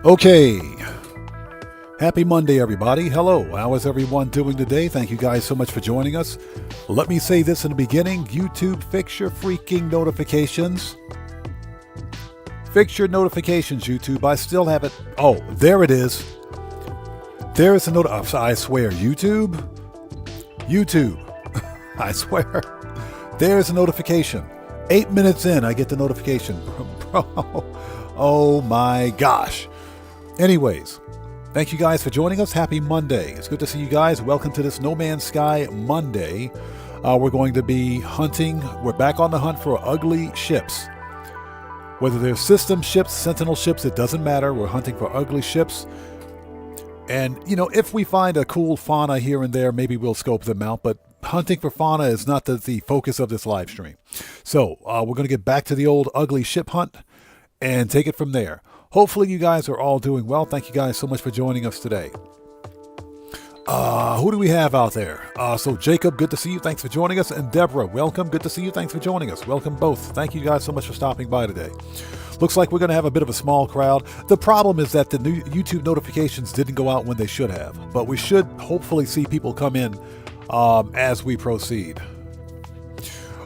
Okay, happy Monday everybody. Hello, how is everyone doing today? Thank you guys so much for joining us. Let me say this in the beginning. YouTube, fix your freaking notifications. Fix your notifications, YouTube. I still have it. Oh, there it is. There is a note. I swear, YouTube. I swear. There's a notification. 8 minutes in, I get the notification. Bro, oh my gosh. Anyways, thank you guys for joining us. Happy Monday. It's good to see you guys. Welcome to this No Man's Sky Monday. We're going to be hunting. We're back on the hunt for ugly ships. Whether they're system ships, Sentinel ships, it doesn't matter. We're hunting for ugly ships. And, you know, if we find a cool fauna here and there, maybe we'll scope them out. But hunting for fauna is not the focus of this live stream. So we're going to get back to the old ugly ship hunt and take it from there. Hopefully you guys are all doing well. Thank you guys so much for joining us today. Who do we have out there? So Jacob, good to see you. Thanks for joining us. And Deborah, welcome. Good to see you. Thanks for joining us. Welcome both. Thank you guys so much for stopping by today. Looks like we're going to have a bit of a small crowd. The problem is that the new YouTube notifications didn't go out when they should have. But we should hopefully see people come in as we proceed.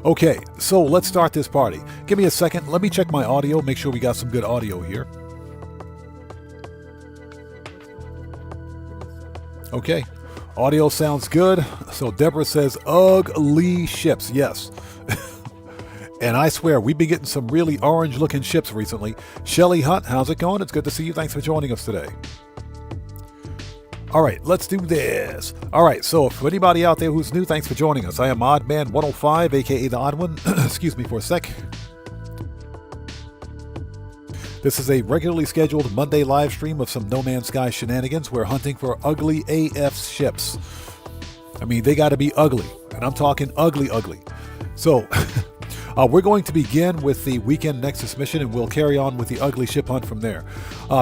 Okay, so let's start this party. Give me a second. Let me check my audio. Make sure we got some good audio here. Okay, audio sounds good. So Deborah says, ugly ships. Yes. And I swear, we've been getting some really orange-looking ships recently. Shelly Hunt, how's it going? It's good to see you. Thanks for joining us today. All right, let's do this. All right, so for anybody out there who's new, thanks for joining us. I am Oddman105, a.k.a. The Odd One. Excuse me for a sec. This is a regularly scheduled Monday live stream of some No Man's Sky shenanigans. We're hunting for ugly AF ships. I mean, they got to be ugly, and I'm talking ugly. So we're going to begin with the weekend Nexus mission, and we'll carry on with the ugly ship hunt from there.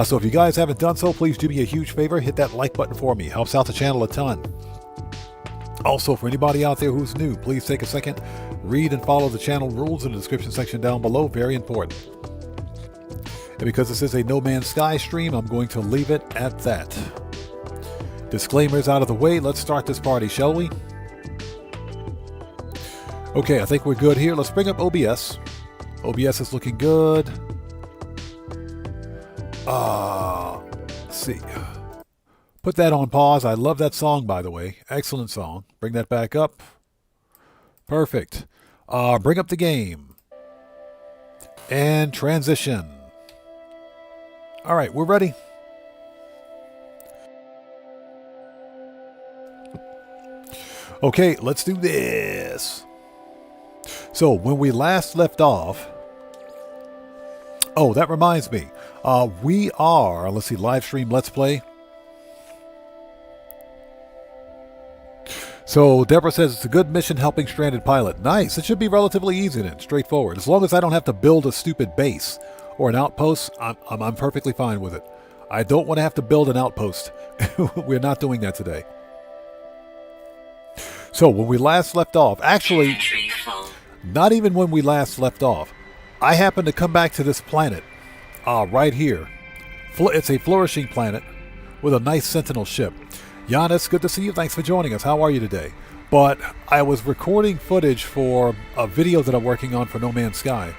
So if you guys haven't done so, please do me a huge favor. Hit that like button for me. Helps out the channel a ton. Also, for anybody out there who's new, please take a second, read and follow the channel rules in the description section down below. Very important. And because this is a No Man's Sky stream, I'm going to leave it at that. Disclaimers out of the way. Let's start this party, shall we? Okay, I think we're good here. Let's bring up OBS. OBS is looking good. Let's see. Put that on pause. I love that song, by the way. Excellent song. Bring that back up. Perfect. Bring up the game. And transition. All right, we're ready. Okay, let's do this. So when we last left off, oh, that reminds me, we are, let's see, live stream, let's play. So Deborah says it's a good mission helping stranded pilot. Nice. It should be relatively easy then, straightforward. As long as I don't have to build a stupid base or an outpost, I'm perfectly fine with it. I don't want to have to build an outpost. We're not doing that today. So when we last left off, actually, not even when we last left off, I happened to come back to this planet right here. It's a flourishing planet with a nice Sentinel ship. Giannis, good to see you. Thanks for joining us. How are you today? But I was recording footage for a video that I'm working on for No Man's Sky.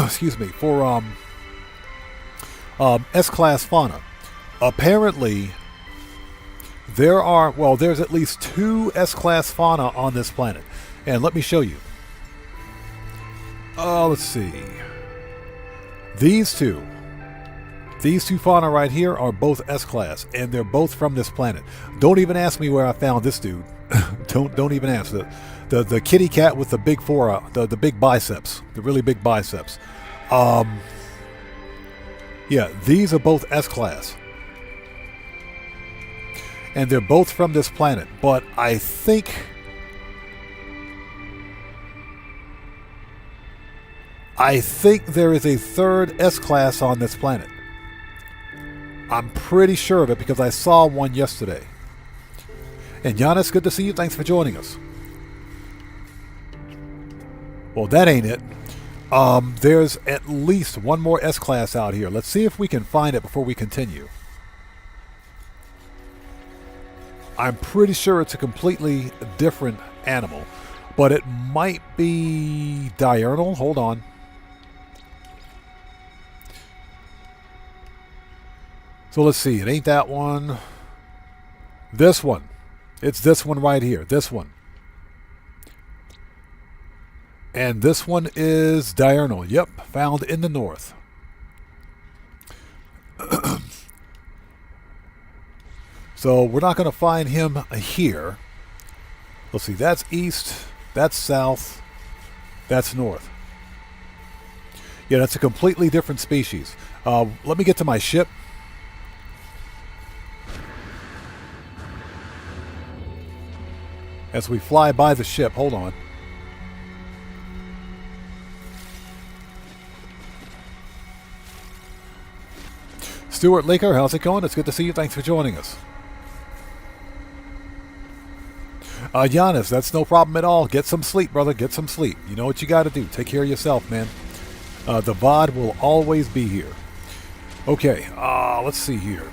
Excuse me, for S-Class Fauna. Apparently, there's at least 2 S-Class Fauna on this planet. And let me show you. Let's see. These two fauna right here are both S-Class, and they're both from this planet. Don't even ask me where I found this dude. Don't even ask. The kitty cat with the big the big biceps, the really big biceps. Yeah, these are both S-Class. And they're both from this planet, but I think there is a third S-Class on this planet. I'm pretty sure of it because I saw one yesterday. And Giannis, good to see you. Thanks for joining us. Well, that ain't it. There's at least one more S-Class out here. Let's see if we can find it before we continue. I'm pretty sure it's a completely different animal, but it might be diurnal. Hold on. So let's see. It ain't that one. This one. It's this one right here. This one. And this one is diurnal. Yep, found in the north. So we're not going to find him here. Let's see. That's east. That's south. That's north. Yeah, that's a completely different species. Let me get to my ship. As we fly by the ship. Hold on. Stuart Laker, how's it going? It's good to see you. Thanks for joining us. Giannis, that's no problem at all. Get some sleep, brother. Get some sleep. You know what you got to do. Take care of yourself, man. The VOD will always be here. Okay, let's see here.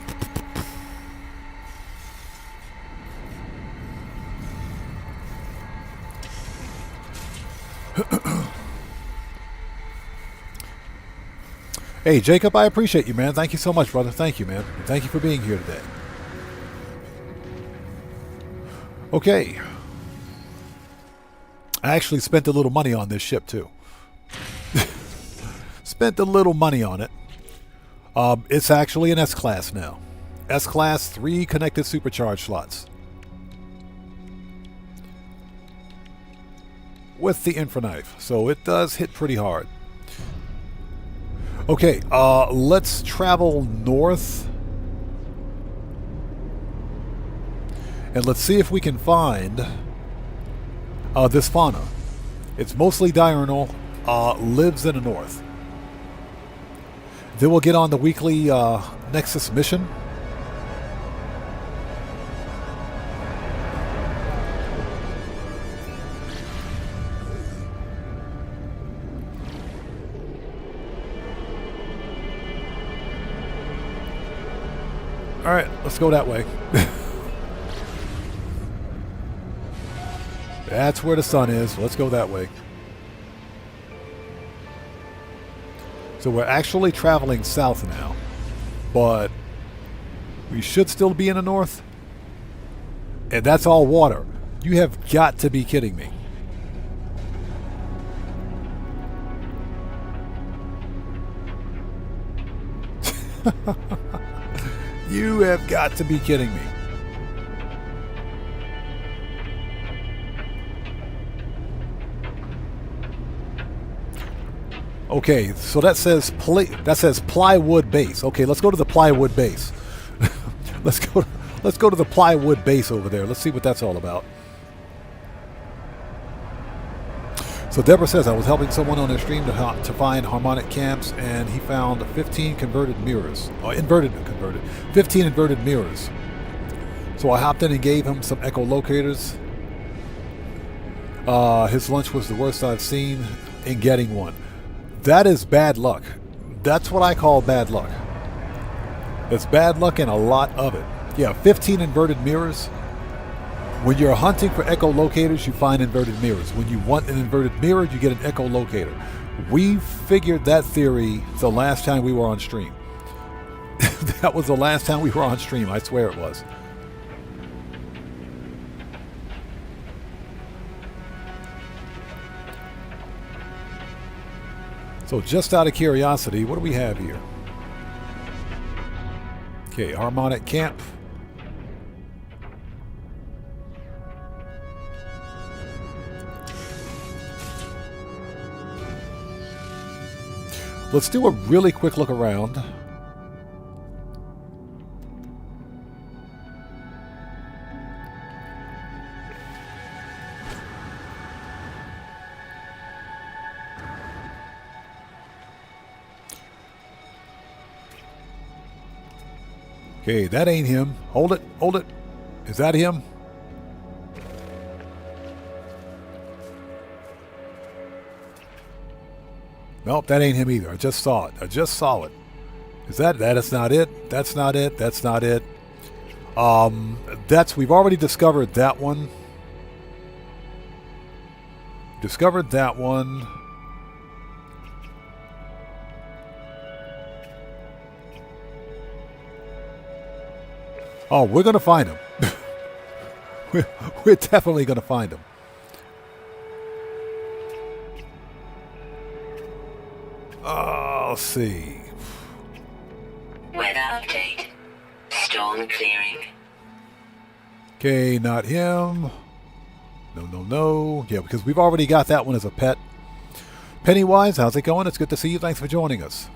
Hey, Jacob, I appreciate you, man. Thank you so much, brother. Thank you, man. And thank you for being here today. Okay. I actually spent a little money on this ship, too. Spent a little money on it. It's actually an S-Class now. S-Class, 3 connected supercharge slots. With the infraknife. So it does hit pretty hard. Okay, let's travel north. And let's see if we can find this fauna. It's mostly diurnal, lives in the north. Then we'll get on the weekly Nexus mission. All right, let's go that way. That's where the sun is. Let's go that way. So we're actually traveling south now, but we should still be in the north. And that's all water. You have got to be kidding me. You have got to be kidding me. Okay, so that says plywood base. Okay, let's go to the plywood base. let's go to the plywood base over there. Let's see what that's all about. So Deborah says, I was helping someone on their stream to find harmonic camps, and he found 15 converted mirrors. 15 inverted mirrors. So I hopped in and gave him some echolocators. His lunch was the worst I've seen in getting one. That is bad luck. That's what I call bad luck. It's bad luck and a lot of it. Yeah, 15 inverted mirrors. When you're hunting for echolocators, you find inverted mirrors. When you want an inverted mirror, you get an echolocator. We figured that theory the last time we were on stream. That was the last time we were on stream. I swear it was. So just out of curiosity, what do we have here? Okay, harmonic camp. Let's do a really quick look around. Okay, that ain't him. Hold it, hold it. Is that him? Nope, that ain't him either. I just saw it. I just saw it. Is that is not it? That's not it. That's not it. We've already discovered that one. Discovered that one. Oh, we're going to find him. we're definitely going to find him. Let's see. Weather update. Storm clearing. Okay, not him. No. Yeah, because we've already got that one as a pet. Pennywise, how's it going? It's good to see you. Thanks for joining us.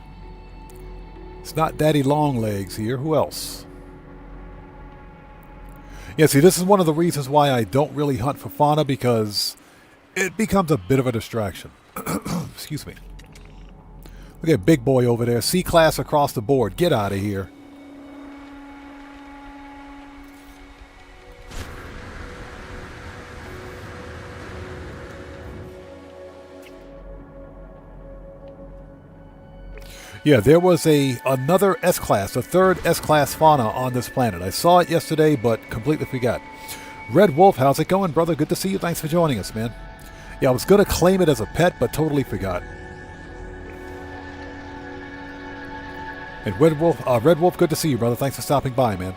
It's not Daddy Longlegs here. Who else? Yeah, see, this is one of the reasons why I don't really hunt for fauna, because it becomes a bit of a distraction. Excuse me. Look at Big Boy over there. C-class across the board. Get out of here. Yeah, there was another S-Class, a third S-Class fauna on this planet. I saw it yesterday, but completely forgot. Red Wolf, how's it going, brother? Good to see you. Thanks for joining us, man. Yeah, I was going to claim it as a pet, but totally forgot. And Red Wolf, good to see you, brother. Thanks for stopping by, man.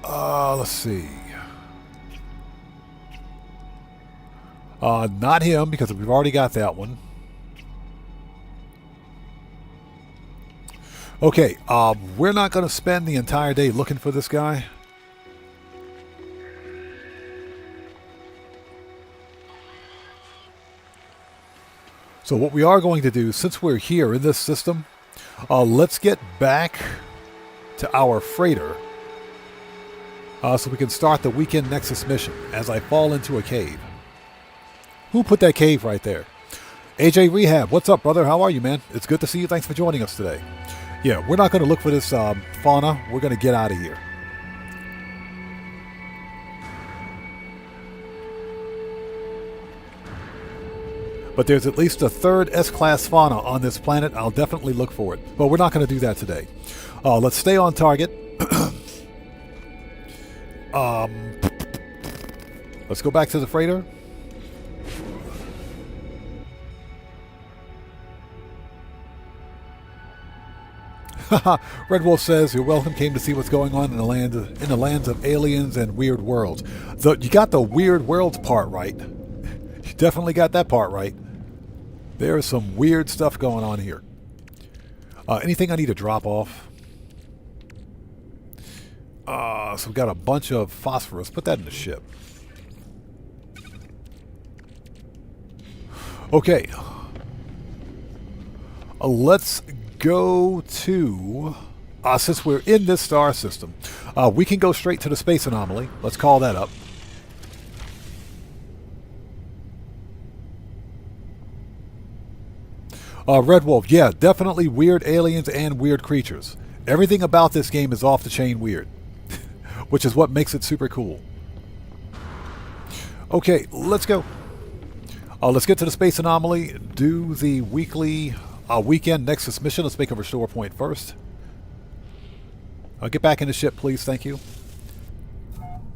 Let's see. Not him, because we've already got that one. Okay, we're not going to spend the entire day looking for this guy. So what we are going to do, since we're here in this system, let's get back to our freighter so we can start the weekend Nexus mission as I fall into a cave. Who put that cave right there? AJ Rehab, what's up, brother? How are you, man? It's good to see you. Thanks for joining us today. Yeah, we're not going to look for this fauna. We're going to get out of here. But there's at least a third S-Class fauna on this planet. I'll definitely look for it. But we're not going to do that today. Let's stay on target. Let's go back to the freighter. Red Wolf says, "You're welcome. Came to see what's going on in the lands of aliens and weird worlds." You got the weird worlds part right. You definitely got that part right. There's some weird stuff going on here. Anything I need to drop off? So we've got a bunch of phosphorus. Put that in the ship. Okay. Let's go to, since we're in this star system, we can go straight to the space anomaly. Let's call that up. Red Wolf, yeah, definitely weird aliens and weird creatures. Everything about this game is off the chain weird, which is what makes it super cool. Okay, let's go. Let's get to the space anomaly, do the weekly weekend Nexus mission. Let's make a restore point first. Get back in the ship, please. Thank you.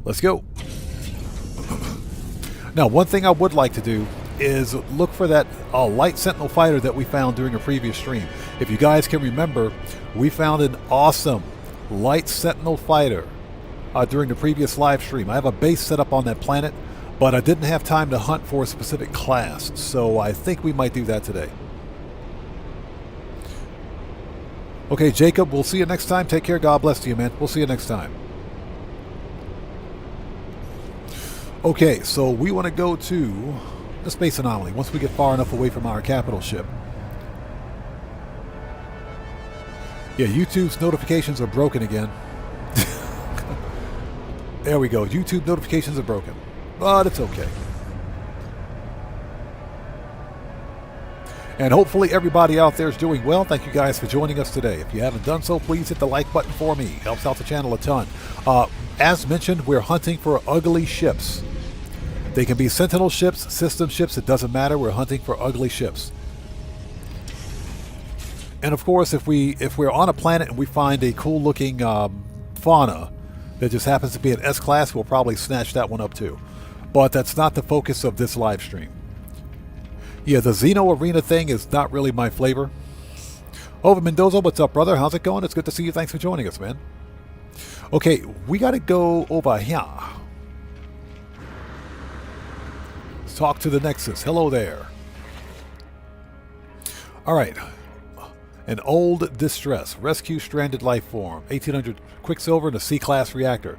Let's go. Now, one thing I would like to do is look for that light Sentinel fighter that we found during a previous stream. If you guys can remember, we found an awesome light Sentinel fighter during the previous live stream. I have a base set up on that planet, but I didn't have time to hunt for a specific class, so I think we might do that today. Okay, Jacob, we'll see you next time. Take care. God bless you, man. We'll see you next time. Okay, so we want to go to the space anomaly once we get far enough away from our capital ship. Yeah, YouTube's notifications are broken again. There we go. YouTube notifications are broken, but it's okay. And hopefully everybody out there is doing well. Thank you guys for joining us today. If you haven't done so, please hit the like button for me. Helps out the channel a ton. As mentioned, we're hunting for ugly ships. They can be Sentinel ships, system ships, it doesn't matter. We're hunting for ugly ships. And of course, if we're on a planet and we find a cool looking fauna that just happens to be an S-class, we'll probably snatch that one up too. But that's not the focus of this live stream. Yeah, the Xeno Arena thing is not really my flavor. Over Mendoza, what's up, brother? How's it going? It's good to see you. Thanks for joining us, man. Okay, we got to go over here. Let's talk to the Nexus. Hello there. All right. An old distress. Rescue stranded life form. 1800 Quicksilver and a C-class reactor.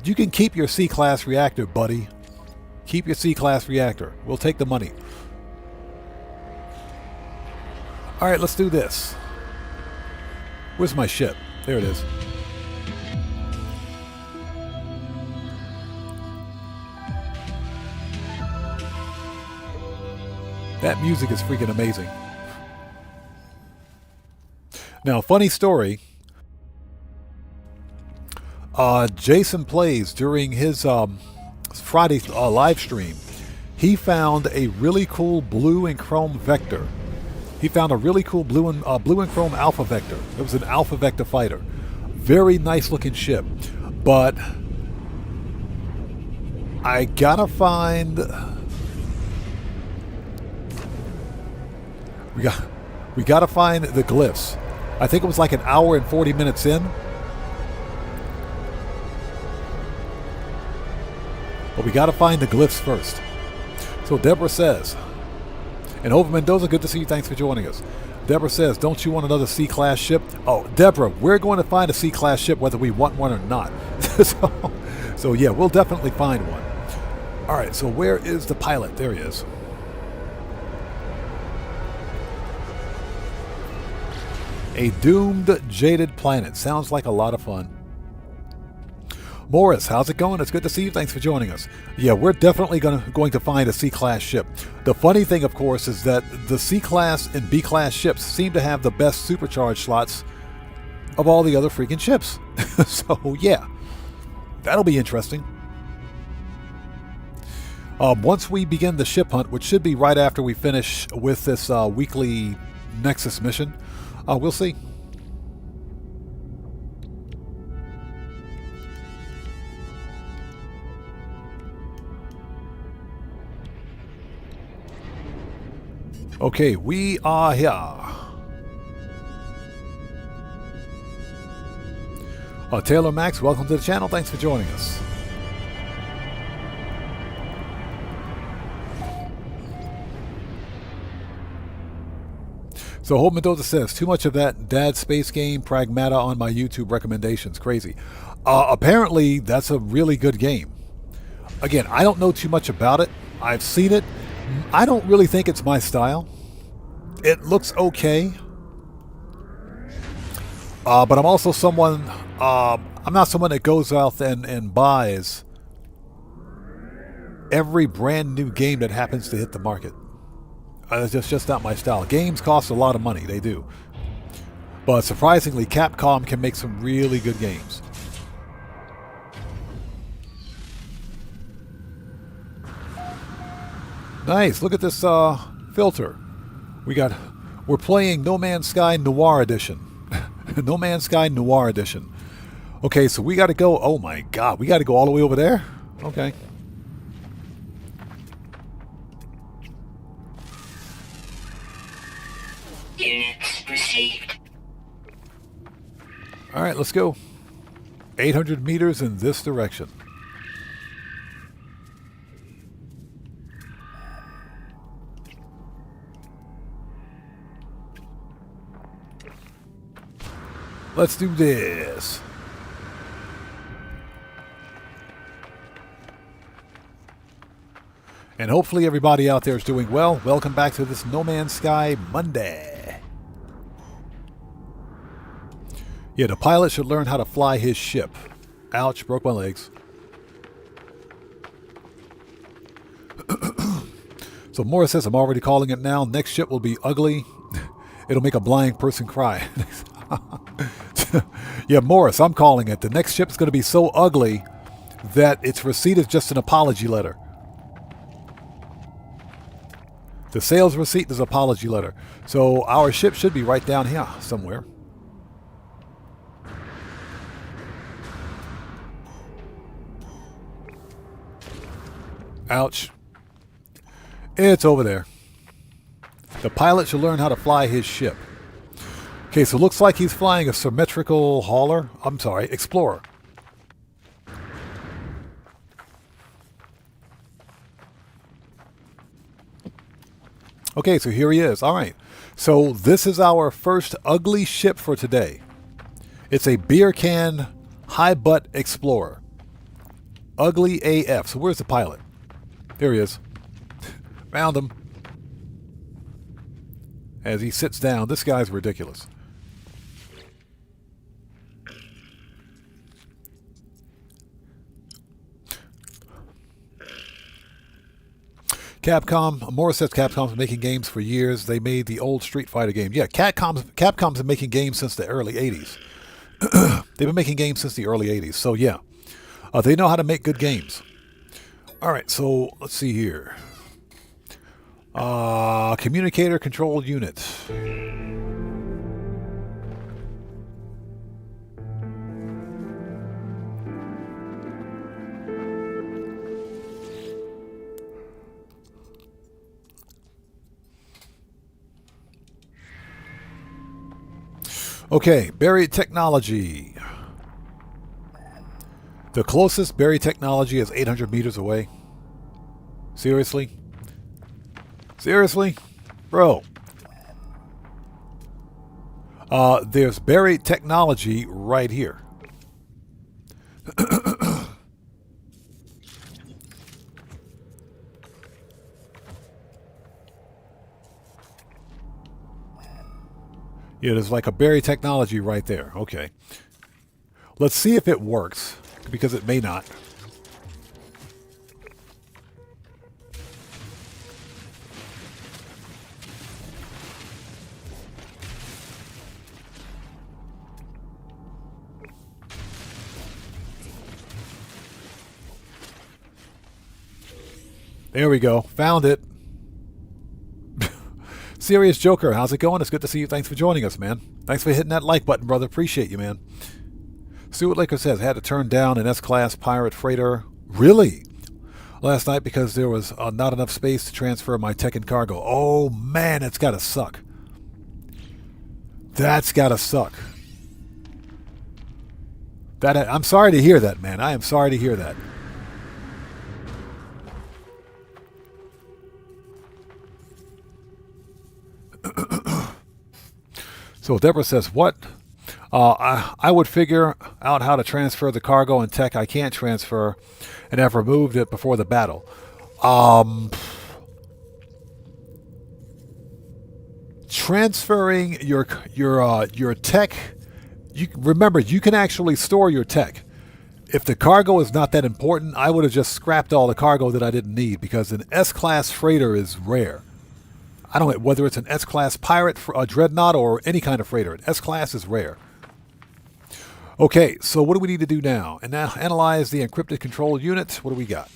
You can keep your C-class reactor, buddy. Keep your C-class reactor. We'll take the money. All right, let's do this. Where's my ship? There it is. That music is freaking amazing. Now, funny story. Jason Plays, during his Friday live stream, he found a really cool blue and chrome vector. He found a really cool blue and chrome alpha vector. It was an alpha vector fighter. Very nice looking ship. But I gotta find... We gotta find the glyphs. I think it was like an hour and 40 minutes in. But we got to find the glyphs first. So Deborah says, and Over Mendoza, good to see you. Thanks for joining us. Deborah says, don't you want another C-class ship? Oh, Deborah, we're going to find a C-class ship whether we want one or not. so yeah, we'll definitely find one. All right, so where is the pilot? There he is. A doomed, jaded planet. Sounds like a lot of fun. Morris, how's it going? It's good to see you. Thanks for joining us. Yeah, we're definitely going to find a C-class ship. The funny thing, of course, is that the C-class and B-class ships seem to have the best supercharged slots of all the other freaking ships. So, yeah, that'll be interesting. Once we begin the ship hunt, which should be right after we finish with this weekly Nexus mission, we'll see. Okay, we are here. Taylor Max, welcome to the channel. Thanks for joining us. So Hope Mendoza says, too much of that dad space game pragmata on my YouTube recommendations. Crazy. Apparently, that's a really good game. Again, I don't know too much about it. I've seen it. I don't really think it's my style. It looks okay. But I'm also someone, I'm not someone that goes out and buys every brand new game that happens to hit the market. It's just not my style. Games cost a lot of money. They do. But surprisingly, Capcom can make some really good games. Nice. Look at this filter. We're playing No Man's Sky Noir Edition. No Man's Sky Noir Edition. Okay, so we got to go. Oh my God. We got to go all the way over there? Okay. Units received. All right, let's go. 800 meters in this direction. Let's do this. And hopefully everybody out there is doing well. Welcome back to this No Man's Sky Monday. Yeah, the pilot should learn how to fly his ship. Ouch, broke my legs. So Morris says, I'm already calling it now. Next ship will be ugly. It'll make a blind person cry. Yeah, Morris, I'm calling it. The next ship's going to be so ugly that its receipt is just an apology letter. The sales receipt is apology letter. So our ship should be right down here somewhere. Ouch. It's over there. The pilot should learn how to fly his ship. Okay, so it looks like he's flying a symmetrical hauler. I'm sorry, explorer. Okay, so here he is. All right. So this is our first ugly ship for today. It's a beer can high butt explorer. Ugly AF. So where's the pilot? There he is. Found him. As he sits down. This guy's ridiculous. Capcom, Morris says Capcom's been making games for years. They made the old Street Fighter game. Yeah, Capcom's been making games since the early 80s. They've been making games since the early 80s. So yeah, they know how to make good games. All right, so let's see here. Communicator control unit. Okay, buried technology. The closest buried technology is 800 meters away. Seriously? Seriously? Bro. There's buried technology right here. Yeah, there's like a buried technology right there. Okay. Let's see if it works, because it may not. There we go. Found it. Serious Joker, how's it going? It's good to see you. Thanks for joining us, man. Thanks for hitting that like button, brother. Appreciate you, man. Stuart Laker says, had to turn down an S-Class pirate freighter. Really? Last night because there was not enough space to transfer my tech and cargo. Oh, man, that's got to suck. That's got to suck. I'm sorry to hear that, man. I am sorry to hear that. So Deborah says, what? I would figure out how to transfer the cargo and tech I can't transfer and have removed it before the battle. Transferring your tech, remember, you can actually store your tech. If the cargo is not that important, I would have just scrapped all the cargo that I didn't need, because an S-Class freighter is rare. I don't know whether it's an S-Class pirate, a dreadnought, or any kind of freighter. An S-Class is rare. Okay, so what do we need to do now? And now analyze the encrypted control unit. What do we got?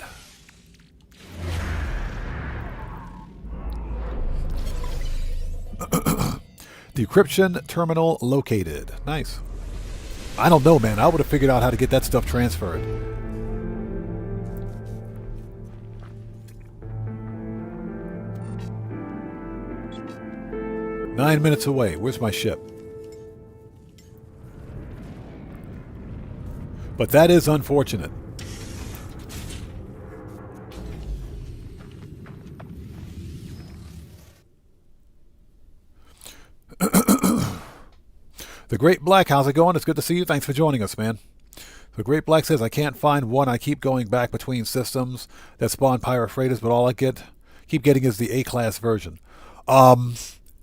Decryption terminal located. Nice. I don't know, man. I would have figured out how to get that stuff transferred. Nine minutes away. Where's my ship? But that is unfortunate. The Great Black, how's it going? It's good to see you. Thanks for joining us, man. The Great Black says, I can't find one. I keep going back between systems that spawn pirate freighters, but all I keep getting is the A-Class version.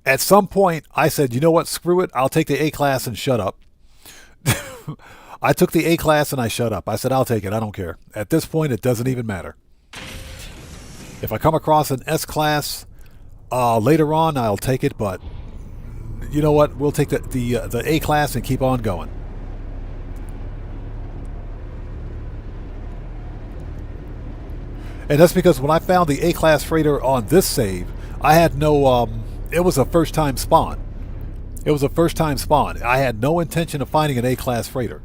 At some point, I said, you know what? Screw it. I'll take the A-Class and shut up. I took the A-Class and I shut up. I said, I'll take it. I don't care. At this point, it doesn't even matter. If I come across an S-Class later on, I'll take it. But you know what? We'll take the A-Class and keep on going. And that's because when I found the A-Class freighter on this save, I had no, it was a first-time spawn. It was a first-time spawn. I had no intention of finding an A-class freighter.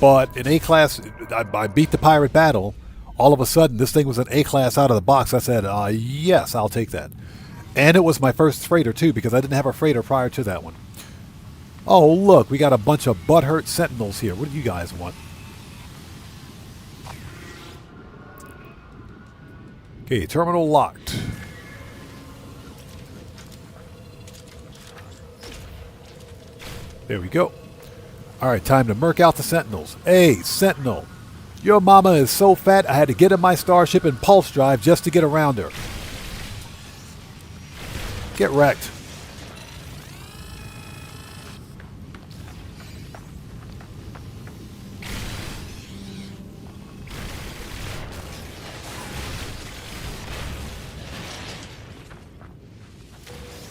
But in A-class, I beat the pirate battle. All of a sudden, this thing was an A-class out of the box. I said, yes, I'll take that. And it was my first freighter, too, because I didn't have a freighter prior to that one. Oh, look, we got a bunch of butthurt Sentinels here. What do you guys want? Okay, terminal locked. There we go. Alright, time to murk out the Sentinels. Hey, Sentinel. Your mama is so fat I had to get in my starship and pulse drive just to get around her. Get wrecked.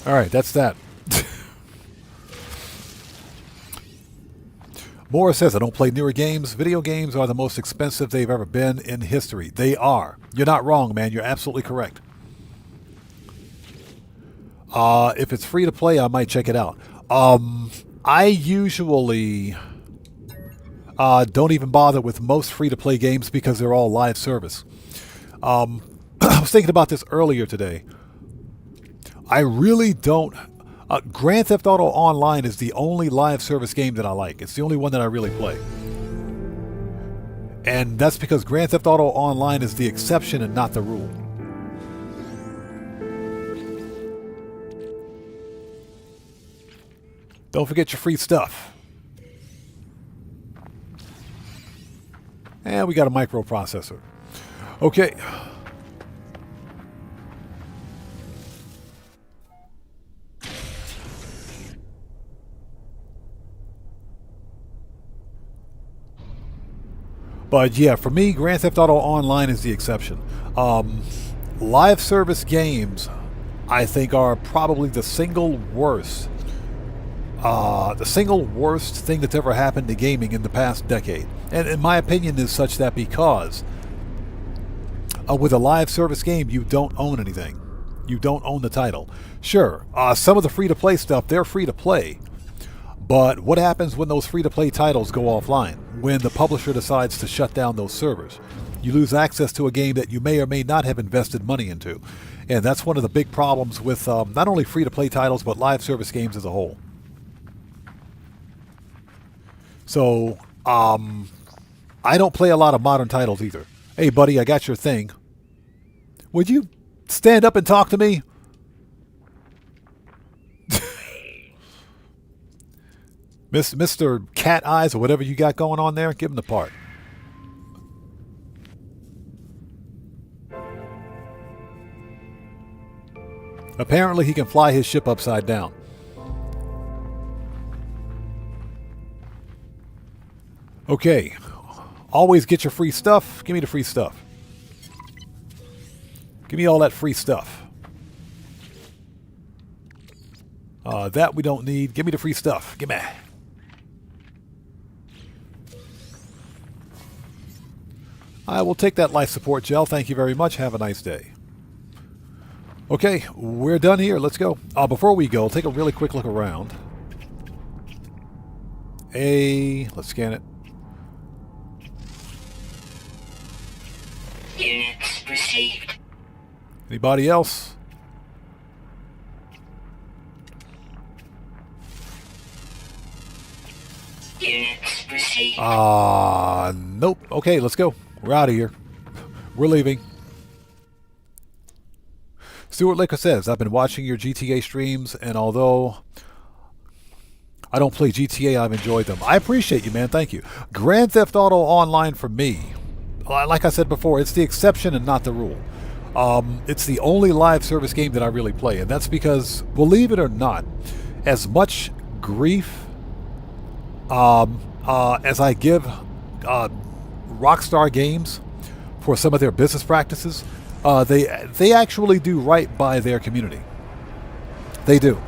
Alright, that's that. Morris says, I don't play newer games. Video games are the most expensive they've ever been in history. They are. You're not wrong, man. You're absolutely correct. If it's free to play, I might check it out. I usually don't even bother with most free to play games because they're all live service. I was thinking about this earlier today. I really don't... Grand Theft Auto Online is the only live service game that I like. It's the only one that I really play. And that's because Grand Theft Auto Online is the exception and not the rule. Don't forget your free stuff. And we got a microprocessor. Okay. But yeah, for me, Grand Theft Auto Online is the exception. Live service games, I think, are probably the single worst thing that's ever happened to gaming in the past decade. And in my opinion is such that because with a live service game, you don't own anything. You don't own the title. Sure, some of the free-to-play stuff, they're free to play. But what happens when those free-to-play titles go offline? When the publisher decides to shut down those servers? You lose access to a game that you may or may not have invested money into. And that's one of the big problems with not only free-to-play titles, but live service games as a whole. So, I don't play a lot of modern titles either. Hey, buddy, I got your thing. Would you stand up and talk to me? Mr. Cat Eyes or whatever you got going on there, give him the part. Apparently he can fly his ship upside down. Okay. Always get your free stuff. Give me the free stuff. Give me all that free stuff. That we don't need. Give me the free stuff. Give me. I will take that life support gel. Thank you very much. Have a nice day. Okay, we're done here. Let's go. Before we go, take a really quick look around. Let's scan it. Units received. Anybody else? Units received. Nope. Okay, let's go. We're out of here. We're leaving. Stuart Licker says, I've been watching your GTA streams, and although I don't play GTA, I've enjoyed them. I appreciate you, man. Thank you. Grand Theft Auto Online for me, like I said before, it's the exception and not the rule. It's the only live service game that I really play, and that's because, believe it or not, as much grief as I give Rockstar Games for some of their business practices, they actually do right by their community. They do.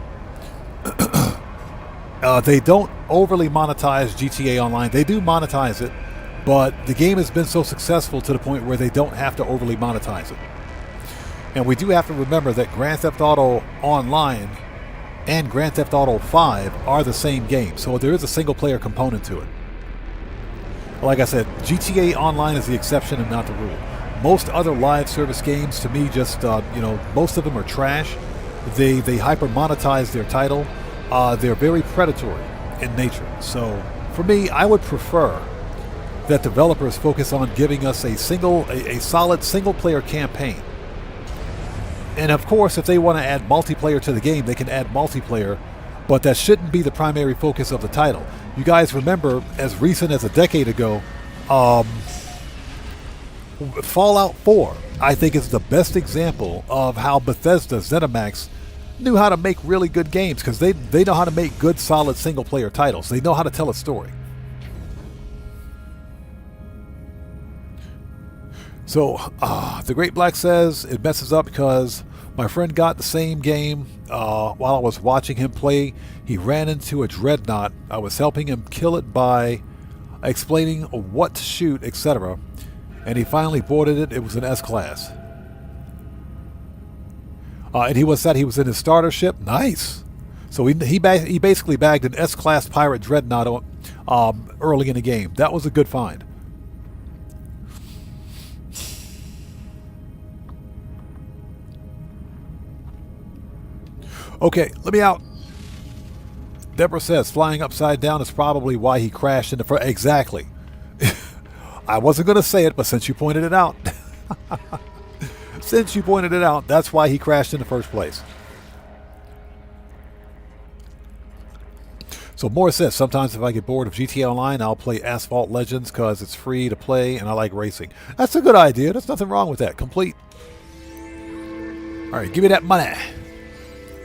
They don't overly monetize GTA Online. They do monetize it, but the game has been so successful to the point where they don't have to overly monetize it. And we do have to remember that Grand Theft Auto Online and Grand Theft Auto 5 are the same game, so there is a single-player component to it. Like I said, GTA Online is the exception and not the rule. Most other live service games, to me, just most of them are trash. They hyper monetize their title. They're very predatory in nature. So for me, I would prefer that developers focus on giving us a solid single-player campaign. And of course, if they want to add multiplayer to the game, they can add multiplayer, but that shouldn't be the primary focus of the title. You guys remember, as recent as a decade ago, Fallout 4, I think, is the best example of how Bethesda, ZeniMax, knew how to make really good games, because they know how to make good, solid single-player titles. They know how to tell a story. So, The Great Black says it messes up because my friend got the same game while I was watching him play. He ran into a dreadnought. I was helping him kill it by explaining what to shoot, etc. And he finally boarded it. It was an S-class. And he was in his starter ship. Nice. So he basically bagged an S-class pirate dreadnought early in the game. That was a good find. Okay, let me out. Deborah says flying upside down is probably why he crashed in the front. Exactly. I wasn't going to say it, but since you pointed it out, that's why he crashed in the first place. So Morris says, sometimes if I get bored of GTA Online, I'll play Asphalt Legends because it's free to play and I like racing. That's a good idea. There's nothing wrong with that. Complete. All right, give me that money.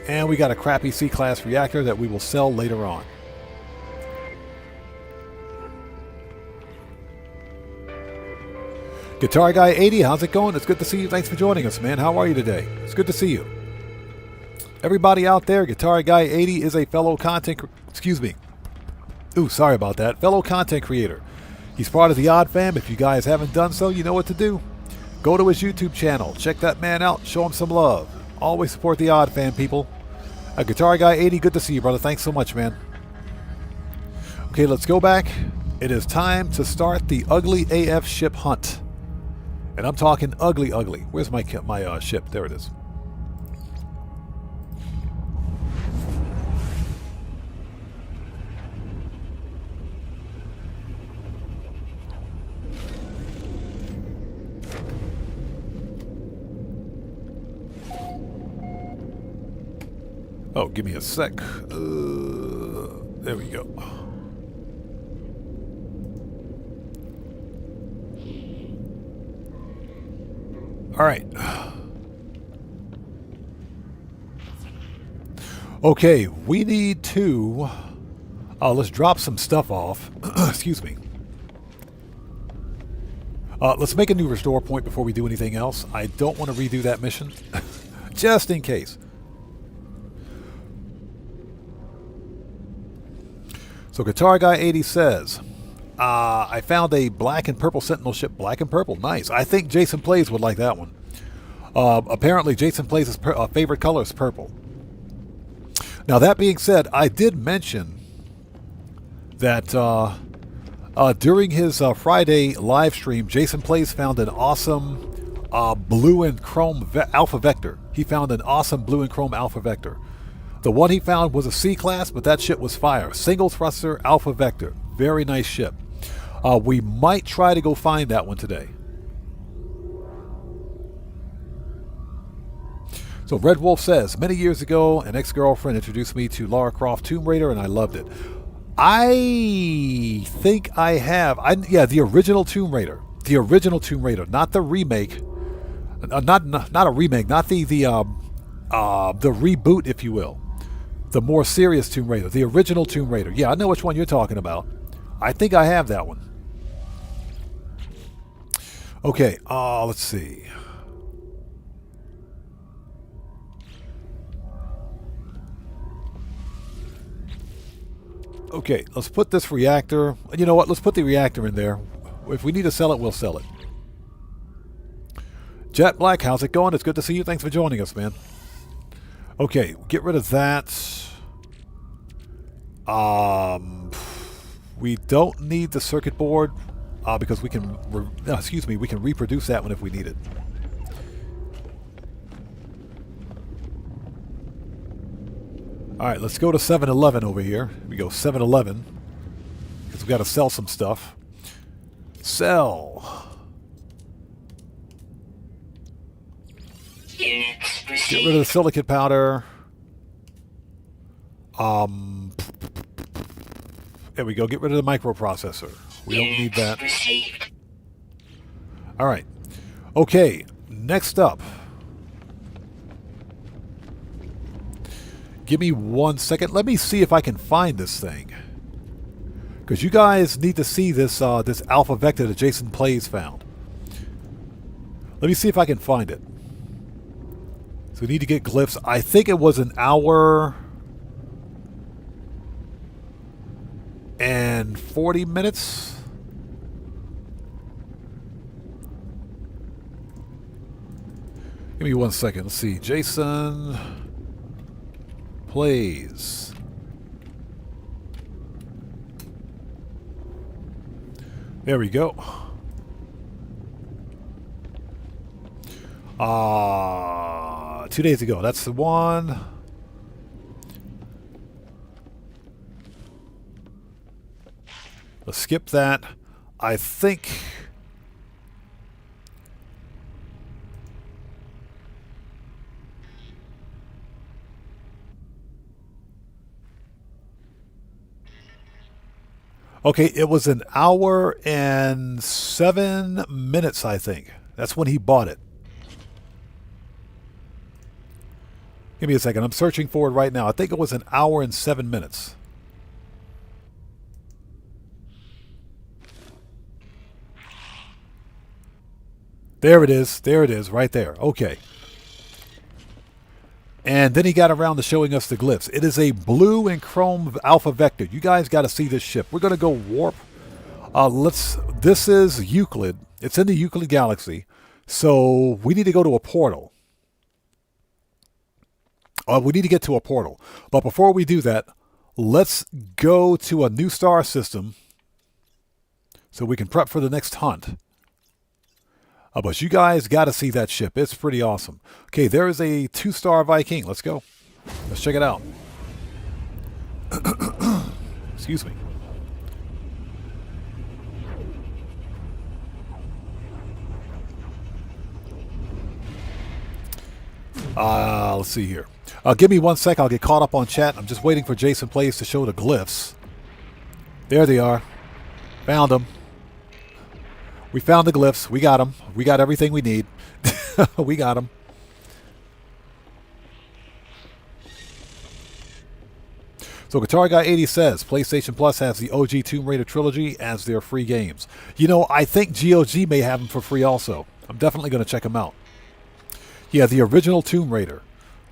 And we got a crappy C-class reactor that we will sell later on. Guitar Guy 80, how's it going? It's good to see you. Thanks for joining us, man. How are you today? It's good to see you. Everybody out there, Guitar Guy 80 is a fellow content... Excuse me. Ooh, sorry about that. Fellow content creator. He's part of the Odd Fam. If you guys haven't done so, you know what to do. Go to his YouTube channel. Check that man out. Show him some love. Always support the Odd Fam, people. Guitar Guy 80, good to see you, brother. Thanks so much, man. Okay, let's go back. It is time to start the ugly AF ship hunt. And I'm talking ugly, ugly. Where's my ship? There it is. Oh, give me a sec. There we go. All right. Okay, we need to... let's drop some stuff off. Excuse me. Let's make a new restore point before we do anything else. I don't want to redo that mission. Just in case. So Guitar Guy 80 says, I found a black and purple Sentinel ship. Black and purple, nice. I think Jason Plays would like that one. Apparently Jason Plays' favorite color is purple. Now that being said, I did mention that during his Friday live stream, Jason Plays found an awesome blue and chrome alpha vector. He found an awesome blue and chrome alpha vector. The one he found was a C-class, but that ship was fire. Single thruster alpha vector. Very nice ship. We might try to go find that one today. So Red Wolf says, many years ago, an ex-girlfriend introduced me to Lara Croft Tomb Raider, and I loved it. I think I have. Yeah, the original Tomb Raider. The original Tomb Raider, not the remake. Not a remake, not the reboot, if you will. The more serious Tomb Raider, the original Tomb Raider. Yeah, I know which one you're talking about. I think I have that one. Okay, let's see. Okay, let's put this reactor. You know what? Let's put the reactor in there. If we need to sell it, we'll sell it. Jet Black, how's it going? It's good to see you. Thanks for joining us, man. Okay, get rid of that. We don't need the circuit board because we can, we can reproduce that one if we need it. All right, let's go to 7-Eleven over here. We go 7-Eleven because we got to sell some stuff. Sell. Units Get received. rid of the silicate powder. There we go. Get rid of the microprocessor. We don't need that. Received. All right. Okay. Next up. Give me 1 second. Let me see if I can find this thing. Because you guys need to see this this alpha vector that Jason Plays found. Let me see if I can find it. So we need to get glyphs. I think it was an hour and 40 minutes. Give me 1 second. Let's see. Jason Plays. There we go. 2 days ago. That's the one. Let's skip that. I think... Okay, it was an hour and 7 minutes, I think. That's when he bought it. Give me a second. I'm searching for it right now. I think it was an hour and 7 minutes. There it is. There it is, right there. Okay. And then he got around to showing us the glyphs. It is a blue and chrome alpha vector. You guys got to see this ship. We're going to go warp. This is Euclid. It's in the Euclid galaxy. So we need to go to a portal. We need to get to a portal. But before we do that, let's go to a new star system so we can prep for the next hunt. But you guys got to see that ship. It's pretty awesome. Okay, there is a 2-star Viking. Let's go. Let's check it out. Excuse me. Let's see here. Give me 1 sec. I'll get caught up on chat. I'm just waiting for Jason Plays to show the glyphs. There they are. Found them. We found the glyphs. We got them. We got everything we need. We got them. So Guitar Guy 80 says, PlayStation Plus has the OG Tomb Raider trilogy as their free games. You know, I think GOG may have them for free also. I'm definitely going to check them out. Yeah, the original Tomb Raider.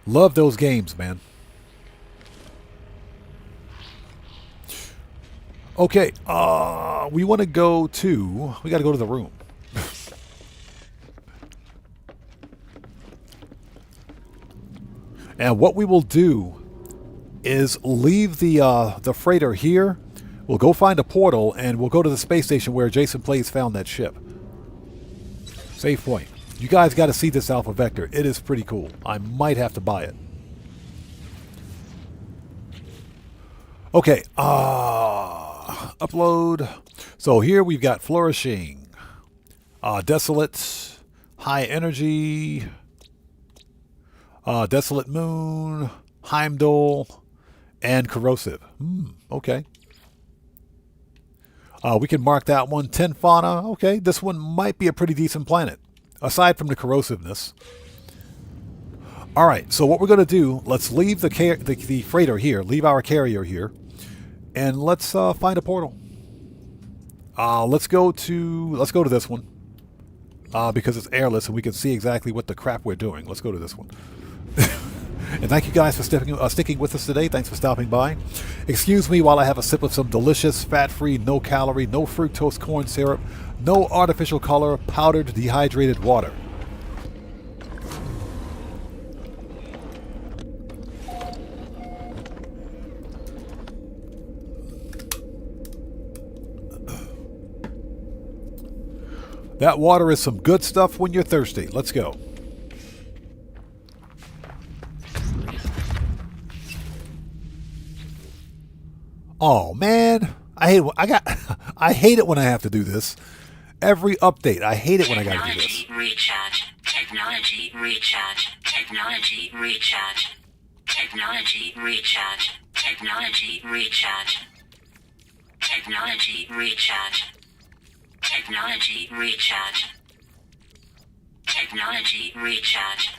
Love those games, man. Okay, we want to go to... We got to go to the room. And what we will do is leave the freighter here. We'll go find a portal, and we'll go to the space station where Jason Plays found that ship. Save point. You guys got to see this alpha vector. It is pretty cool. I might have to buy it. Okay, upload. So here we've got Flourishing, Desolate, High Energy, Desolate Moon, Heimdall, and Corrosive. Okay. We can mark that one. 10 Fauna. Okay, this one might be a pretty decent planet, aside from the corrosiveness. All right, so what we're going to do, let's leave the freighter here, leave our carrier here, and let's find a portal. Let's go to this one because it's airless and we can see exactly what the crap we're doing. Let's go to this one. And thank you guys for sticking with us today. Thanks for stopping by. Excuse me while I have a sip of some delicious, fat-free, no-calorie, no fructose corn syrup, no artificial color, powdered, dehydrated water. That water is some good stuff when you're thirsty. Let's go. Oh man, I hate it when I have to do this. Every update, I hate it when I gotta do this. Technology recharge. Technology recharge. Technology recharge. Technology recharge. Technology recharge. Technology recharge. Technology recharge.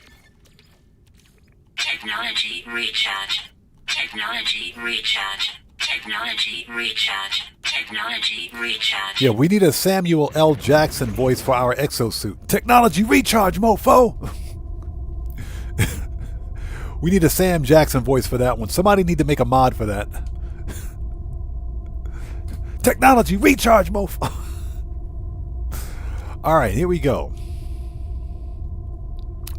Technology recharge. Technology recharge. Technology recharge. Technology recharge. Yeah, we need a Samuel L. Jackson voice for our exosuit. Technology recharge, mofo! We need a Sam Jackson voice for that one. Somebody need to make a mod for that. Technology recharge, mofo! Alright, here we go.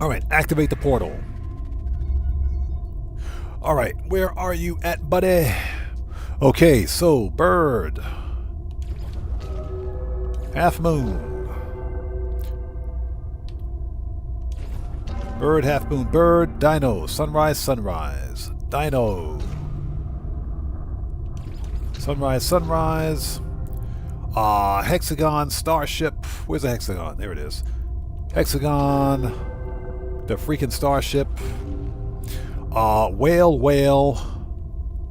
Alright, activate the portal. Alright, where are you at, buddy? Okay, so, bird. Half moon. Bird, half moon, bird. Dino, sunrise, sunrise. Dino. Sunrise, sunrise. Hexagon, starship. Where's the hexagon? There it is. Hexagon. The freaking starship. Whale, whale.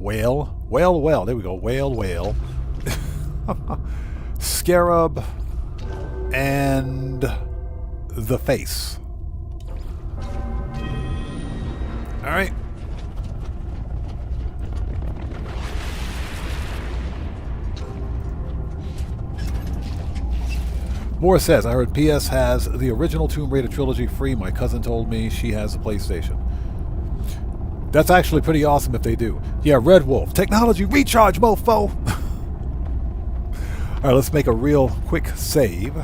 Whale. Whale, whale. There we go. Whale, whale. Scarab. And the face. Alright. Moore says, I heard PS has the original Tomb Raider trilogy free. My cousin told me she has a PlayStation. That's actually pretty awesome if they do. Yeah, Red Wolf. Technology recharge, mofo! Alright, let's make a real quick save.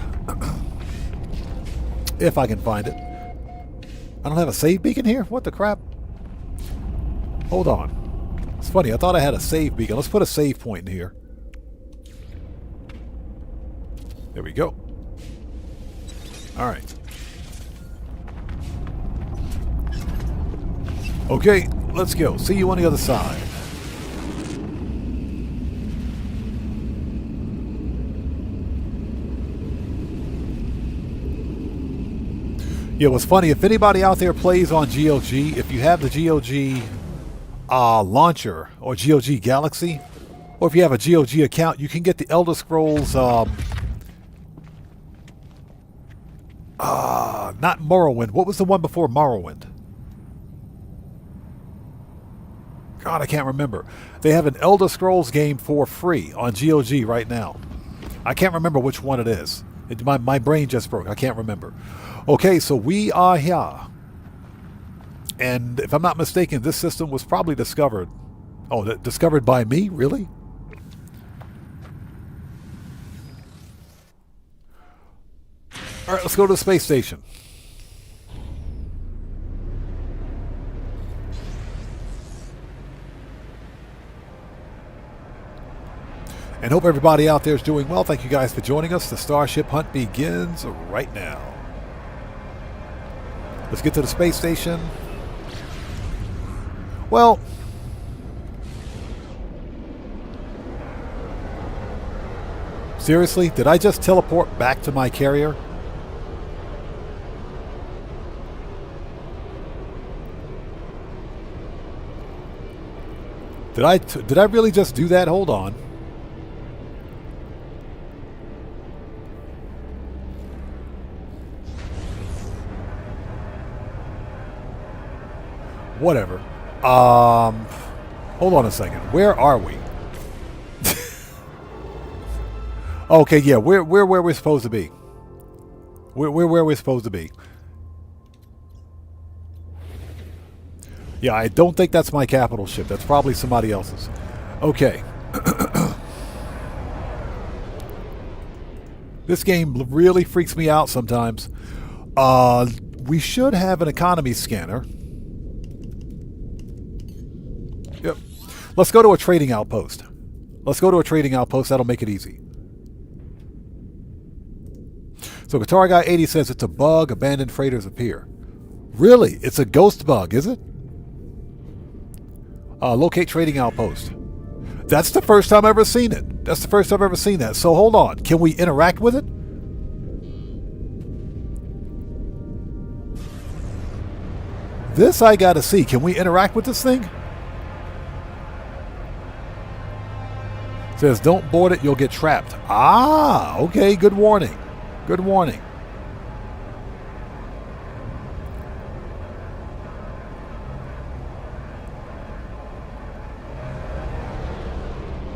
If I can find it. I don't have a save beacon here? What the crap? Hold on. It's funny, I thought I had a save beacon. Let's put a save point in here. There we go. Alright. Okay, let's go. See you on the other side. Yeah, what's funny, if anybody out there plays on GOG, if you have the GOG launcher or GOG Galaxy, or if you have a GOG account, you can get the Elder Scrolls, not Morrowind. What was the one before Morrowind? God, I can't remember. They have an Elder Scrolls game for free on GOG right now. I can't remember which one it is. My brain just broke. I can't remember. Okay, so we are here. And if I'm not mistaken, this system was probably discovered. Oh, discovered by me? Really? All right, let's go to the space station. And hope everybody out there is doing well. Thank you guys for joining us. The Starship Hunt begins right now. Let's get to the space station. Well, seriously, did I just teleport back to my carrier? Did I really just do that? Hold on. Whatever. Hold on a second. Where are we? Okay, yeah, we're where we're supposed to be. We're where we're supposed to be. Yeah, I don't think that's my capital ship. That's probably somebody else's. Okay. This game really freaks me out sometimes. We should have an economy scanner. Yep. Let's go to a trading outpost. Let's go to a trading outpost. That'll make it easy. So Guitar Guy 80 says it's a bug. Abandoned freighters appear. Really? It's a ghost bug, is it? Locate trading outpost. That's the first time I've ever seen it. That's the first time I've ever seen that. So hold on. Can we interact with it? This I gotta see. Can we interact with this thing? It says don't board it, you'll get trapped. Ah, okay. Good warning. Good warning.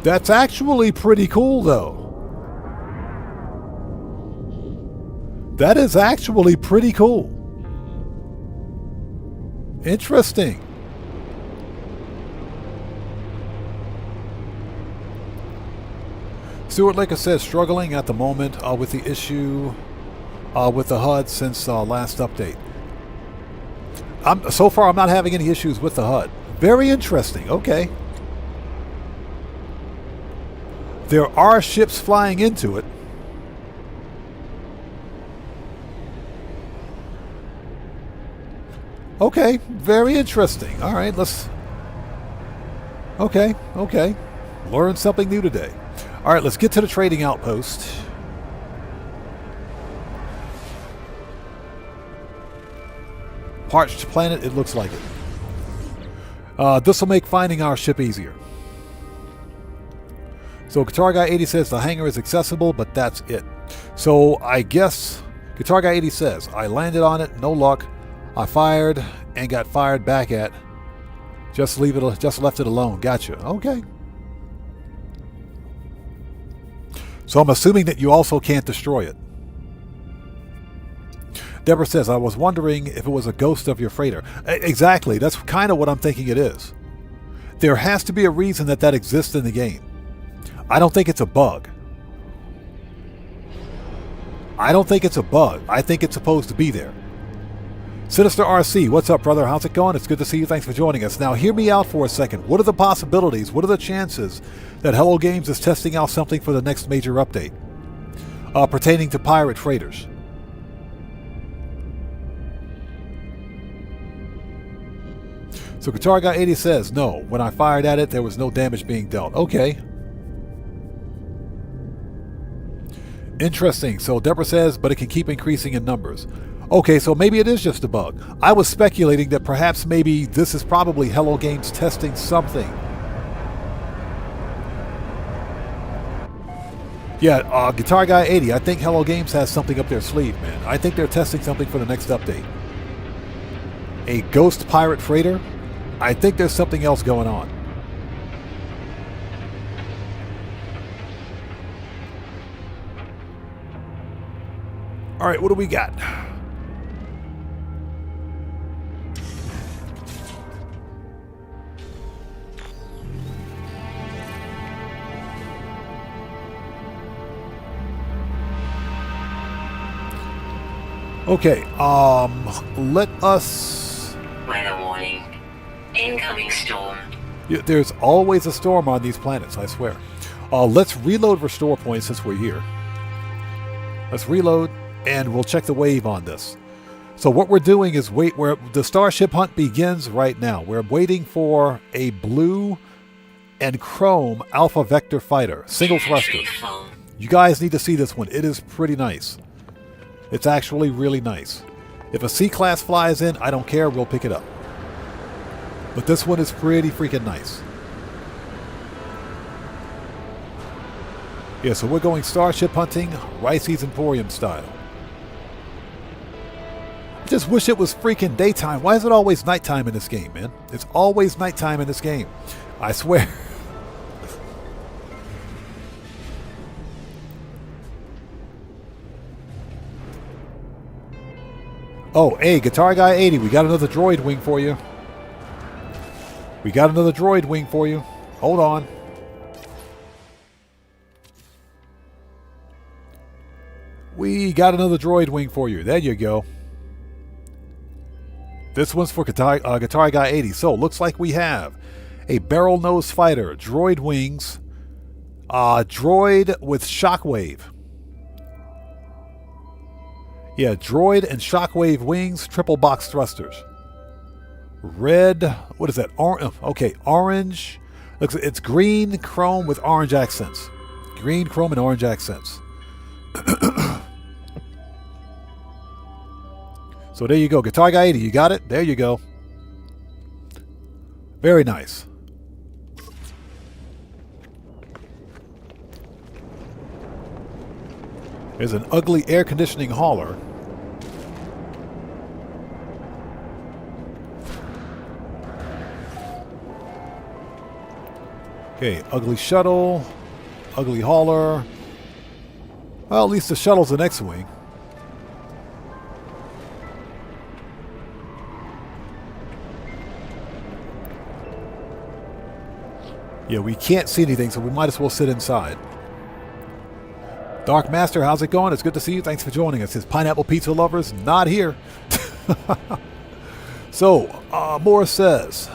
That's actually pretty cool, though. That is actually pretty cool. Interesting. Stuart Laker says struggling at the moment with the issue with the HUD since last update. So far, I'm not having any issues with the HUD. Very interesting. Okay. There are ships flying into it. Okay, very interesting. All right, let's... Okay. Learn something new today. All right, let's get to the trading outpost. Parched planet, it looks like it. This will make finding our ship easier. So Guitar Guy 80 says the hangar is accessible, but that's it. So I guess Guitar Guy 80 says, I landed on it, no luck. I fired and got fired back at. Just left it alone. Gotcha. Okay. So I'm assuming that you also can't destroy it. Deborah says, I was wondering if it was a ghost of your freighter. Exactly. That's kind of what I'm thinking it is. There has to be a reason that exists in the game. I don't think it's a bug. I don't think it's a bug. I think it's supposed to be there. Sinister RC, what's up, brother? How's it going? It's good to see you. Thanks for joining us. Now, hear me out for a second. What are the possibilities? What are the chances that Hello Games is testing out something for the next major update pertaining to pirate freighters? So Guitar Guy 80 says, no. When I fired at it, there was no damage being dealt. Okay. Interesting. So Deborah says, but it can keep increasing in numbers. Okay, so maybe it is just a bug. I was speculating that perhaps maybe this is probably Hello Games testing something. Yeah, Guitar Guy 80, I think Hello Games has something up their sleeve, man. I think they're testing something for the next update. A ghost pirate freighter? I think there's something else going on. All right, what do we got? Okay, let us... Weather warning. Incoming storm. Yeah, there's always a storm on these planets, I swear. Let's reload restore points since we're here. Let's reload, and we'll check the wave on this. So what we're doing is the Starship hunt begins right now. We're waiting for a blue and chrome Alpha Vector fighter, single thruster. You guys need to see this one. It is pretty nice. It's actually really nice. If a C-class flies in, I don't care. We'll pick it up. But this one is pretty freaking nice. Yeah, so we're going Starship hunting, Ricey's Emporium style. I just wish it was freaking daytime. Why is it always nighttime in this game, man? It's always nighttime in this game. I swear. Oh, hey, Guitar Guy 80, we got another droid wing for you. We got another droid wing for you. Hold on. We got another droid wing for you. There you go. This one's for Guitar Guy 80. So, looks like we have a barrel nose fighter, droid wings, droid with shockwave. Yeah, droid and shockwave wings, triple box thrusters. Red, what is that? Okay, orange. Looks, it's green chrome with orange accents. Green chrome and orange accents. So there you go. Guitar Guy 80, you got it? There you go. Very nice. There's an ugly air conditioning hauler. Okay, ugly shuttle, ugly hauler. Well, at least the shuttle's an X-wing. Yeah, we can't see anything, so we might as well sit inside. Dark Master, how's it going? It's good to see you. Thanks for joining us. His pineapple pizza lovers, not here. So, Morris says,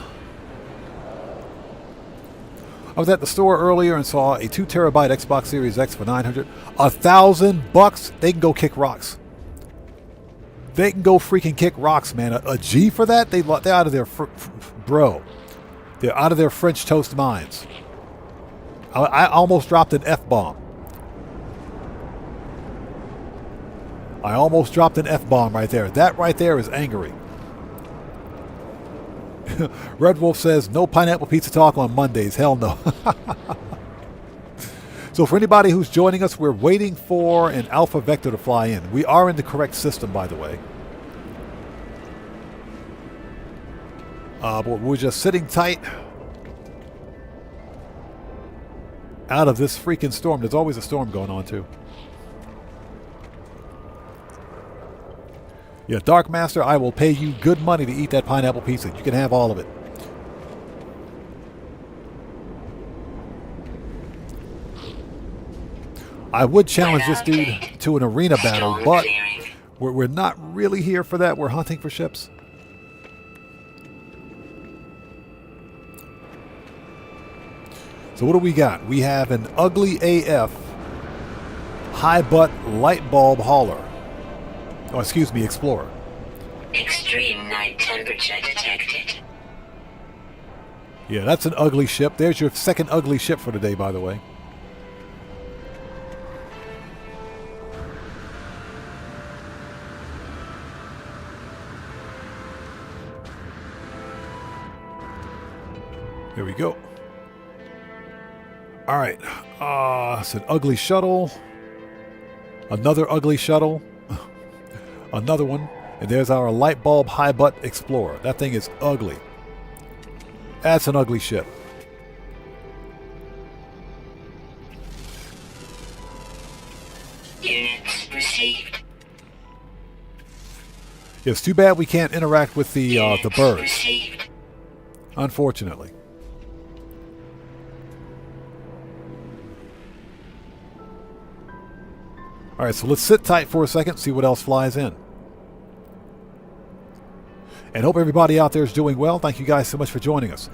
I was at the store earlier and saw a 2 terabyte Xbox Series X for $900. $1,000? They can go kick rocks. They can go freaking kick rocks, man. A G for that? They're out of their... bro. They're out of their French toast minds. I almost dropped an F-bomb. I almost dropped an F-bomb right there. That right there is angry. Red Wolf says, no pineapple pizza talk on Mondays. Hell no. So for anybody who's joining us, we're waiting for an Alpha Vector to fly in. We are in the correct system, by the way. But we're just sitting tight out of this freaking storm. There's always a storm going on, too. Yeah, Dark Master, I will pay you good money to eat that pineapple pizza. You can have all of it. I would challenge this dude to an arena battle, but we're not really here for that. We're hunting for ships. So what do we got? We have an ugly AF high butt light bulb hauler. Oh, excuse me, explorer. Extreme night temperature detected. Yeah, that's an ugly ship. There's your second ugly ship for today, by the way. There we go. All right. It's an ugly shuttle. Another ugly shuttle. Another one. And there's our light bulb high butt explorer. That thing is ugly. That's an ugly ship. Units received. It's too bad we can't interact with the birds. Received. Unfortunately. All right, so let's sit tight for a second, see what else flies in. And hope everybody out there is doing well. Thank you guys so much for joining us.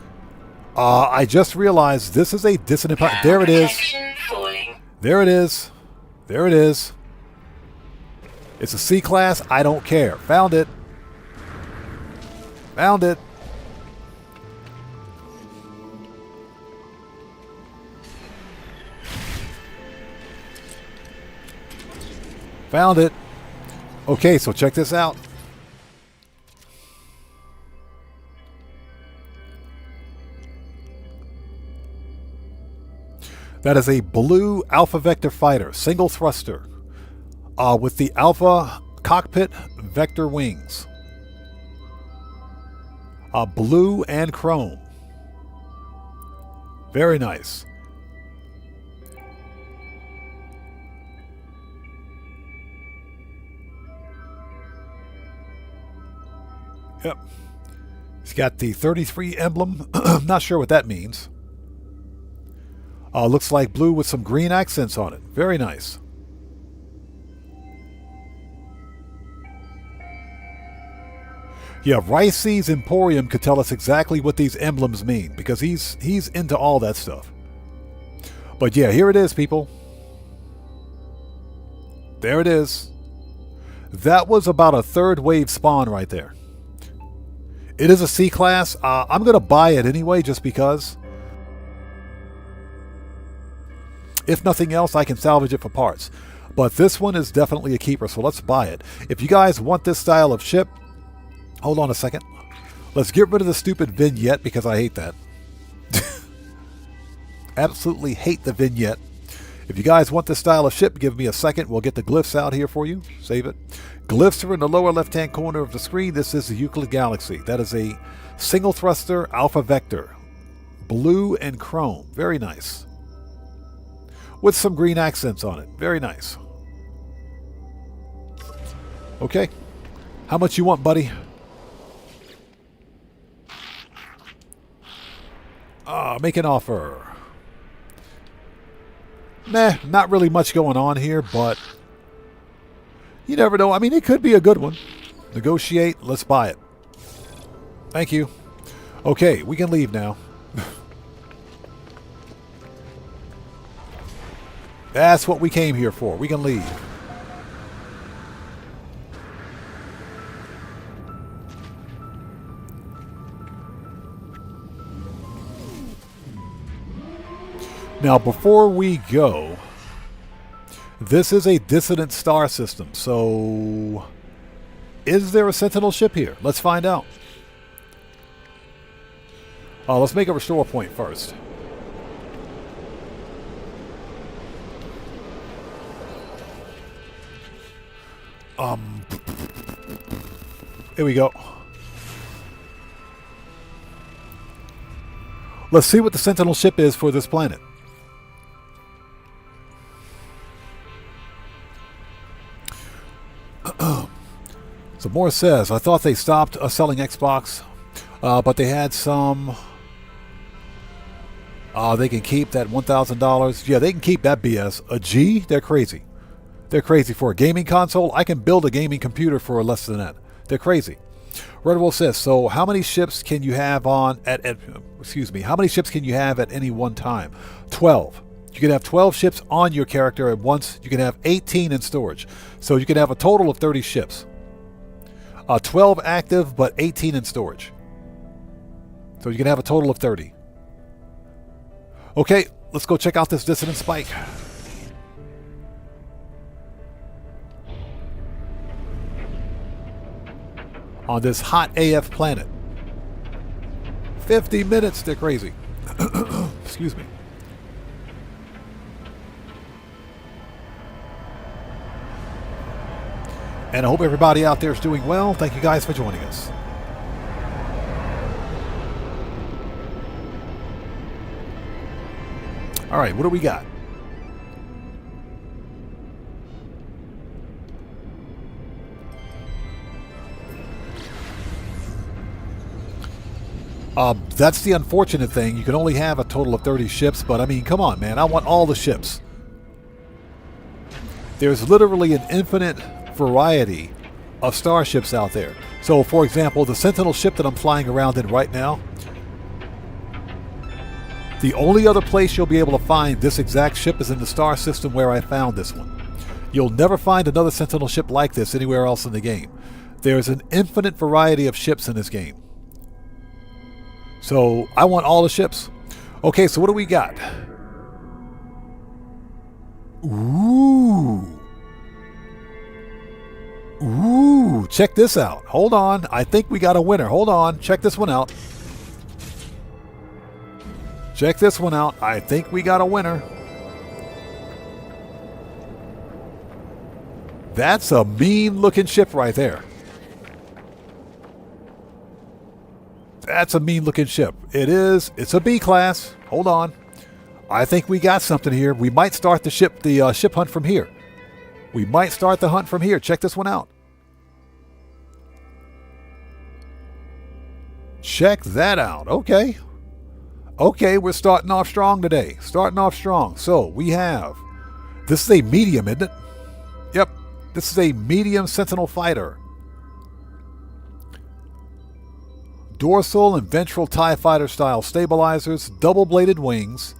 I just realized this is a dissonant... There it is. There it is. There it is. It's a C-class. I don't care. Found it. Found it. Found it. Okay, so check this out. That is a blue Alpha Vector fighter, single thruster, with the Alpha cockpit vector wings. Blue and chrome. Very nice. Yep. It's got the 33 emblem. I'm not sure what that means. Looks like blue with some green accents on it. Very nice. Yeah, Ricey's Emporium could tell us exactly what these emblems mean, because he's into all that stuff. But yeah, here it is, people. There it is. That was about a third wave spawn right there. It is a C class. I'm going to buy it anyway, just because. If nothing else, I can salvage it for parts. But this one is definitely a keeper, so let's buy it. If you guys want this style of ship, hold on a second. Let's get rid of the stupid vignette, because I hate that. Absolutely hate the vignette. If you guys want this style of ship, give me a second. We'll get the glyphs out here for you. Save it. Glyphs are in the lower left-hand corner of the screen. This is the Euclid Galaxy. That is a single thruster alpha vector. Blue and chrome. Very nice. With some green accents on it. Very nice. Okay. How much you want, buddy? Make an offer. Nah, not really much going on here, but you never know. I mean, it could be a good one. Negotiate. Let's buy it. Thank you. Okay, we can leave now. That's what we came here for. We can leave. Now, before we go, this is a dissident star system, so is there a Sentinel ship here? Let's find out. Let's make a restore point first. Here we go. Let's see what the Sentinel ship is for this planet. So Morris says, I thought they stopped selling Xbox, but they had some. They can keep that $1,000. Yeah, they can keep that BS. A G? They're crazy. They're crazy for a gaming console. I can build a gaming computer for less than that. They're crazy. Redwolf says, so how many ships can you have on how many ships can you have at any one time? 12. You can have 12 ships on your character at once. You can have 18 in storage. So you can have a total of 30 ships. 12 active, but 18 in storage. So you can have a total of 30. Okay, let's go check out this Dissident Spike. On this hot AF planet. 50 minutes, they're crazy. Excuse me. And I hope everybody out there is doing well. Thank you guys for joining us. All right, what do we got? That's the unfortunate thing. You can only have a total of 30 ships, but I mean, come on, man. I want all the ships. There's literally an infinite variety of starships out there. So, for example, the Sentinel ship that I'm flying around in right now, the only other place you'll be able to find this exact ship is in the star system where I found this one. You'll never find another Sentinel ship like this anywhere else in the game. There's an infinite variety of ships in this game. So, I want all the ships. Okay, so what do we got? Ooh. Ooh, check this out. Hold on. I think we got a winner. Hold on. Check this one out. Check this one out. I think we got a winner. That's a mean-looking ship right there. That's a mean-looking ship. It is. It's a B class. Hold on. I think we got something here. We might start the ship hunt from here. We might start the hunt from here. Check this one out. Check that out. Okay. Okay, we're starting off strong today. Starting off strong. So we have... This is a medium, isn't it? Yep. This is a medium Sentinel fighter. Dorsal and ventral TIE fighter style stabilizers, double-bladed wings,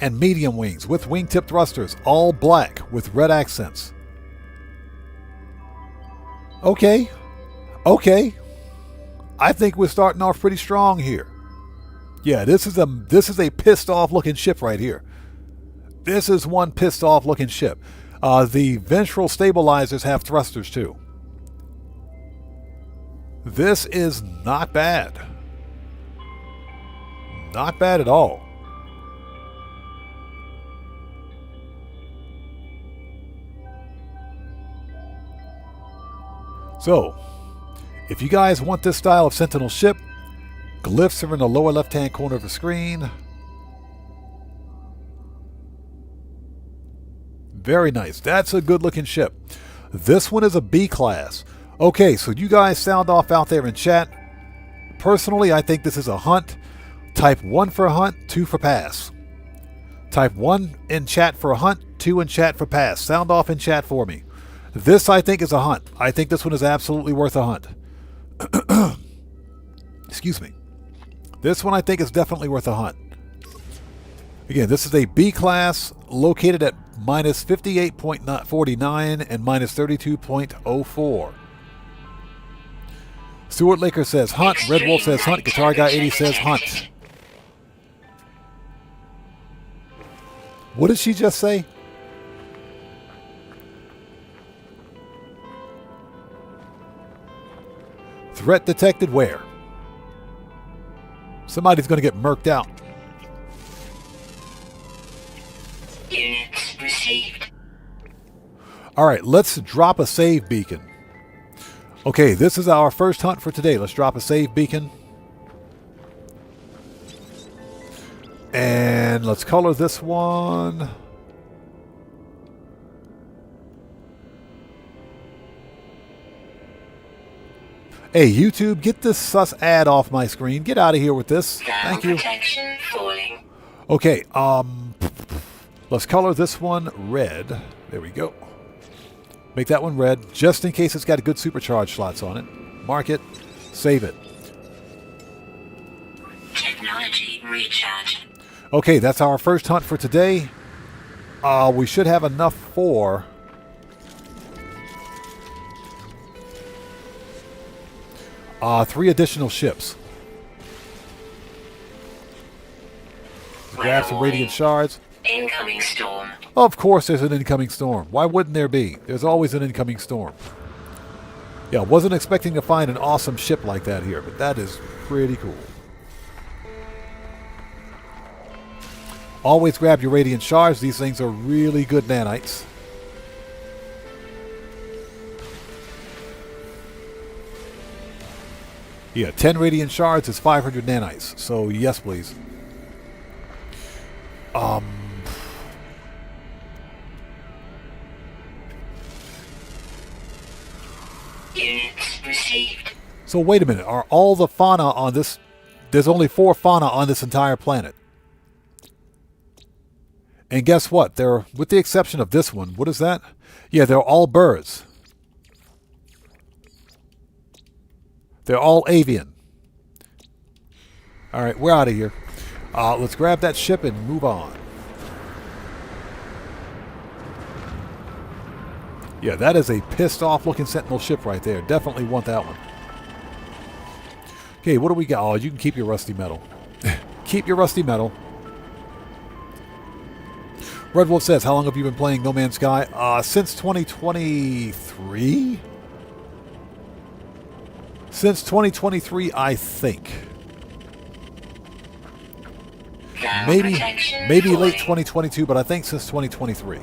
and medium wings with wingtip thrusters, all black with red accents. Okay. Okay. I think we're starting off pretty strong here. Yeah, this is a pissed off looking ship right here. This is one pissed off looking ship. The ventral stabilizers have thrusters too. This is not bad. Not bad at all. So, if you guys want this style of Sentinel ship, glyphs are in the lower left-hand corner of the screen. Very nice. That's a good-looking ship. This one is a B class. Okay, so you guys sound off out there in chat. Personally, I think this is a hunt. Type 1 for hunt, 2 for pass. Type 1 in chat for a hunt, 2 in chat for pass. Sound off in chat for me. This, I think, is a hunt. I think this one is absolutely worth a hunt. Excuse me. This one, I think, is definitely worth a hunt. Again, this is a B class located at minus 58.49 and minus 32.04. Stuart Laker says hunt. Red Wolf says hunt. Guitar Guy 80 says hunt. What did she just say? Threat detected where? Somebody's going to get murked out. Units received. All right, let's drop a save beacon. Okay, this is our first hunt for today. Let's drop a save beacon. And let's color this one. Hey, YouTube, get this sus ad off my screen. Get out of here with this. Thank you. Protection falling. Okay, let's color this one red. There we go. Make that one red, just in case it's got good supercharge slots on it. Mark it. Save it. Technology recharge. Okay, that's our first hunt for today. We should have enough for... three additional ships. Grab some radiant shards. Incoming storm. Of course there's an incoming storm. Why wouldn't there be? There's always an incoming storm. Yeah, wasn't expecting to find an awesome ship like that here, but that is pretty cool. Always grab your radiant shards. These things are really good nanites. Yeah, 10 radiant shards is 500 nanites. So yes, please. Units received. So wait a minute. Are all the fauna on this... There's only 4 fauna on this entire planet. And guess what? They're, with the exception of this one, what is that? Yeah, they're all birds. They're all avian. All right, we're out of here. Let's grab that ship and move on. Yeah, that is a pissed off looking Sentinel ship right there. Definitely want that one. Okay, what do we got? Oh, you can keep your rusty metal. Keep your rusty metal. Red Wolf says, how long have you been playing No Man's Sky? Since 2023? Since 2023, I think. Maybe late 2022, but I think since 2023.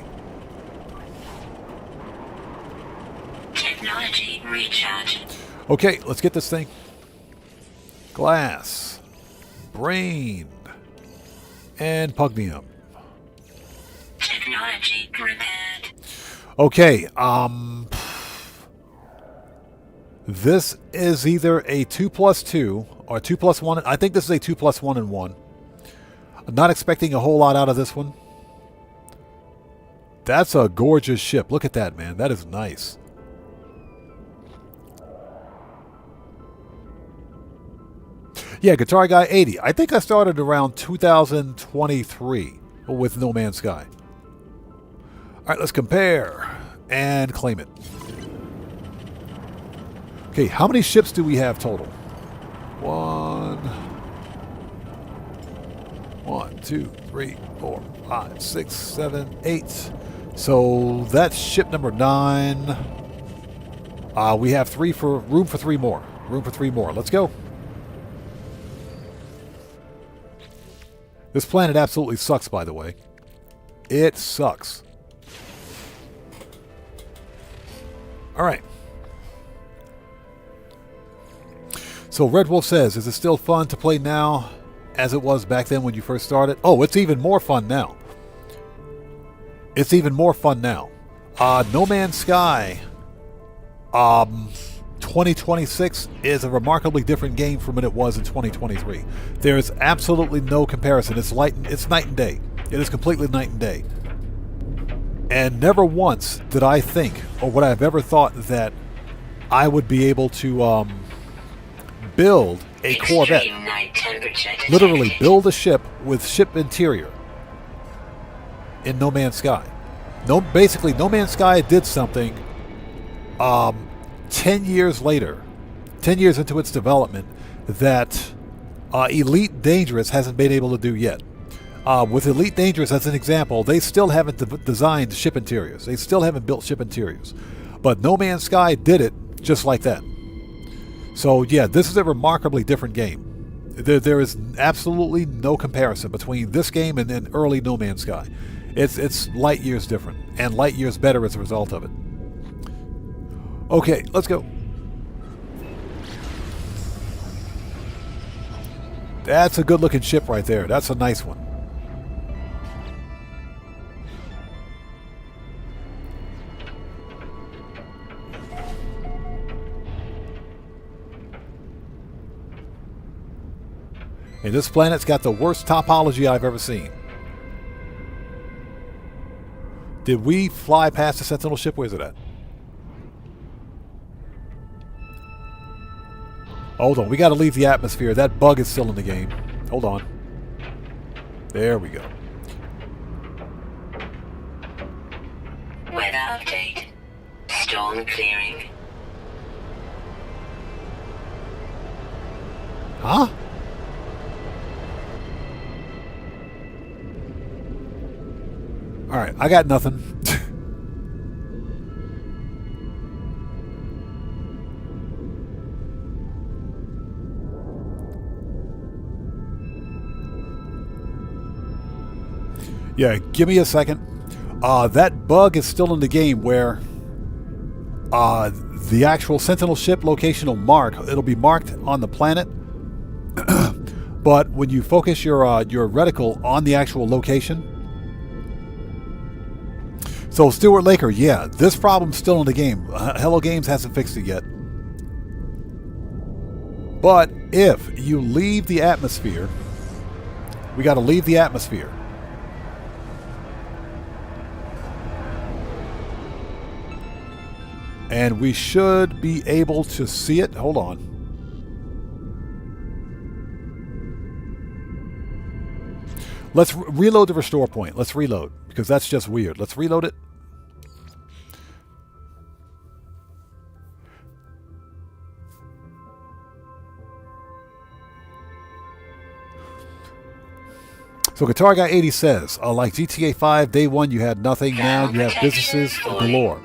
Technology recharge. Okay, let's get this thing. Glass, brain, and pugnium. Technology repaired. Okay, this is either a 2+2 Or 2+1. I think this is a 2+1 and 1. I'm not expecting a whole lot out of this one. That's a gorgeous ship. Look at that, man. That is nice. Yeah, Guitar Guy 80. I think I started around 2023 with No Man's Sky. All right, let's compare and claim it. Okay, how many ships do we have total? 1, 2, 3, 4, 5, 6, 7, 8. So that's ship number 9. We have room for 3 more. Room for 3 more. Let's go. This planet absolutely sucks, by the way. It sucks. All right. So Red Wolf says, is it still fun to play now as it was back then when you first started? Oh, it's even more fun now. It's even more fun now. No Man's Sky 2026 is a remarkably different game from what it was in 2023. There is absolutely no comparison. It's night and day. It is completely night and day. And never once did I think, or would I have ever thought, that I would be able to build a Corvette. Literally build a ship with ship interior in No Man's Sky. Basically, No Man's Sky did something 10 years later, 10 years into its development, that Elite Dangerous hasn't been able to do yet. With Elite Dangerous as an example, they still haven't designed ship interiors. They still haven't built ship interiors. But No Man's Sky did it just like that. So yeah, this is a remarkably different game. There is absolutely no comparison between this game and then early No Man's Sky. It's light years different, and light years better as a result of it. Okay, let's go. That's a good looking ship right there. That's a nice one. And this planet's got the worst topology I've ever seen. Did we fly past the Sentinel ship? Where's it at? Hold on, we got to leave the atmosphere. That bug is still in the game. Hold on. There we go. Weather update. Storm clearing. Huh? Alright, I got nothing. Yeah, give me a second. That bug is still in the game where the actual Sentinel ship location will it'll be marked on the planet. But when you focus your reticle on the actual location. So Stuart Laker, yeah, this problem's still in the game. Hello Games hasn't fixed it yet. But if you leave the atmosphere, we got to leave the atmosphere. And we should be able to see it. Hold on. Let's reload the restore point. Let's reload, because that's just weird. Let's reload it. So Guitar Guy 80 says, like GTA 5, day one you had nothing, now you have businesses galore.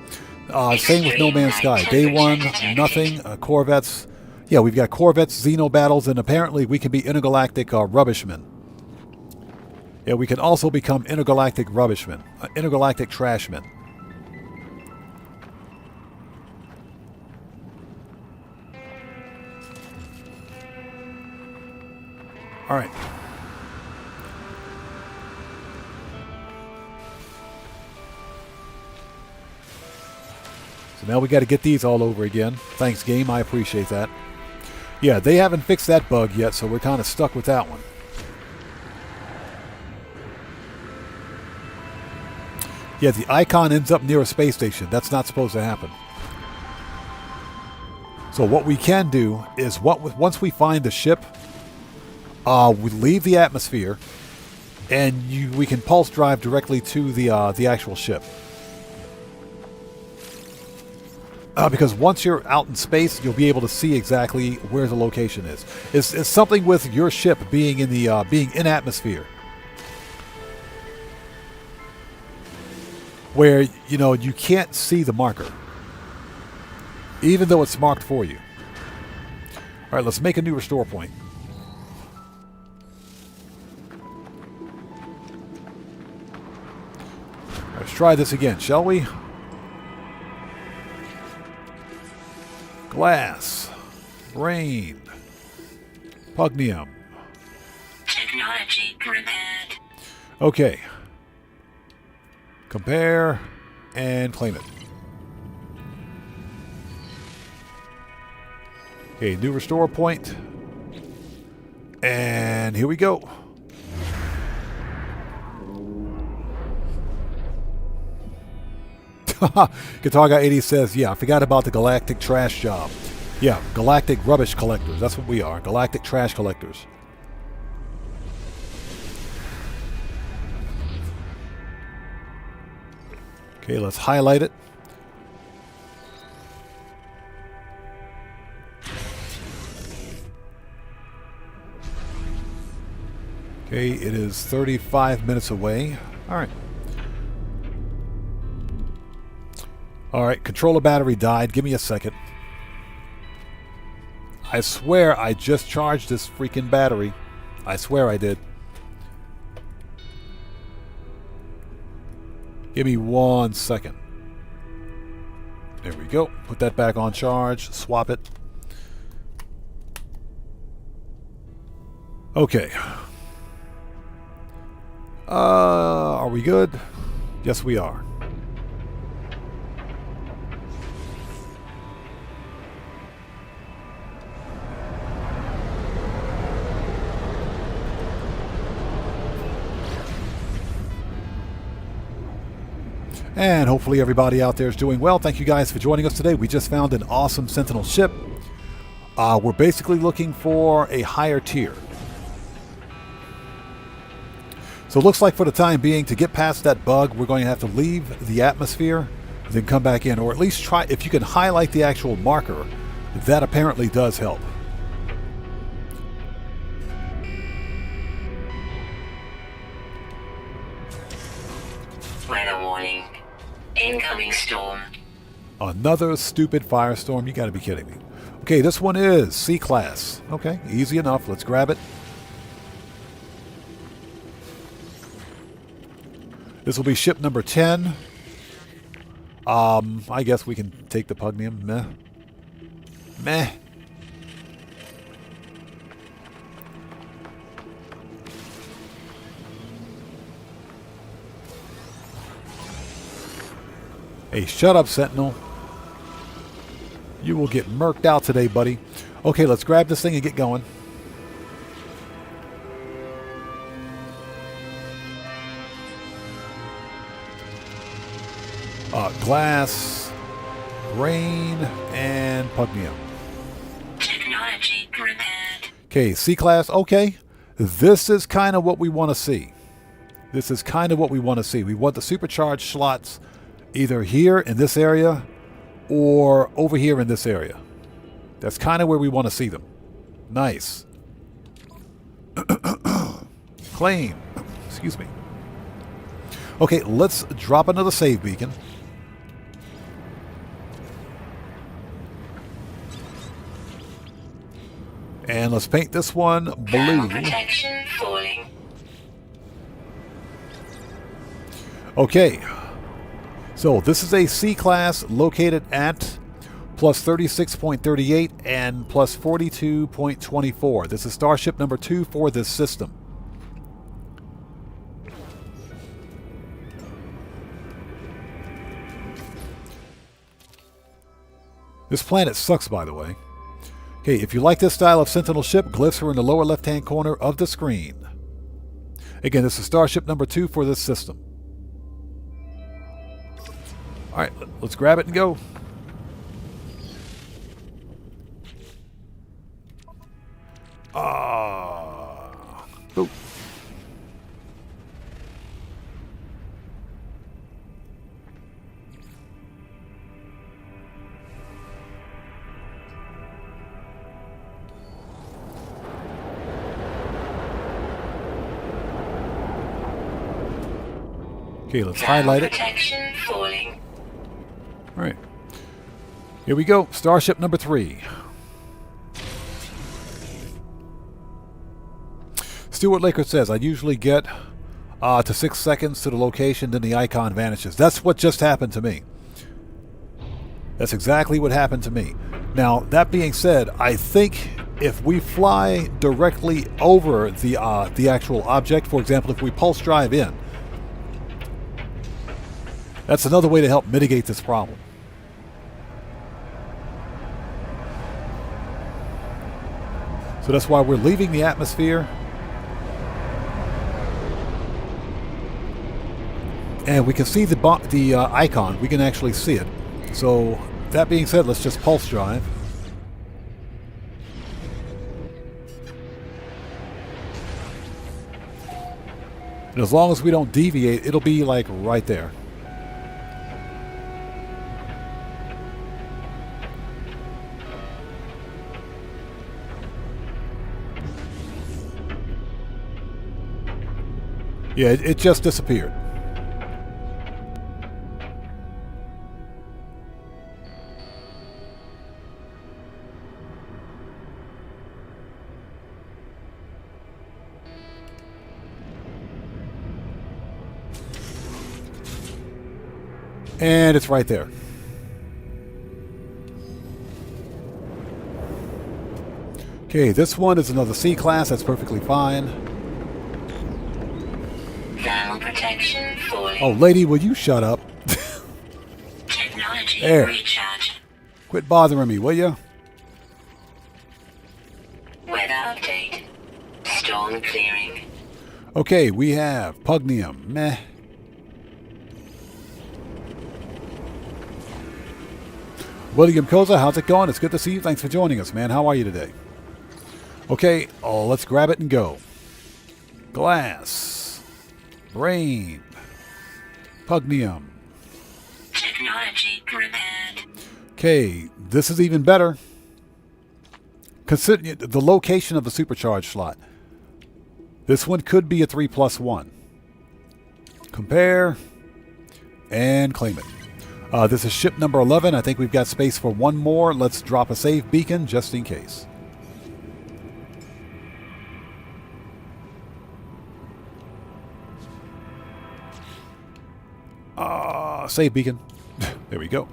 Same with No Man's Sky. Day one, nothing, Corvettes. Yeah, we've got Corvettes, Xeno battles, and apparently we can be intergalactic rubbishmen. Yeah, we can also become intergalactic rubbishmen, intergalactic trashmen. All right. So now we got to get these all over again. Thanks, game. I appreciate that. Yeah, they haven't fixed that bug yet, so we're kind of stuck with that one. Yeah, the icon ends up near a space station. That's not supposed to happen. So what we can do is, once we find the ship, we leave the atmosphere, and we can pulse drive directly to the actual ship. Because once you're out in space, you'll be able to see exactly where the location is. It's something with your ship being in the being in atmosphere, where you can't see the marker, even though it's marked for you. All right, let's make a new restore point. Let's try this again, shall we? Glass, rain, pugnium. Technology prepared. Okay. Compare and claim it. Okay, new restore point. And here we go. Guitar Guy 80 says, yeah, I forgot about the galactic trash job. Yeah, galactic rubbish collectors. That's what we are. Galactic trash collectors. Okay, let's highlight it. Okay, it is 35 minutes away. All right. All right, controller battery died. Give me a second. I swear I just charged this freaking battery. I swear I did. Give me 1 second. There we go. Put that back on charge. Swap it. Okay. Are we good? Yes, we are. And hopefully everybody out there is doing well. Thank you guys for joining us today. We just found an awesome Sentinel ship. We're basically looking for a higher tier. So it looks like for the time being, to get past that bug, we're going to have to leave the atmosphere, then come back in. Or at least try, if you can highlight the actual marker, that apparently does help. Weather warning. Incoming storm. Another stupid firestorm. You got to be kidding me. Okay, this one is C-Class. Okay, easy enough. Let's grab it. This will be ship number 10. I guess we can take the pugnium. Meh. Meh. Hey, shut up, Sentinel. You will get murked out today, buddy. Okay, let's grab this thing and get going. Glass, rain, and pugnium. Technology prepared. Okay, C-Class. Okay, this is kind of what we want to see. This is kind of what we want to see. We want the supercharged slots either here in this area or over here in this area. That's kind of where we want to see them. Nice. Claim. Excuse me. Okay, let's drop another save beacon. And let's paint this one blue. Protection falling. Okay. So this is a C-Class located at plus 36.38 and plus 42.24. This is Starship number 2 for this system. This planet sucks, by the way. Okay, if you like this style of Sentinel ship, glyphs are in the lower left-hand corner of the screen. Again, this is Starship number 2 for this system. Alright, let's grab it and go. Boop. Okay, let's highlight it. Protection falling. All right. Here we go. Starship number 3. Stuart Laker says, I usually get to 6 seconds to the location, then the icon vanishes. That's what just happened to me. That's exactly what happened to me. Now, that being said, I think if we fly directly over the actual object, for example, if we pulse drive in, that's another way to help mitigate this problem. So that's why we're leaving the atmosphere. And we can see the icon. We can actually see it. So that being said, let's just pulse drive. And as long as we don't deviate, it'll be like right there. Yeah, it just disappeared. And it's right there. Okay, this one is another C class. That's perfectly fine. Thermal protection falling. Oh, lady, will you shut up? Technology There. recharge. Quit bothering me, will you? Weather update. Storm clearing. Okay, we have Pugnium. Meh. William Koza, how's it going? It's good to see you. Thanks for joining us, man. How are you today? Okay, let's grab it and go. Glass. Brain. Pugnium. Technology repaired. Okay, this is even better. Consider the location of the supercharge slot. This one could be a 3+1. Compare and claim it. This is ship number 11. I think we've got space for one more. Let's drop a save beacon just in case. Save beacon. There we go.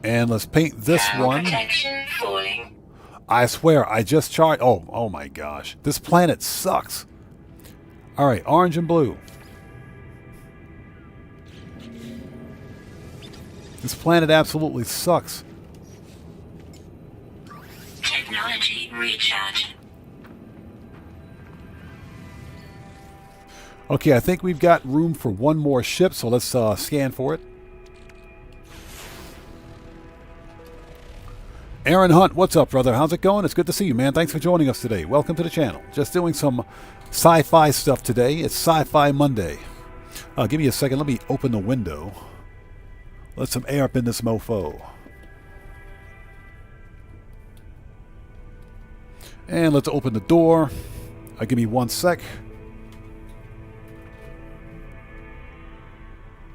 And let's paint this Thermal one. protection falling. I swear, I just charged. Oh my gosh. This planet sucks. All right, orange and blue. This planet absolutely sucks. Technology recharge. Okay, I think we've got room for one more ship, so let's scan for it. Aaron Hunt, what's up, brother? How's it going? It's good to see you, man. Thanks for joining us today. Welcome to the channel. Just doing some sci-fi stuff today. It's Sci-Fi Monday. Give me a second. Let me open the window. Let some air up in this mofo. And let's open the door. Give me 1 sec.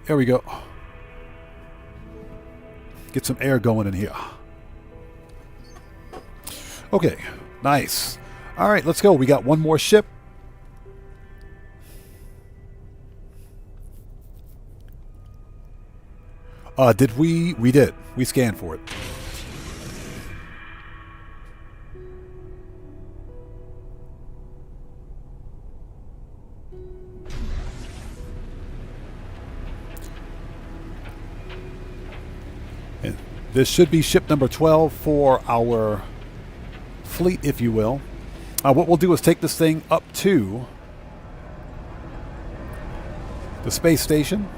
There we go. Get some air going in here. Okay, nice. All right, let's go. We got one more ship. Did we? We did. We scanned for it. This should be ship number 12 for our fleet, if you will. What we'll do is take this thing up to the space station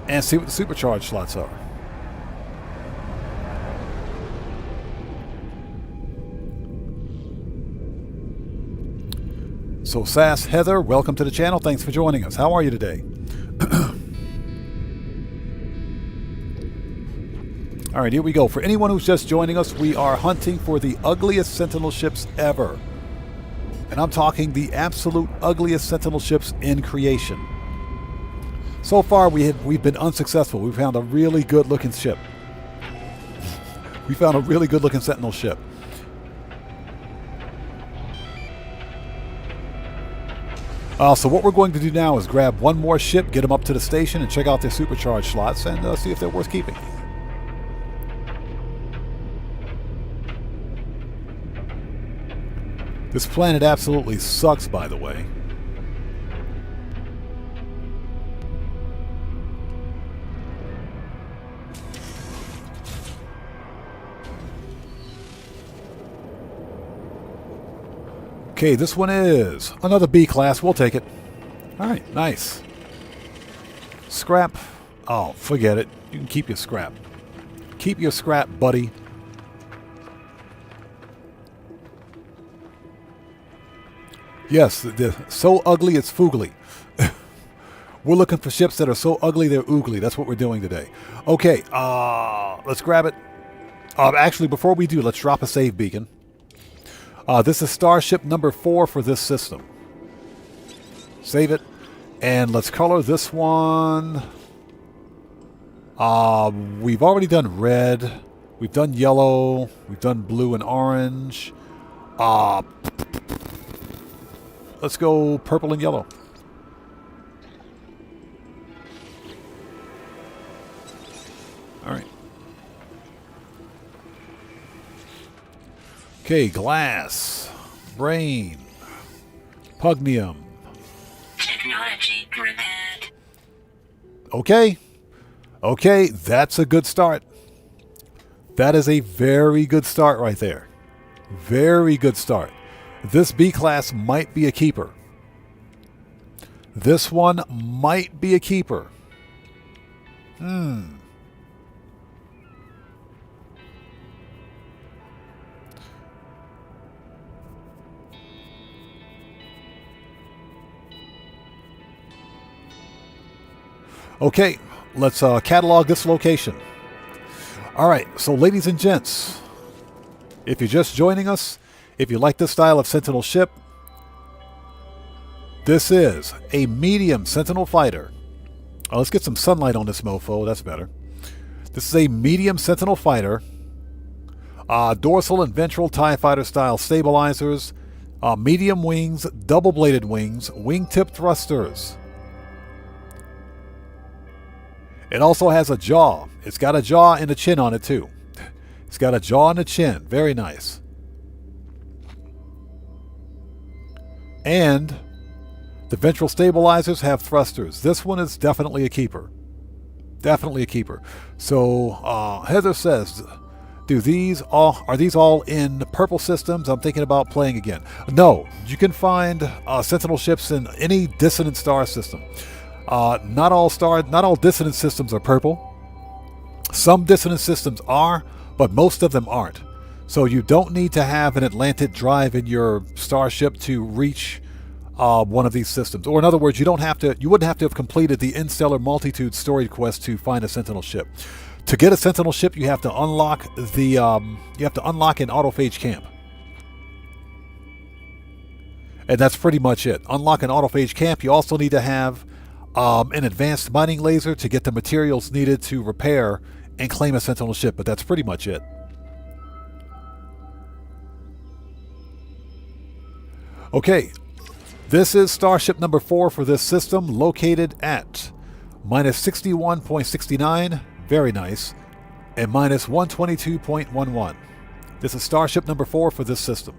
and see what the supercharge slots are. So Sass Heather, welcome to the channel. Thanks for joining us. How are you today? All right, here we go. For anyone who's just joining us, we are hunting for the ugliest Sentinel ships ever. And I'm talking the absolute ugliest Sentinel ships in creation. So far, we've been unsuccessful. We found a really good-looking ship. We found a really good-looking Sentinel ship. So what we're going to do now is grab one more ship, get them up to the station, and check out their supercharge slots and see if they're worth keeping. This planet absolutely sucks, by the way. Okay, this one is another B class. We'll take it. All right, nice. Scrap. Oh, forget it. You can keep your scrap. Keep your scrap, buddy. Yes, they're so ugly it's foogly. We're looking for ships that are so ugly they're oogly. That's what we're doing today. Okay, let's grab it. Actually, before we do, let's drop a save beacon. This is Starship number 4 for this system. Save it. And let's color this one. We've already done red. We've done yellow. We've done blue and orange. Let's go purple and yellow. All right. Okay, glass, brain, pugnium. Technology repaired. Okay. Okay, that's a good start. That is a very good start right there. Very good start. This B class might be a keeper. This one might be a keeper. Okay, let's catalog this location. All right, so ladies and gents, if you're just joining us, if you like this style of Sentinel ship, this is a medium Sentinel fighter. Let's get some sunlight on this mofo. That's better. This is a medium Sentinel fighter. Dorsal and ventral TIE fighter style stabilizers, medium wings, double-bladed wings, wingtip thrusters. It also has a jaw. It's got a jaw and a chin on it too. It's got a jaw and a chin. Very nice. And the ventral stabilizers have thrusters. This one is definitely a keeper. Definitely a keeper. So Heather says, are these all in purple systems? I'm thinking about playing again. No, you can find Sentinel ships in any dissonant star system. Not all dissonant systems are purple. Some dissonant systems are, but most of them aren't. So you don't need to have an Atlantic drive in your starship to reach one of these systems. Or in other words, you wouldn't have to have completed the Interstellar Multitude story quest to find a Sentinel ship. To get a Sentinel ship, you have to unlock an autophage camp. And that's pretty much it. Unlock an autophage camp. You also need to have an advanced mining laser to get the materials needed to repair and claim a Sentinel ship, but that's pretty much it. Okay, this is Starship number 4 for this system, located at minus 61.69, very nice, and minus 122.11. This is Starship number 4 for this system.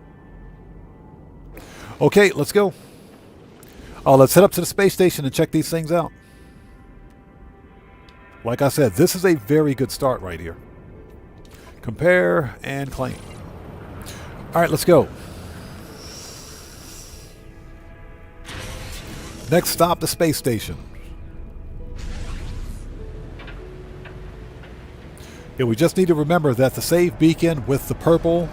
Okay, let's go. Let's head up to the space station and check these things out. Like I said, this is a very good start right here. Compare and claim. All right, let's go. Next stop, the space station. Yeah, we just need to remember that the save beacon with the purple,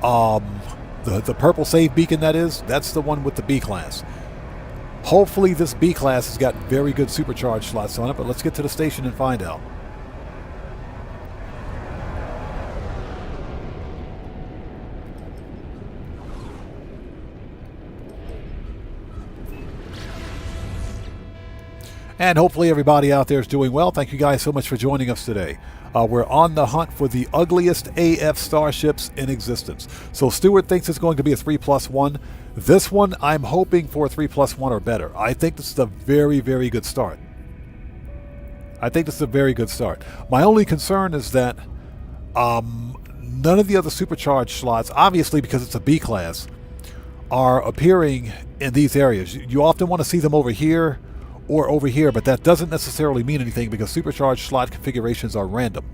the purple save beacon that's the one with the B class. Hopefully this B class has got very good supercharged slots on it, but let's get to the station and find out. And hopefully everybody out there is doing well. Thank you guys so much for joining us today. We're on the hunt for the ugliest AF starships in existence. So Stuart thinks it's going to be a 3+1. This one, I'm hoping for a 3+1 or better. I think this is a very, very good start. My only concern is that none of the other supercharged slots, obviously because it's a B class, are appearing in these areas. You often want to see them over here or over here, but that doesn't necessarily mean anything because supercharged slot configurations are random.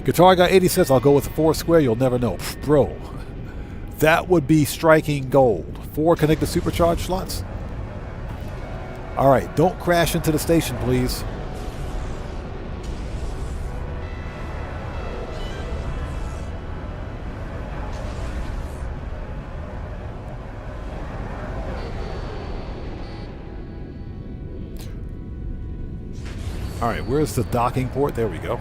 Guitar Guy 80 says, I'll go with the 4 square, you'll never know. Bro, that would be striking gold. 4 connected supercharged slots? Alright, don't crash into the station, please. Alright, where's the docking port? There we go.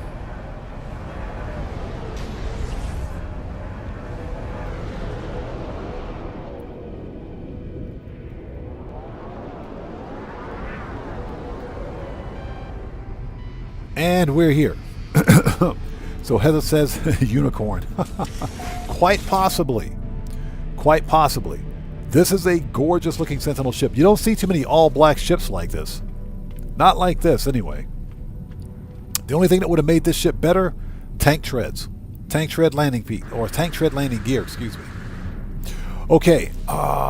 And we're here. So Heather says unicorn. Quite possibly. Quite possibly. This is a gorgeous looking Sentinel ship. You don't see too many all black ships like this. Not like this anyway. The only thing that would have made this ship better, tank treads. Tank tread landing feet, or tank tread landing gear, excuse me. Okay,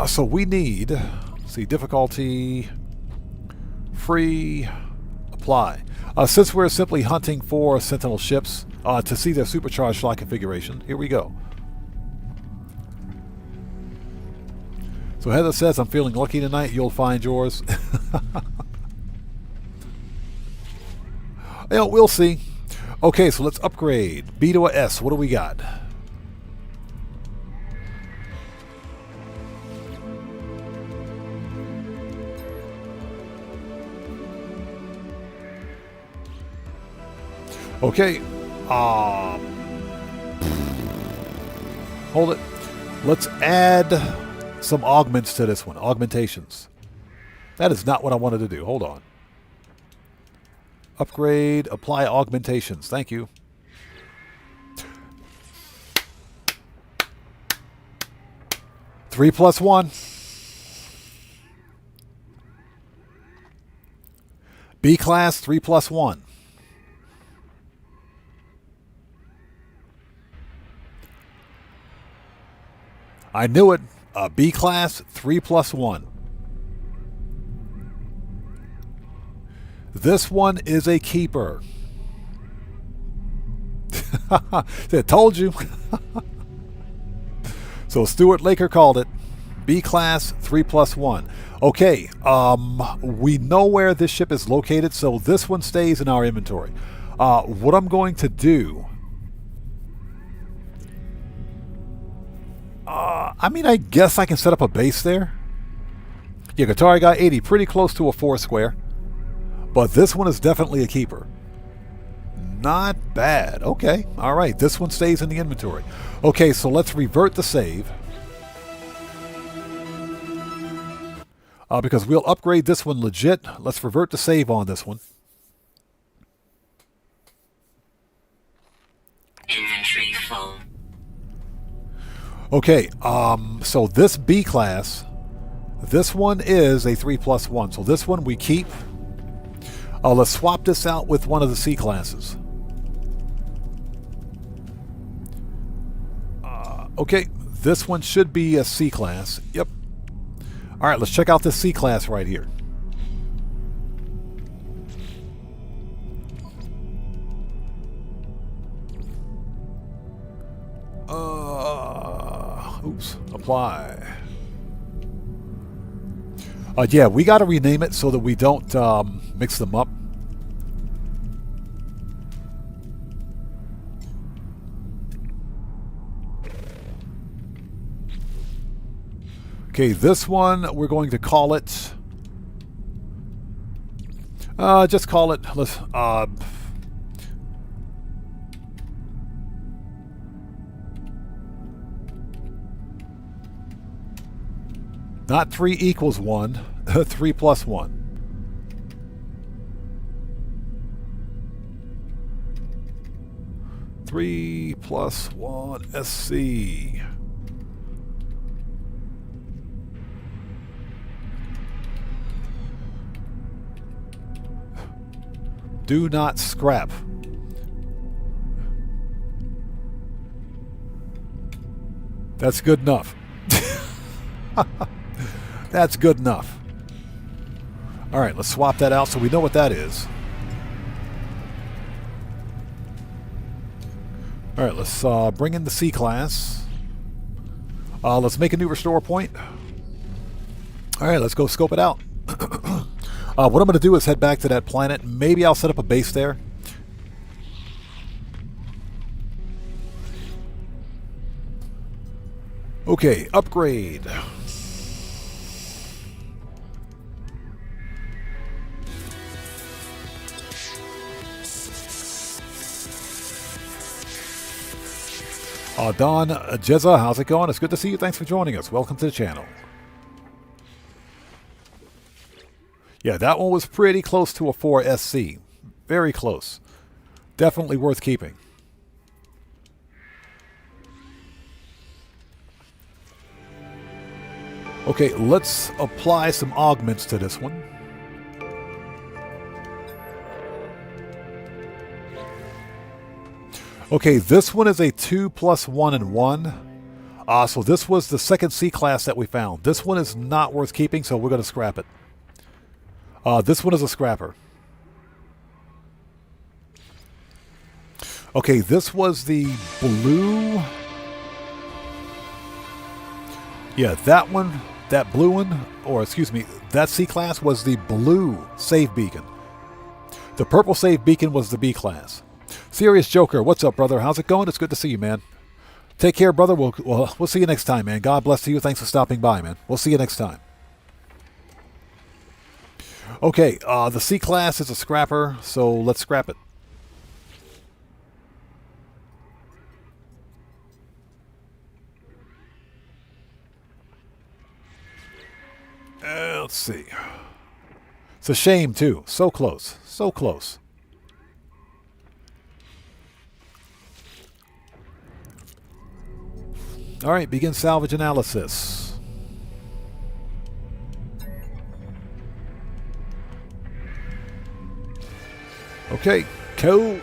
so we need, let's see, difficulty, free, apply. Since we're simply hunting for Sentinel ships to see their supercharged slot configuration, here we go. So Heather says, I'm feeling lucky tonight, you'll find yours. Yeah, we'll see. Okay, so let's upgrade. B to a S. What do we got? Okay. Hold it. Let's add some augments to this one. Augmentations. That is not what I wanted to do. Hold on. Upgrade, apply augmentations. Thank you. Three plus one. B class, 3+1. I knew it. B class, 3+1. This one is a keeper. I told you. So Stuart Laker called it. B class, 3+1. Okay, we know where this ship is located, so this one stays in our inventory. What I'm going to do... I guess I can set up a base there. Yeah, Guitar Guy 80, pretty close to a 4 square. But this one is definitely a keeper. Not bad. Okay, all right. This one stays in the inventory. Okay, so let's revert the save. Because we'll upgrade this one legit. Let's revert the save on this one. Inventory full. Okay, so this B class, this one is a 3+1. So this one we keep. Let's swap this out with one of the C classes. Okay, this one should be a C class. Yep. All right, let's check out this C class right here. Oops. Apply. Yeah, we got to rename it so that we don't mix them up. Okay, this one we're going to call it. Just call it. Let's. Not 3 equals 1, 3 plus 1. Three plus 1 SC. Do not scrap. That's good enough. That's good enough. All right, let's swap that out so we know what that is. All right, let's bring in the C class. Let's make a new restore point. All right, let's go scope it out. What I'm going to do is head back to that planet. Maybe I'll set up a base there. Okay, upgrade. Don Jezza, how's it going? It's good to see you. Thanks for joining us. Welcome to the channel. Yeah, that one was pretty close to a 4 SC. Very close. Definitely worth keeping. Okay, let's apply some augments to this one. Okay, this one is a 2 plus 1 and 1. So this was the second C class that we found. This one is not worth keeping, so we're going to scrap it. This one is a scrapper. Okay, this was the blue. Yeah, that one, that blue one, or excuse me, that C class was the blue save beacon. The purple save beacon was the B class. Serious Joker, what's up, brother? How's it going? It's good to see you, man. Take care, brother. We'll see you next time, man. God bless you. Thanks for stopping by, man. We'll see you next time. Okay, the C class is a scrapper, so let's scrap it. Let's see. It's a shame, too. So close. So close. All right, begin salvage analysis. Okay, cool.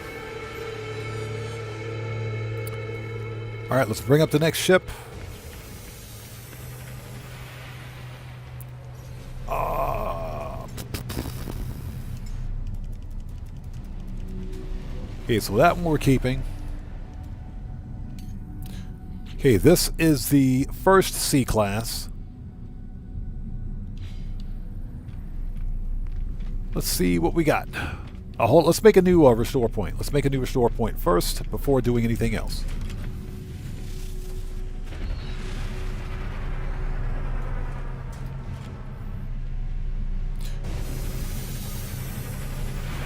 All right, let's bring up the next ship. Okay, so that one we're keeping. Okay, this is the first C class. Let's see what we got. Let's make a new restore point. Let's make a new restore point first before doing anything else.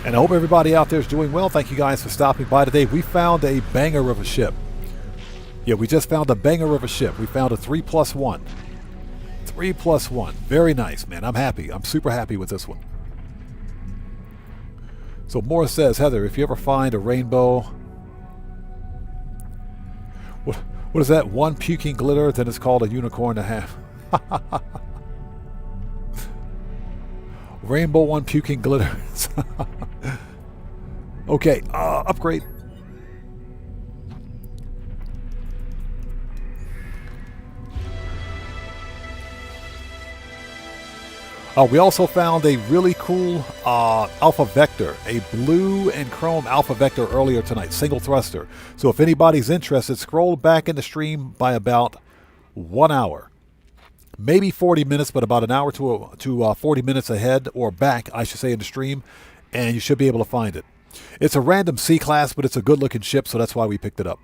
And I hope everybody out there is doing well. Thank you guys for stopping by today. We found a banger of a ship. Yeah, we just found a banger of a ship. We found a 3 plus 1. 3 plus 1. Very nice, man. I'm happy. I'm super happy with this one. So Morris says, Heather, if you ever find a rainbow... What is that? 1 puking glitter, then it's called a unicorn and a half. Rainbow 1 puking glitter. Okay, upgrade. We also found a really cool Alpha Vector, a blue and chrome Alpha Vector earlier tonight, single thruster. So if anybody's interested, scroll back in the stream by about 1 hour. Maybe 40 minutes, but about an hour to 40 minutes ahead, or back, I should say, in the stream, and you should be able to find it. It's a random C-class, but it's a good-looking ship, so that's why we picked it up.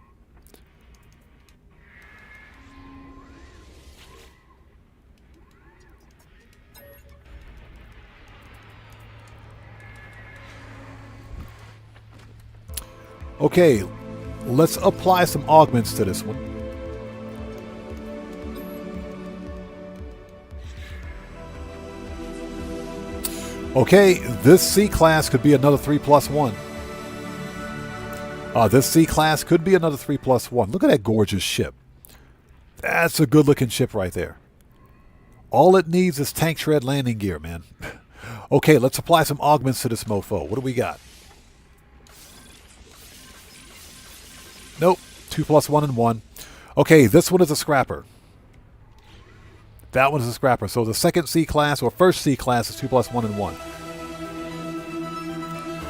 Okay, let's apply some augments to this one. Okay, this C-class could be another 3+1. This C-class could be another 3+1. Look at that gorgeous ship. That's a good-looking ship right there. All it needs is tank tread landing gear, man. Okay, let's apply some augments to this mofo. What do we got? Nope, 2+1 and 1. Okay, this one is a scrapper. That one is a scrapper. So the second C-class, or first C-class, is 2+1 and 1.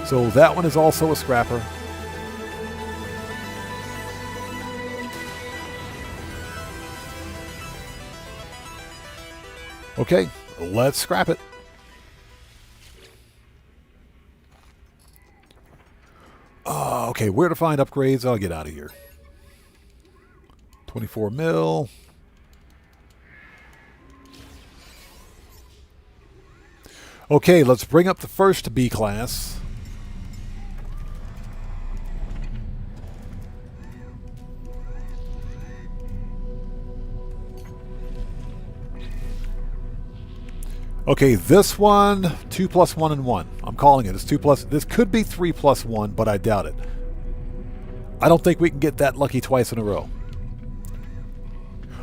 So that one is also a scrapper. Okay, let's scrap it. Okay, where to find upgrades? I'll get out of here. 24 mil. Okay, let's bring up the first B class. Okay, this one, 2+1 and 1. I'm calling it. It's 2+. This could be 3+1, but I doubt it. I don't think we can get that lucky twice in a row.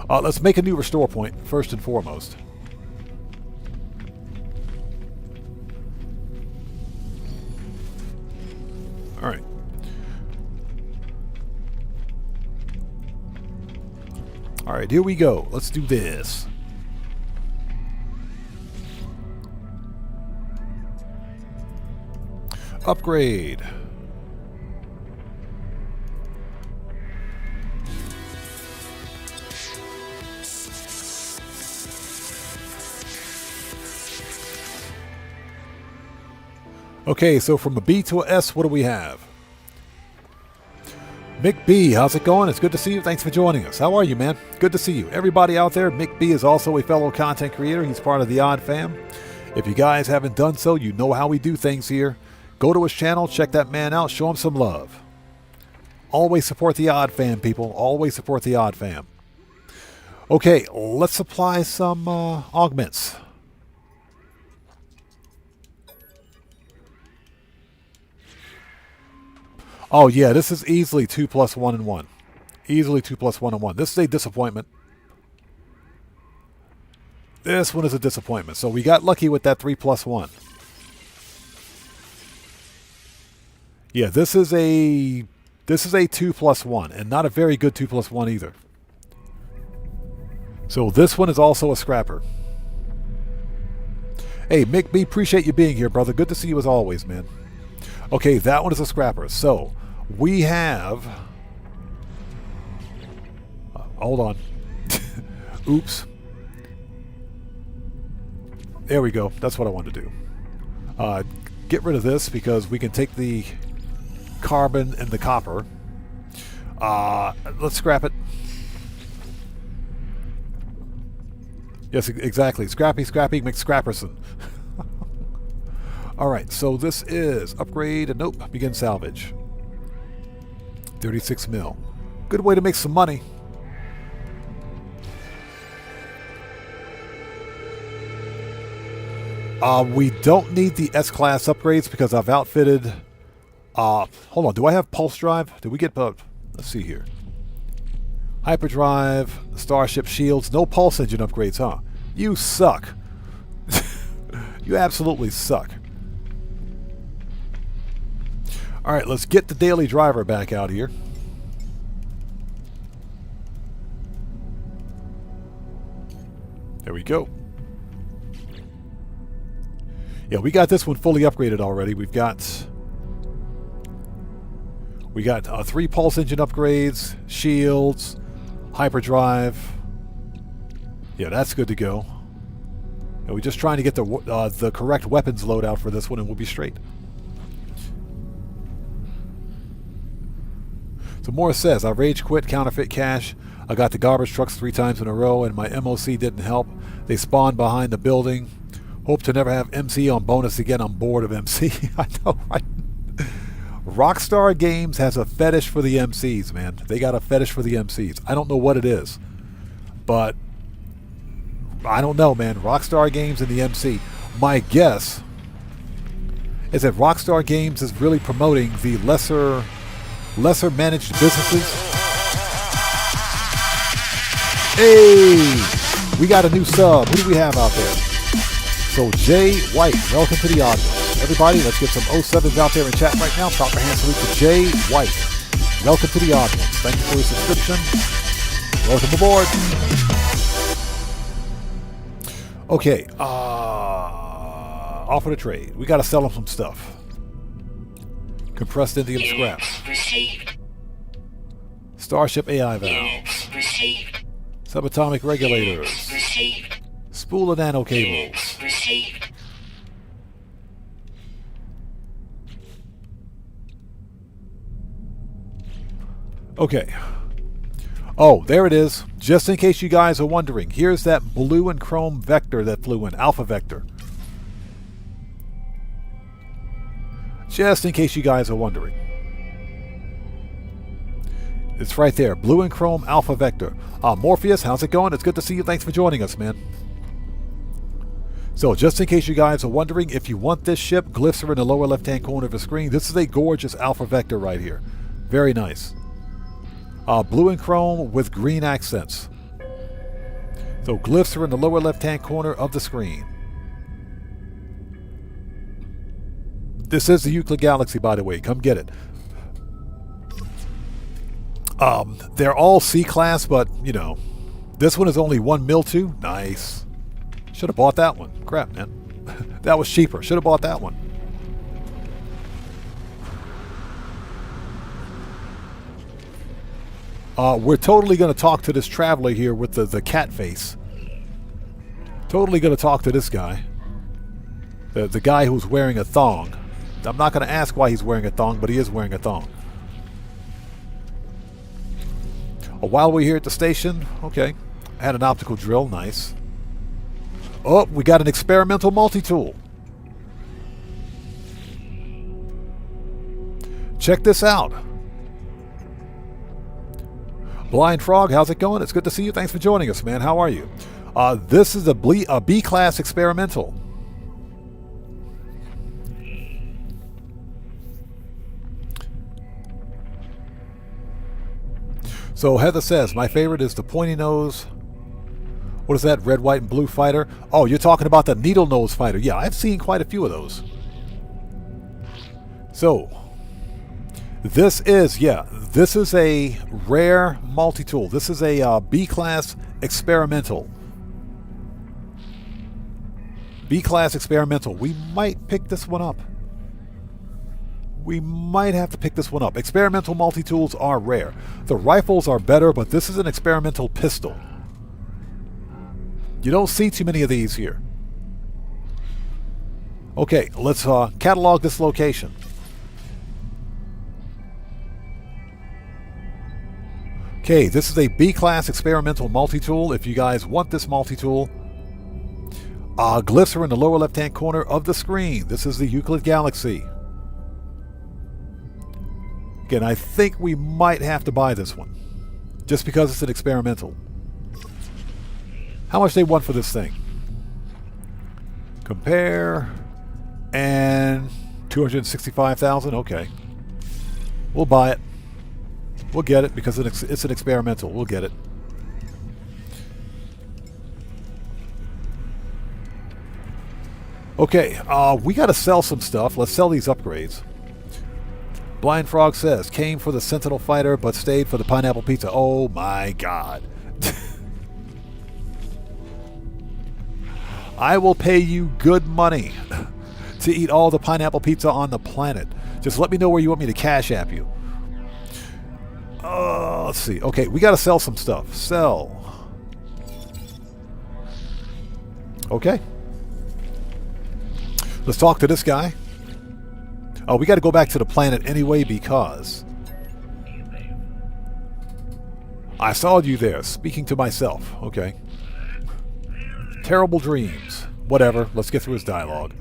Let's make a new restore point, first and foremost. All right. All right, here we go. Let's do this. Upgrade. Okay, so from a B to a S, what do we have? Mick B, how's it going? It's good to see you. Thanks for joining us. How are you, man? Good to see you. Everybody out there, Mick B is also a fellow content creator. He's part of the Odd Fam. If you guys haven't done so, you know how we do things here. Go to his channel, check that man out, show him some love. Always support the Odd Fam, people. Always support the Odd Fam. Okay, let's apply some augments. Oh yeah, this is easily 2+1 and 1. Easily 2+1 and 1. This is a disappointment. This one is a disappointment. So we got lucky with that 3+1. Yeah, this is a 2+1, and not a very good 2+1 either. So this one is also a scrapper. Hey, Mick B, appreciate you being here, brother. Good to see you as always, man. Okay, that one is a scrapper. So we have... hold on. Oops. There we go. That's what I wanted to do. Get rid of this because we can take the carbon and the copper. Let's scrap it. Yes, exactly. Scrappy, Scrappy, McScrapperson. Alright, so this is upgrade and nope, begin salvage. 36 mil. Good way to make some money. We don't need the S-Class upgrades because I've outfitted... hold on, do I have pulse drive? Did we get... let's see here. Hyperdrive, Starship shields, no pulse engine upgrades, huh? You suck. You absolutely suck. Alright, let's get the daily driver back out here. There we go. Yeah, we got this one fully upgraded already. We got 3 pulse engine upgrades, shields, hyperdrive. Yeah, that's good to go. And we're just trying to get the correct weapons loadout for this one, and we'll be straight. So Morris says, I rage quit counterfeit cash. I got the garbage trucks 3 times in a row, and my MOC didn't help. They spawned behind the building. Hope to never have MC on bonus again. I'm bored of MC. I know, right? Rockstar Games has a fetish for the MCs, man. They got a fetish for the MCs. I don't know what it is, but I don't know, man. Rockstar Games and the MC. My guess is that Rockstar Games is really promoting the lesser managed businesses. Hey, we got a new sub. Who do we have out there? So Jay White, welcome to the audience. Everybody, let's get some 07s out there in chat right now. Proper hand salute to Jay White. Welcome to the audience. Thank you for your subscription. Welcome aboard. Okay, offer to trade. We got to sell them some stuff. Compressed indium scrap. Starship AI valves. Subatomic regulators. Spool of nano cables. Okay. Oh, there it is. Just in case you guys are wondering, here's that blue and chrome vector that flew in, Alpha Vector. Just in case you guys are wondering. It's right there, blue and chrome Alpha Vector. Morpheus, how's it going? It's good to see you. Thanks for joining us, man. So, just in case you guys are wondering, if you want this ship, glyphs are in the lower left-hand corner of the screen. This is a gorgeous Alpha Vector right here. Very nice. Blue and chrome with green accents. So glyphs are in the lower left-hand corner of the screen. This is the Euclid Galaxy, by the way. Come get it. They're all C-class, but, you know, this one is only 1 mil 2. Nice. Should have bought that one. Crap, man. That was cheaper. Should have bought that one. We're totally going to talk to this traveler here with the cat face. Totally going to talk to this guy. The guy who's wearing a thong. I'm not going to ask why he's wearing a thong, but he is wearing a thong. While we're here at the station, okay. I had an optical drill, nice. Oh, we got an experimental multi-tool. Check this out. Blind Frog, how's it going? It's good to see you. Thanks for joining us, man. How are you? This is a B-class experimental. So Heather says, my favorite is the pointy nose. What is that? Red, white, and blue fighter? Oh, you're talking about the needle nose fighter. Yeah, I've seen quite a few of those. So, this is a rare multi-tool. This is a B-class experimental. B-class experimental. We might pick this one up. We might have to pick this one up. Experimental multi-tools are rare. The rifles are better, but this is an experimental pistol. You don't see too many of these here. Okay, let's catalog this location. Okay, this is a B-class experimental multi-tool. If you guys want this multi-tool, glyphs are in the lower left-hand corner of the screen. This is the Euclid Galaxy. Again, I think we might have to buy this one, just because it's an experimental. How much they want for this thing? Compare, and 265,000. Okay, we'll buy it. We'll get it because it's an experimental. We'll get it. Okay, we got to sell some stuff. Let's sell these upgrades. Blind Frog says, came for the Sentinel fighter, but stayed for the pineapple pizza. Oh my God. I will pay you good money to eat all the pineapple pizza on the planet. Just let me know where you want me to cash app you. Let's see. Okay, we got to sell some stuff. Sell. Okay. Let's talk to this guy. Oh, we got to go back to the planet anyway because I saw you there, speaking to myself. Okay. Terrible dreams. Whatever. Let's get through his dialogue.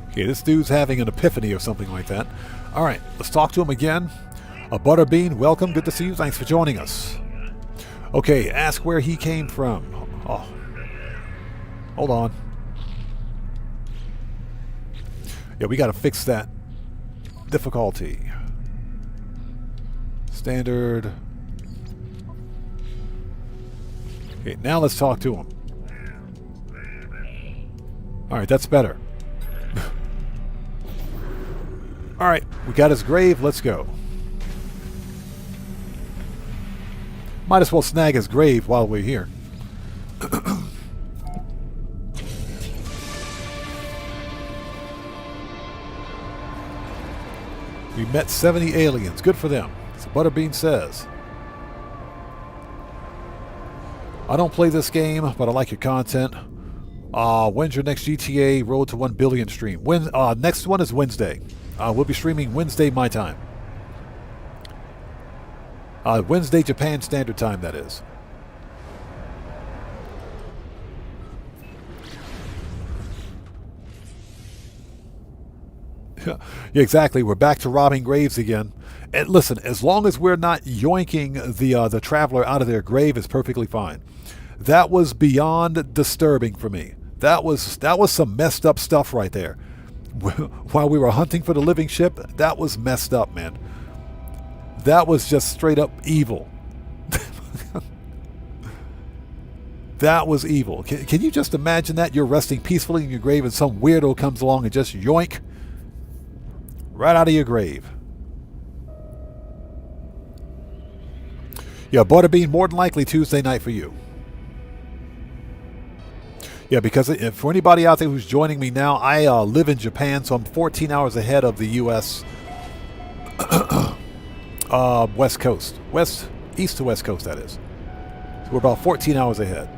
Okay, this dude's having an epiphany or something like that. All right, let's talk to him again. Butterbean, welcome. Good to see you. Thanks for joining us. Okay, ask where he came from. Oh, hold on. Yeah, we got to fix that difficulty. Standard. Okay, now let's talk to him. All right, that's better. All right, we got his grave. Let's go. Might as well snag his grave while we're here. We met 70 aliens. Good for them. So Butterbean says, I don't play this game, but I like your content. When's your next GTA Road to 1 billion stream? Next one is Wednesday. We'll be streaming Wednesday my time. Wednesday Japan Standard Time, that is. Yeah, exactly. We're back to robbing graves again. And listen, as long as we're not yoinking the traveler out of their grave, is perfectly fine. That was beyond disturbing for me. That was some messed up stuff right there. While we were hunting for the living ship, that was messed up, man. That was just straight up evil. That was evil. Can you just imagine that? You're resting peacefully in your grave and some weirdo comes along and just yoink right out of your grave. Yeah, Butterbean, more than likely Tuesday night for you. Yeah, because for anybody out there who's joining me now, I live in Japan, so I'm 14 hours ahead of the U.S. West Coast. East to West Coast, that is. So we're about 14 hours ahead.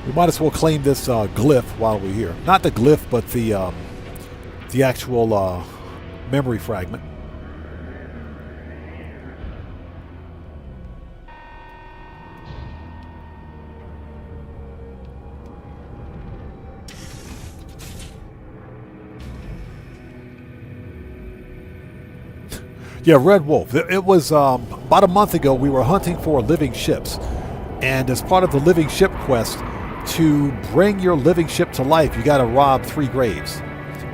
We might as well claim this glyph while we're here. Not the glyph, but the actual memory fragment. Yeah, Red Wolf. It was about a month ago. We were hunting for living ships, and as part of the living ship quest, to bring your living ship to life, you got to rob 3 graves.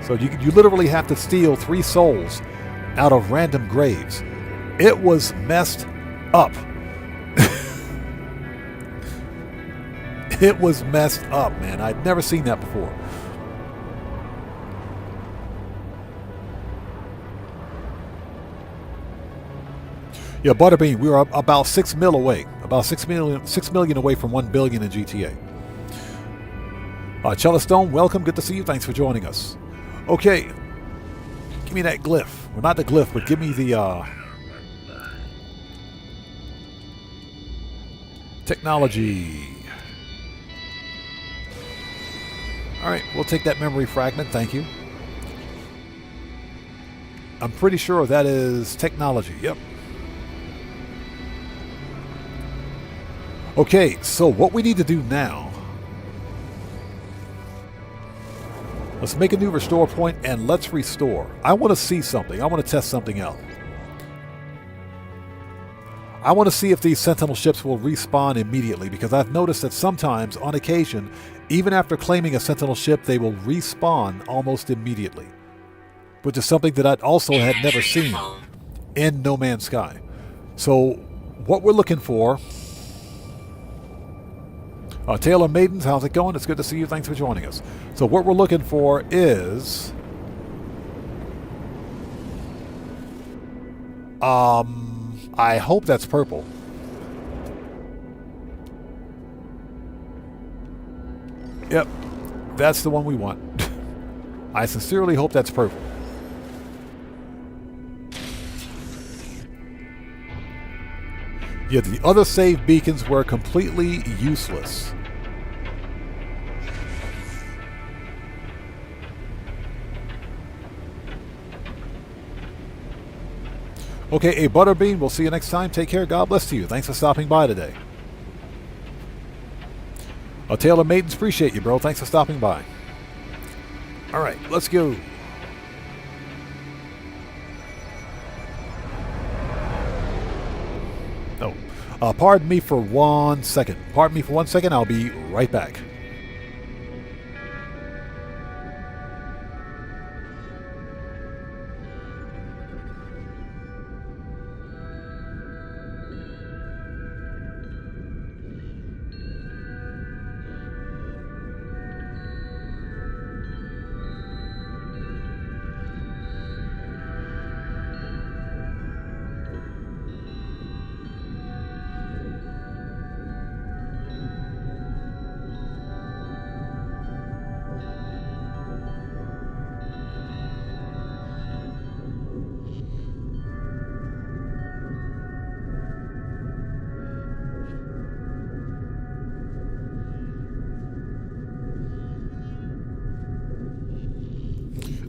So you literally have to steal 3 souls out of random graves. It was messed up. It was messed up, man. I'd never seen that before. Yeah, Butterbean, we were about 6 mil away. About 6 million away from 1 billion in GTA. Cellistone, welcome. Good to see you. Thanks for joining us. Okay. Give me that glyph. Well, not the glyph, but give me the technology. All right, we'll take that memory fragment. Thank you. I'm pretty sure that is technology. Yep. Okay, so what we need to do now, let's make a new restore point and let's restore. I want to see something. I want to test something out. I want to see if these Sentinel ships will respawn immediately, because I've noticed that sometimes, on occasion, even after claiming a Sentinel ship, they will respawn almost immediately, which is something that I also had never seen in No Man's Sky. So what we're looking for... Taylor Maidens, how's it going? It's good to see you. Thanks for joining us. So what we're looking for is I hope that's purple. Yep, that's the one we want. I sincerely hope that's purple. Yeah, the other save beacons were completely useless. Okay, a Butterbean, we'll see you next time. Take care. God bless to you. Thanks for stopping by today. Taylor Maidens, appreciate you, bro. Thanks for stopping by. All right, let's go. Oh, pardon me for 1 second. Pardon me for 1 second. I'll be right back.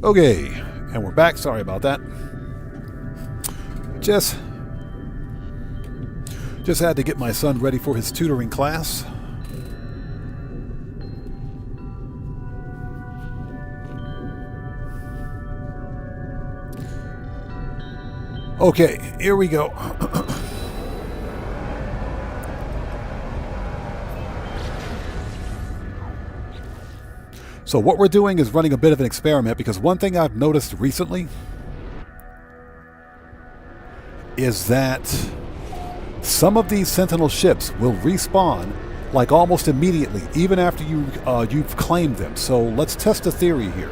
Okay, and we're back. Sorry about that. Just had to get my son ready for his tutoring class. Okay, here we go. So what we're doing is running a bit of an experiment, because one thing I've noticed recently is that some of these Sentinel ships will respawn like almost immediately, even after you've claimed them. So let's test a theory here.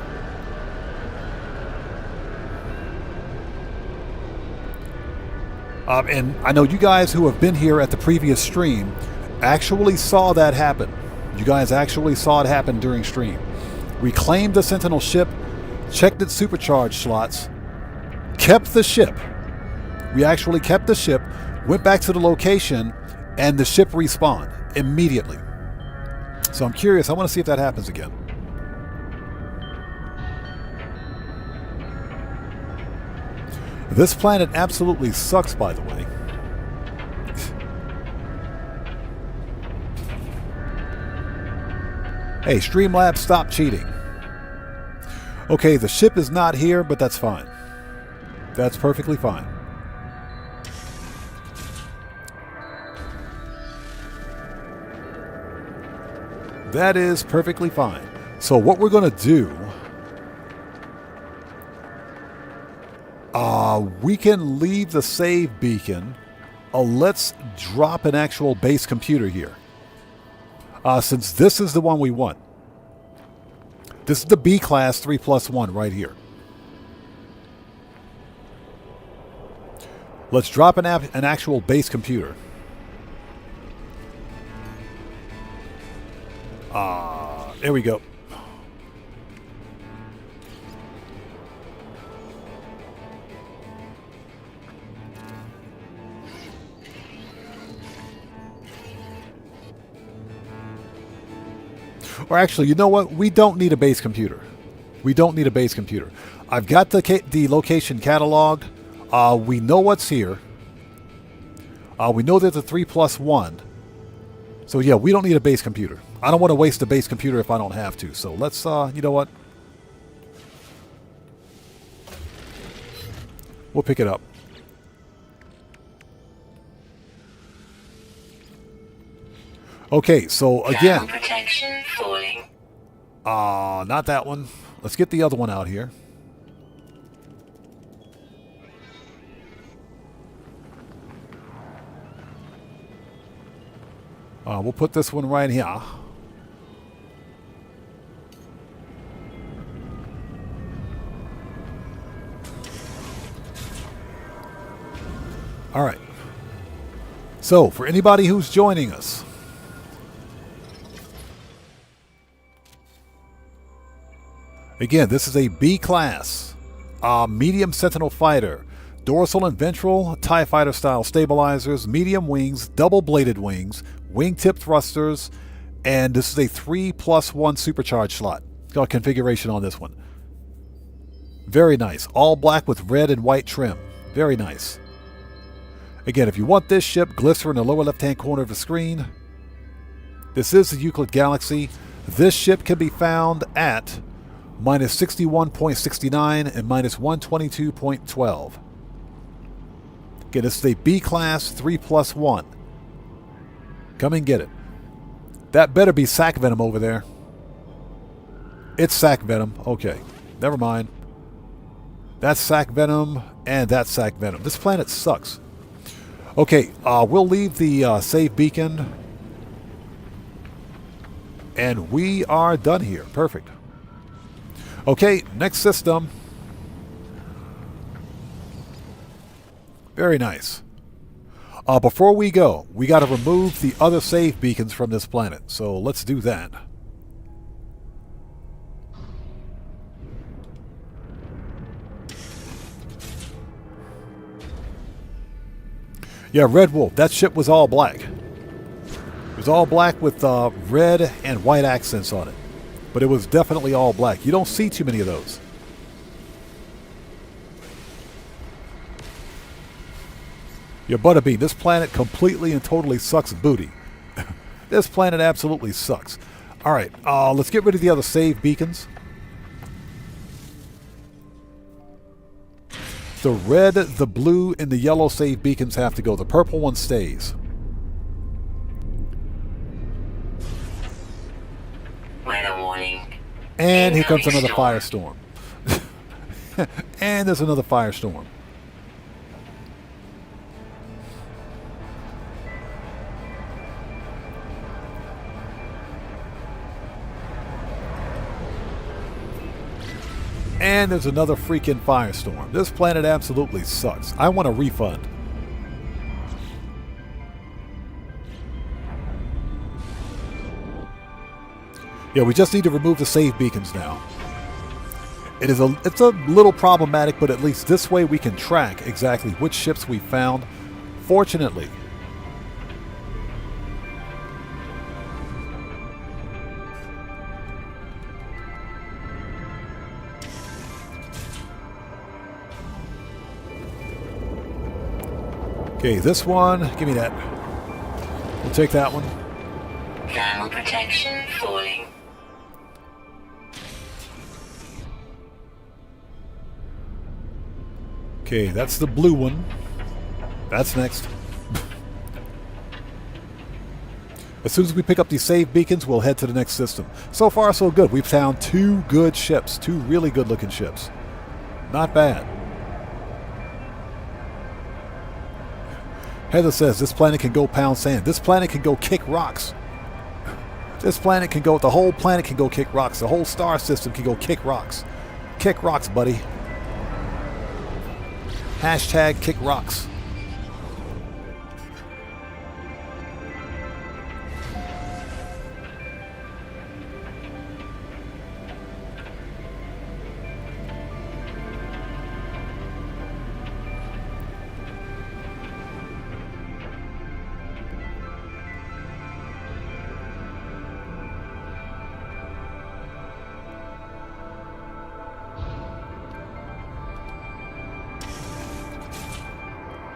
And I know you guys who have been here at the previous stream actually saw that happen. You guys actually saw it happen during stream. We claimed the Sentinel ship, checked its supercharge slots, kept the ship. We actually kept the ship, went back to the location, and the ship respawned immediately. So I'm curious. I want to see if that happens again. This planet absolutely sucks, by the way. Hey, Streamlabs, stop cheating. Okay, the ship is not here, but that's fine. That's perfectly fine. That is perfectly fine. So what we're going to do, we can leave the save beacon. Let's drop an actual base computer here. Since this is the one we want. This is the B class 3+1 right here. Let's drop an actual base computer. There we go. Or actually, you know what? We don't need a base computer. We don't need a base computer. I've got the location cataloged. We know what's here. We know there's a 3+1. So yeah, we don't need a base computer. I don't want to waste a base computer if I don't have to. So let's, you know what? We'll pick it up. Okay, so again. Protection falling. Not that one. Let's get the other one out here. We'll put this one right here. All right. So, for anybody who's joining us, again, this is a B class, medium Sentinel fighter, dorsal and ventral TIE fighter style stabilizers, medium wings, double bladed wings, wingtip thrusters, and this is a 3+1 supercharged slot. Got configuration on this one. Very nice. All black with red and white trim. Very nice. Again, if you want this ship, glyphs are in the lower left-hand corner of the screen. This is the Euclid Galaxy. This ship can be found at minus 61.69 and minus 122.12. Again, this is a B-class 3+1. Come and get it. That better be sack venom over there. It's sack venom. Okay, never mind. That's sack venom, and that's sack venom. This planet sucks. Okay, we'll leave the save beacon. And we are done here. Perfect. Okay, next system. Very nice. Before we go, we got to remove the other save beacons from this planet. So let's do that. Yeah, Red Wolf. That ship was all black. It was all black with red and white accents on it. But it was definitely all black. You don't see too many of those. Yeah, Butterbean, this planet completely and totally sucks booty. This planet absolutely sucks. Alright, let's get rid of the other save beacons. The red, the blue, and the yellow save beacons have to go. The purple one stays. Weather warning. And here comes another firestorm. And there's another firestorm. And there's another freaking firestorm. This planet absolutely sucks. I want a refund. Yeah, we just need to remove the save beacons now. It's a little problematic, but at least this way we can track exactly which ships we found. Fortunately. Okay, this one, give me that. We'll take that one. Thermal protection falling. Okay, that's the blue one. That's next. As soon as we pick up these save beacons, we'll head to the next system. So far, so good. We've found two good ships. Two really good-looking ships. Not bad. Heather says this planet can go pound sand. This planet can go kick rocks. This planet can go, the whole planet can go kick rocks. The whole star system can go kick rocks. Kick rocks, buddy. Hashtag kick rocks.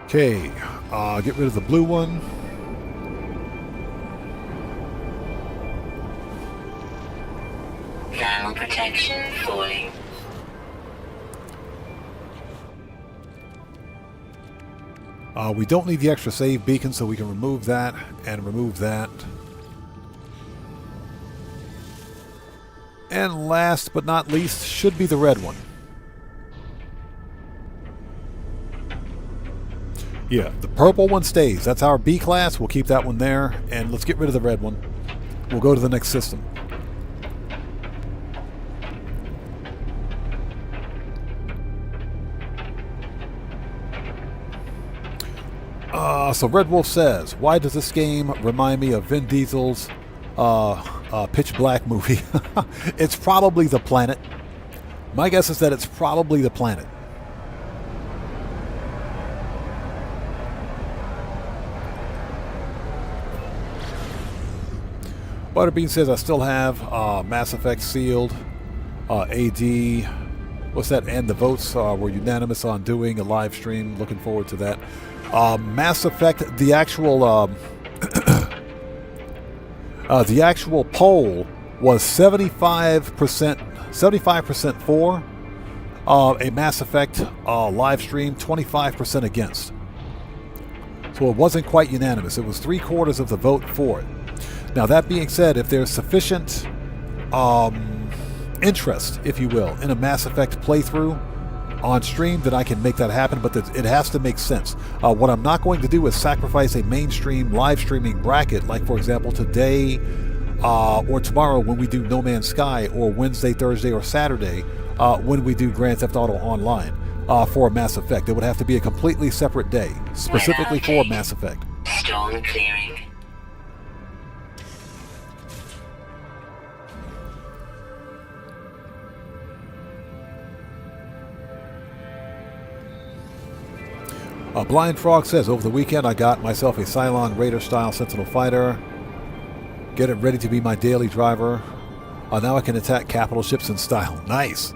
Okay, get rid of the blue one. Thermal protection falling. We don't need the extra save beacon, so we can remove that and remove that. And last but not least should be the red one. Yeah, the purple one stays. That's our B class. We'll keep that one there. And let's get rid of the red one. We'll go to the next system. So Red Wolf says, why does this game remind me of Vin Diesel's Pitch Black movie? It's probably the planet. My guess is that it's probably the planet. Butterbean says, I still have Mass Effect sealed. AD, what's that? And the votes were unanimous on doing a live stream. Looking forward to that. Mass Effect, the actual the actual poll was 75% for a Mass Effect live stream, 25% against. So it wasn't quite unanimous. It was 3/4 of the vote for it. Now, that being said, if there's sufficient interest, if you will, in a Mass Effect playthrough on stream, then I can make that happen, but it has to make sense. What I'm not going to do is sacrifice a mainstream live streaming bracket, like, for example, today or tomorrow when we do No Man's Sky, or Wednesday, Thursday, or Saturday when we do Grand Theft Auto Online for Mass Effect. It would have to be a completely separate day, specifically for Mass Effect. Storm clearing. Blind Frog says, over the weekend I got myself a Cylon Raider-style Sentinel fighter. Get it ready to be my daily driver. Now I can attack capital ships in style. Nice.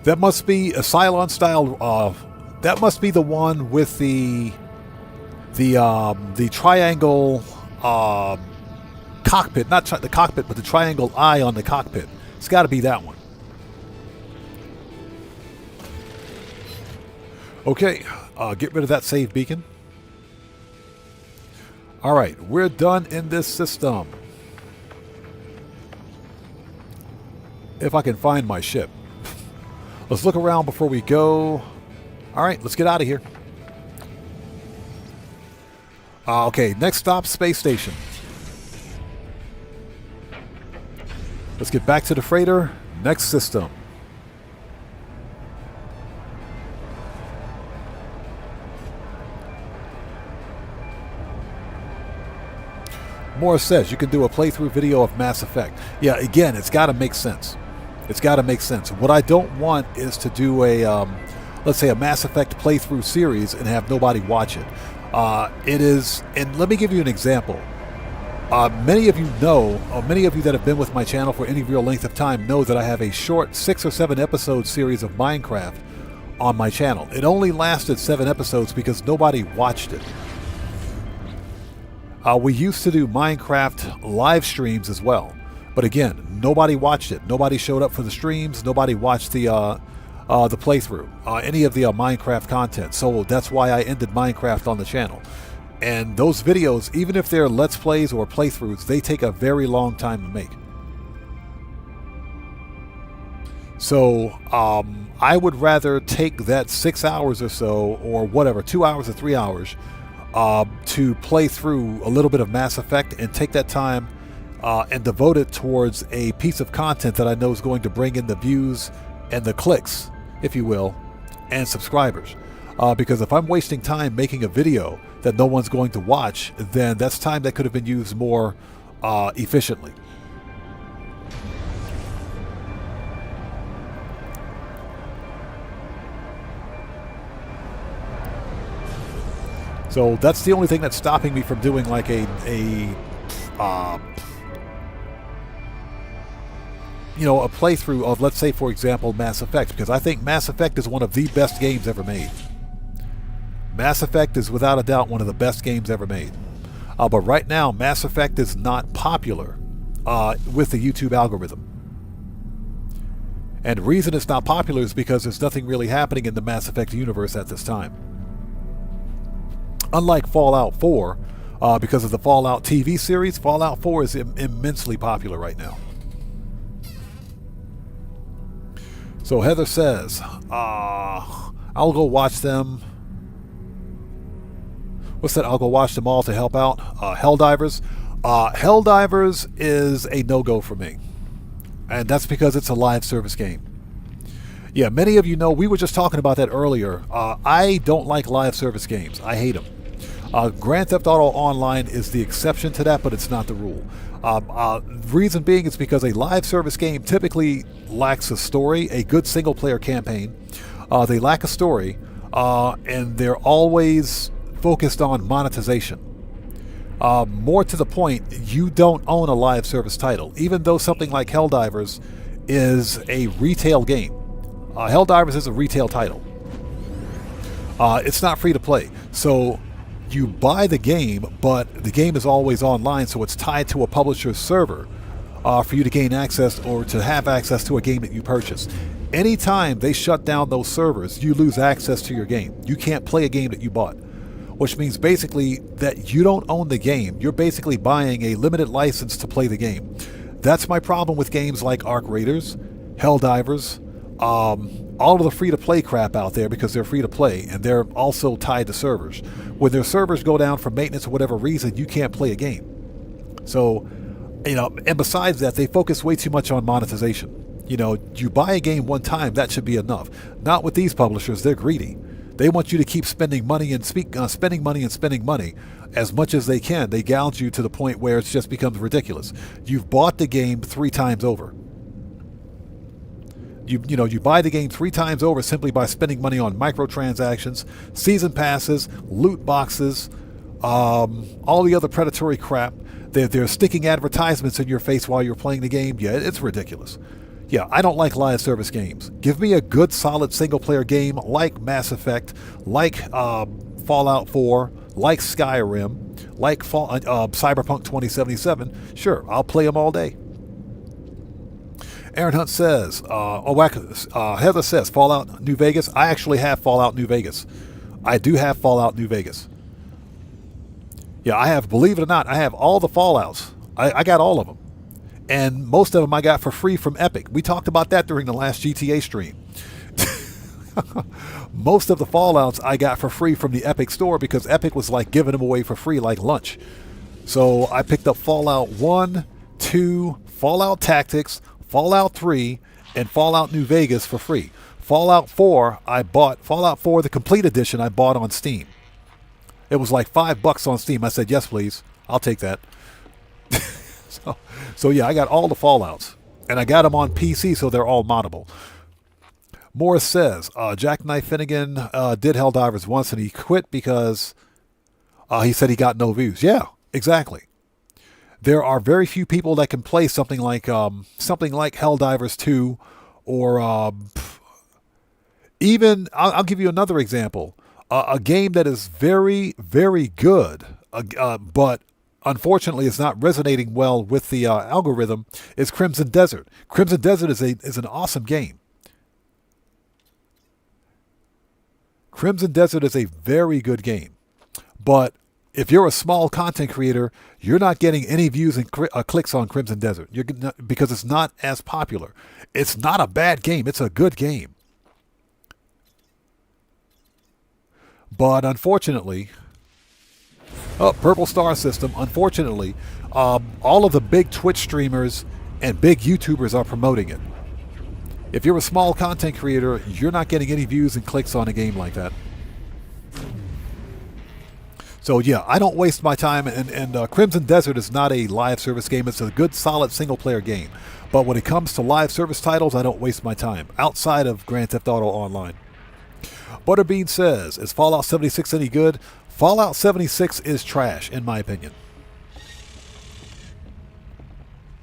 That must be a Cylon style. That must be the one with the triangle cockpit. Not the cockpit, but the triangle eye on the cockpit. It's got to be that one. Okay, get rid of that save beacon. All right, we're done in this system. If I can find my ship. Let's look around before we go. All right, let's get out of here. Okay, next stop, space station. Let's get back to the freighter. Next system. Morris says you can do a playthrough video of Mass Effect. Yeah, again, it's got to make sense. It's got to make sense. What I don't want is to do a, let's say, a Mass Effect playthrough series and have nobody watch it. It is, and let me give you an example. Many of you know, or many of you that have been with my channel for any real length of time know that I have a short 6 or 7 episode series of Minecraft on my channel. It only lasted 7 episodes because nobody watched it. We used to do Minecraft live streams as well, but again, nobody watched it. Nobody showed up for the streams. Nobody watched the playthrough, any of the Minecraft content. So that's why I ended Minecraft on the channel. And those videos, even if they're Let's Plays or playthroughs, they take a very long time to make. So I would rather take that 6 hours or so, or whatever, 2 hours or 3 hours, to play through a little bit of Mass Effect and take that time and devote it towards a piece of content that I know is going to bring in the views and the clicks, if you will, and subscribers. Because if I'm wasting time making a video that no one's going to watch, then that's time that could have been used more efficiently. So that's the only thing that's stopping me from doing like a playthrough of, let's say, for example, Mass Effect, because I think Mass Effect is one of the best games ever made. Mass Effect is without a doubt one of the best games ever made. But right now, Mass Effect is not popular with the YouTube algorithm. And the reason it's not popular is because there's nothing really happening in the Mass Effect universe at this time. Unlike Fallout 4, because of the Fallout TV series, Fallout 4 is immensely popular right now. So Heather says, I'll go watch them. What's that? I'll go watch them all to help out. Helldivers. Helldivers is a no-go for me. And that's because it's a live service game. Yeah, many of you know, we were just talking about that earlier. I don't like live service games. I hate them. Grand Theft Auto Online is the exception to that, but it's not the rule. Reason being is because a live service game typically lacks a story, a good single-player campaign. They lack a story, and they're always focused on monetization. More to the point, you don't own a live service title, even though something like Helldivers is a retail game. Helldivers is a retail title. It's not free to play. So you buy the game, but the game is always online, so it's tied to a publisher's server for you to gain access or to have access to a game that you purchase. Anytime they shut down those servers, you lose access to your game. You can't play a game that you bought, which means basically that you don't own the game. You're basically buying a limited license to play the game. That's my problem with games like Arc Raiders, Helldivers, all of the free-to-play crap out there, because they're free to play and they're also tied to servers. When their servers go down for maintenance or whatever reason, you can't play a game. So, and besides that, they focus way too much on monetization. You buy a game one time, that should be enough. Not with these publishers. They're greedy. They want you to keep spending money and spending money as much as they can. They gouge you to the point where it just becomes ridiculous. You've bought the game 3 times over. You buy the game 3 times over simply by spending money on microtransactions, season passes, loot boxes, all the other predatory crap. They're sticking advertisements in your face while you're playing the game. Yeah, it's ridiculous. Yeah, I don't like live service games. Give me a good, solid single-player game like Mass Effect, like Fallout 4, like Skyrim, like Cyberpunk 2077. Sure, I'll play them all day. Aaron Hunt says, Heather says, Fallout New Vegas. I actually have Fallout New Vegas. I do have Fallout New Vegas. Yeah, I have, believe it or not, I have all the Fallouts. I got all of them. And most of them I got for free from Epic. We talked about that during the last GTA stream. Most of the Fallouts I got for free from the Epic store because Epic was like giving them away for free like lunch. So I picked up Fallout 1, 2, Fallout Tactics, Fallout 3, and Fallout New Vegas for free. Fallout 4, Fallout 4, the complete edition, I bought on Steam. It was like $5 on Steam. I said, yes, please. I'll take that. So yeah, I got all the Fallouts. And I got them on PC, so they're all moddable. Morris says, Jackknife Finnegan did Helldivers once, and he quit because he said he got no views. Yeah, exactly. There are very few people that can play something like Helldivers 2, or even I'll give you another example. A game that is very, very good, but unfortunately it's not resonating well with the algorithm, is Crimson Desert. Crimson Desert is an awesome game. Crimson Desert is a very good game. But if you're a small content creator, you're not getting any views and clicks on Crimson Desert because it's not as popular. It's not a bad game. It's a good game. But unfortunately, Purple Star System, unfortunately, all of the big Twitch streamers and big YouTubers are promoting it. If you're a small content creator, you're not getting any views and clicks on a game like that. So yeah, I don't waste my time, and Crimson Desert is not a live service game. It's a good, solid single-player game. But when it comes to live service titles, I don't waste my time, outside of Grand Theft Auto Online. Butterbean says, is Fallout 76 any good? Fallout 76 is trash, in my opinion.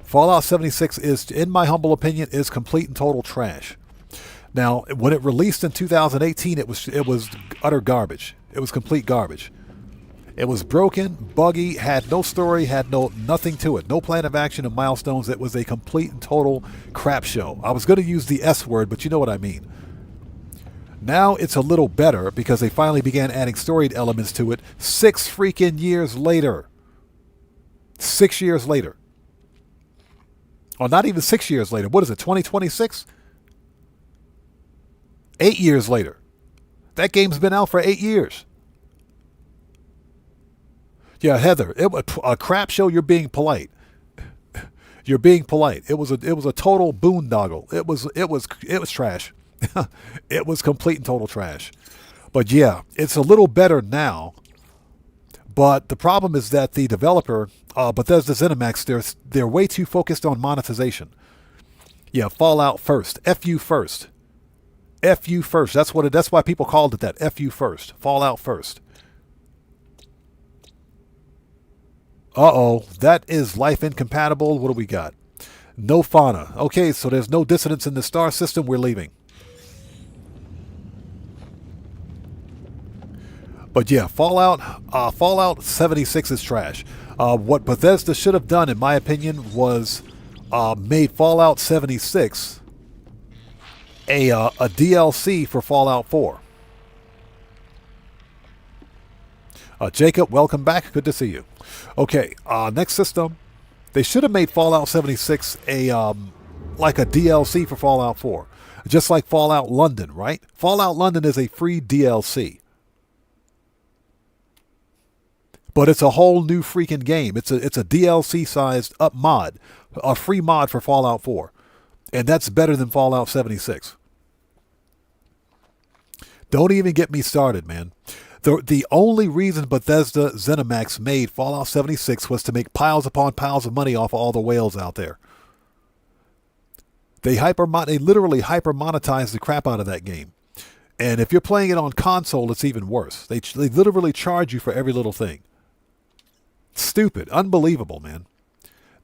Fallout 76 is, in my humble opinion, is complete and total trash. Now, when it released in 2018, it was utter garbage. It was complete garbage. It was broken, buggy, had no story, had nothing to it. No plan of action and milestones. It was a complete and total crap show. I was going to use the S word, but you know what I mean. Now it's a little better because they finally began adding storied elements to it 6 freaking years later. 6 years later. Or not even 6 years later. What is it, 2026? 8 years later. That game's been out for 8 years. Yeah, Heather, a crap show. You're being polite. You're being polite. It was a total boondoggle. It was trash. It was complete and total trash. But yeah, it's a little better now. But the problem is that the developer, Bethesda ZeniMax, they're way too focused on monetization. Yeah, Fallout first. FU first. FU first. That's why people called it that. FU first. Fallout first. Uh-oh. That is life incompatible. What do we got? No fauna. Okay, so there's no dissonance in the star system. We're leaving. But yeah, Fallout 76 is trash. What Bethesda should have done, in my opinion, was made Fallout 76 a DLC for Fallout 4. Jacob, welcome back. Good to see you. Okay, next system. They should have made Fallout 76 like a DLC for Fallout 4. Just like Fallout London, right? Fallout London is a free DLC. But it's a whole new freaking game. It's a DLC-sized up mod, a free mod for Fallout 4. And that's better than Fallout 76. Don't even get me started, man. The only reason Bethesda ZeniMax made Fallout 76 was to make piles upon piles of money off of all the whales out there. They literally hyper-monetized the crap out of that game. And if you're playing it on console, it's even worse. They literally charge you for every little thing. Stupid. Unbelievable, man.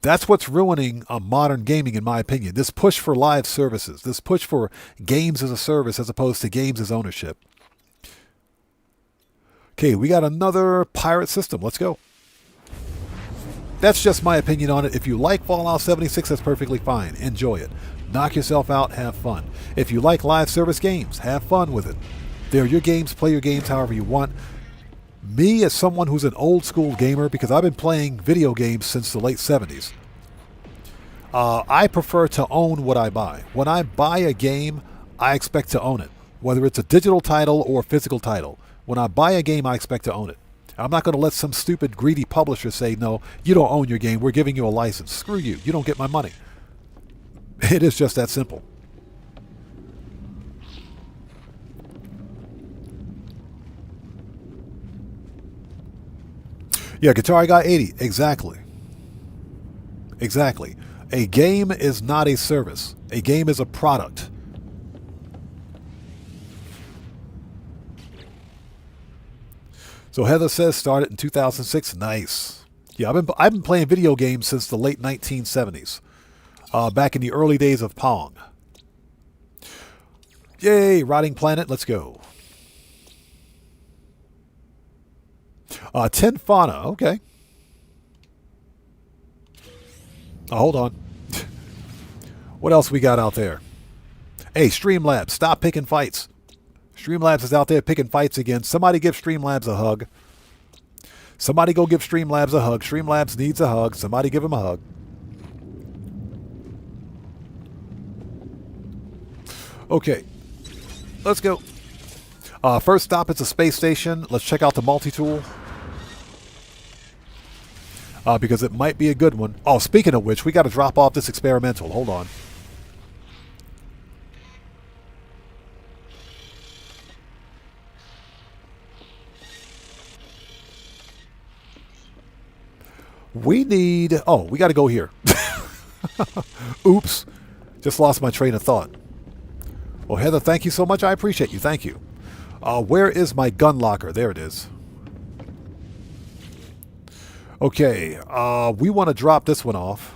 That's what's ruining modern gaming, in my opinion. This push for live services. This push for games as a service as opposed to games as ownership. Okay, we got another pirate system. Let's go. That's just my opinion on it. If you like Fallout 76, that's perfectly fine. Enjoy it. Knock yourself out. Have fun. If you like live service games, have fun with it. They're your games. Play your games however you want. Me, as someone who's an old school gamer, because I've been playing video games since the late 70s, I prefer to own what I buy. When I buy a game, I expect to own it, whether it's a digital title or a physical title. When I buy a game, I expect to own it. I'm not going to let some stupid, greedy publisher say, no, you don't own your game. We're giving you a license. Screw you. You don't get my money. It is just that simple. Yeah, Guitar got 80. Exactly. Exactly. A game is not a service. A game is a product. So Heather says started in 2006. Nice. Yeah, I've been playing video games since the late 1970s. Back in the early days of Pong. Yay, Rotting Planet. Let's go. 10 fauna. Okay. Hold on. What else we got out there? Hey, Streamlabs, stop picking fights. Streamlabs is out there picking fights again. Somebody give Streamlabs a hug. Somebody go give Streamlabs a hug. Streamlabs needs a hug. Somebody give him a hug. Okay. Let's go. First stop, it's a space station. Let's check out the multi-tool. Because it might be a good one. Oh, speaking of which, we got to drop off this experimental. Hold on. We need... Oh, we got to go here. Oops. Just lost my train of thought. Well, Heather, thank you so much. I appreciate you. Thank you. Where is my gun locker? There it is. Okay, we want to drop this one off.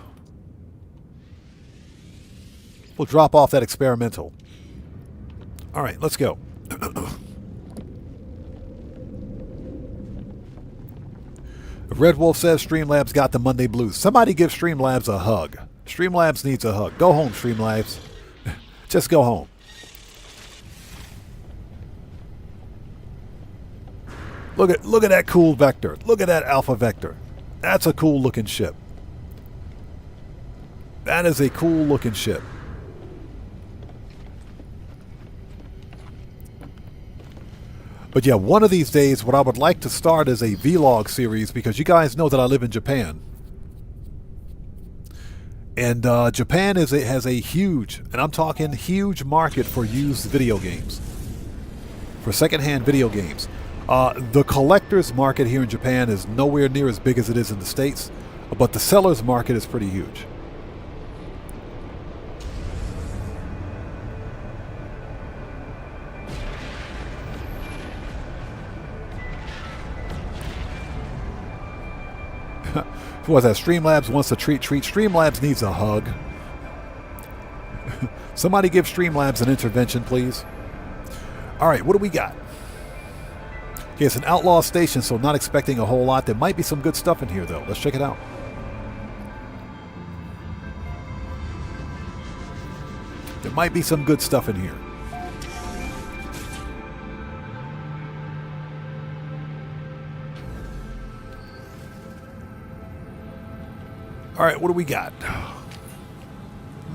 We'll drop off that experimental. All right, let's go. Red Wolf says Streamlabs got the Monday blues. Somebody give Streamlabs a hug. Streamlabs needs a hug. Go home, Streamlabs. Just go home. Look at that cool vector. Look at that alpha vector. That's a cool looking ship. That is a cool looking ship. But yeah, one of these days, what I would like to start is a vlog series, because you guys know that I live in Japan. And Japan has a huge, and I'm talking huge, market for used video games, for secondhand video games. The collector's market here in Japan is nowhere near as big as it is in the States, but the seller's market is pretty huge. What's that? Streamlabs wants a treat. Streamlabs needs a hug. Somebody give Streamlabs an intervention, please. All right, what do we got? Okay, it's an outlaw station, so not expecting a whole lot. There might be some good stuff in here, though. Let's check it out. There might be some good stuff in here. All right, what do we got?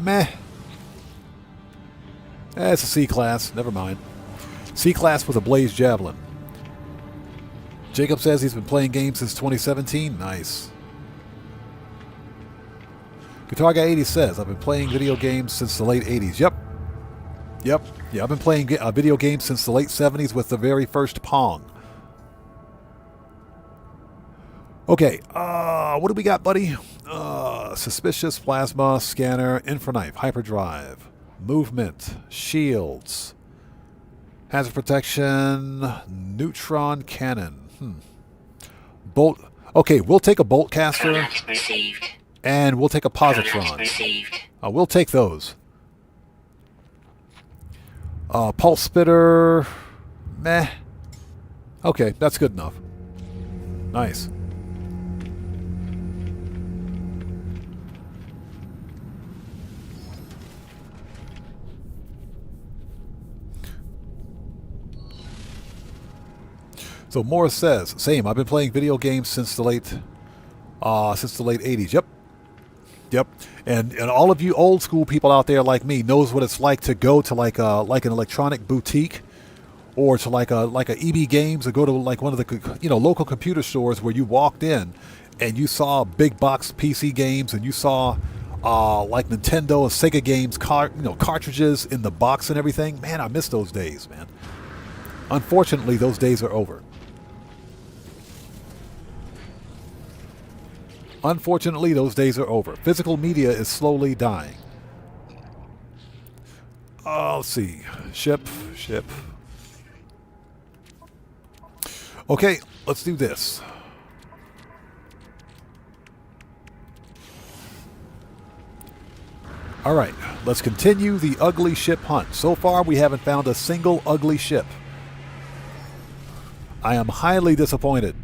Meh. It's a C-class. Never mind. C-class with a blaze javelin. Jacob says he's been playing games since 2017. Nice. Guitar Guy 80 says, I've been playing video games since the late 80s. Yep. Yeah, I've been playing video games since the late 70s with the very first Pong. Okay, what do we got, buddy? Suspicious, plasma, scanner, infraknife, hyperdrive, movement, shields, hazard protection, neutron cannon. Bolt. Okay, we'll take a bolt caster, and we'll take a positron. We'll take those. Pulse spitter, meh. Okay, that's good enough. Nice. So Morris says, same. I've been playing video games since the late 80s. Yep. And all of you old school people out there like me knows what it's like to go to like an electronic boutique, or to like a EB Games, or go to like one of the local computer stores where you walked in and you saw big box PC games, and you saw like Nintendo and Sega games, cartridges in the box and everything. Man, I miss those days, man. Unfortunately, those days are over. Unfortunately, those days are over. Physical media is slowly dying. Let's see. Ship. Okay, let's do this. All right, let's continue the ugly ship hunt. So far, we haven't found a single ugly ship. I am highly disappointed.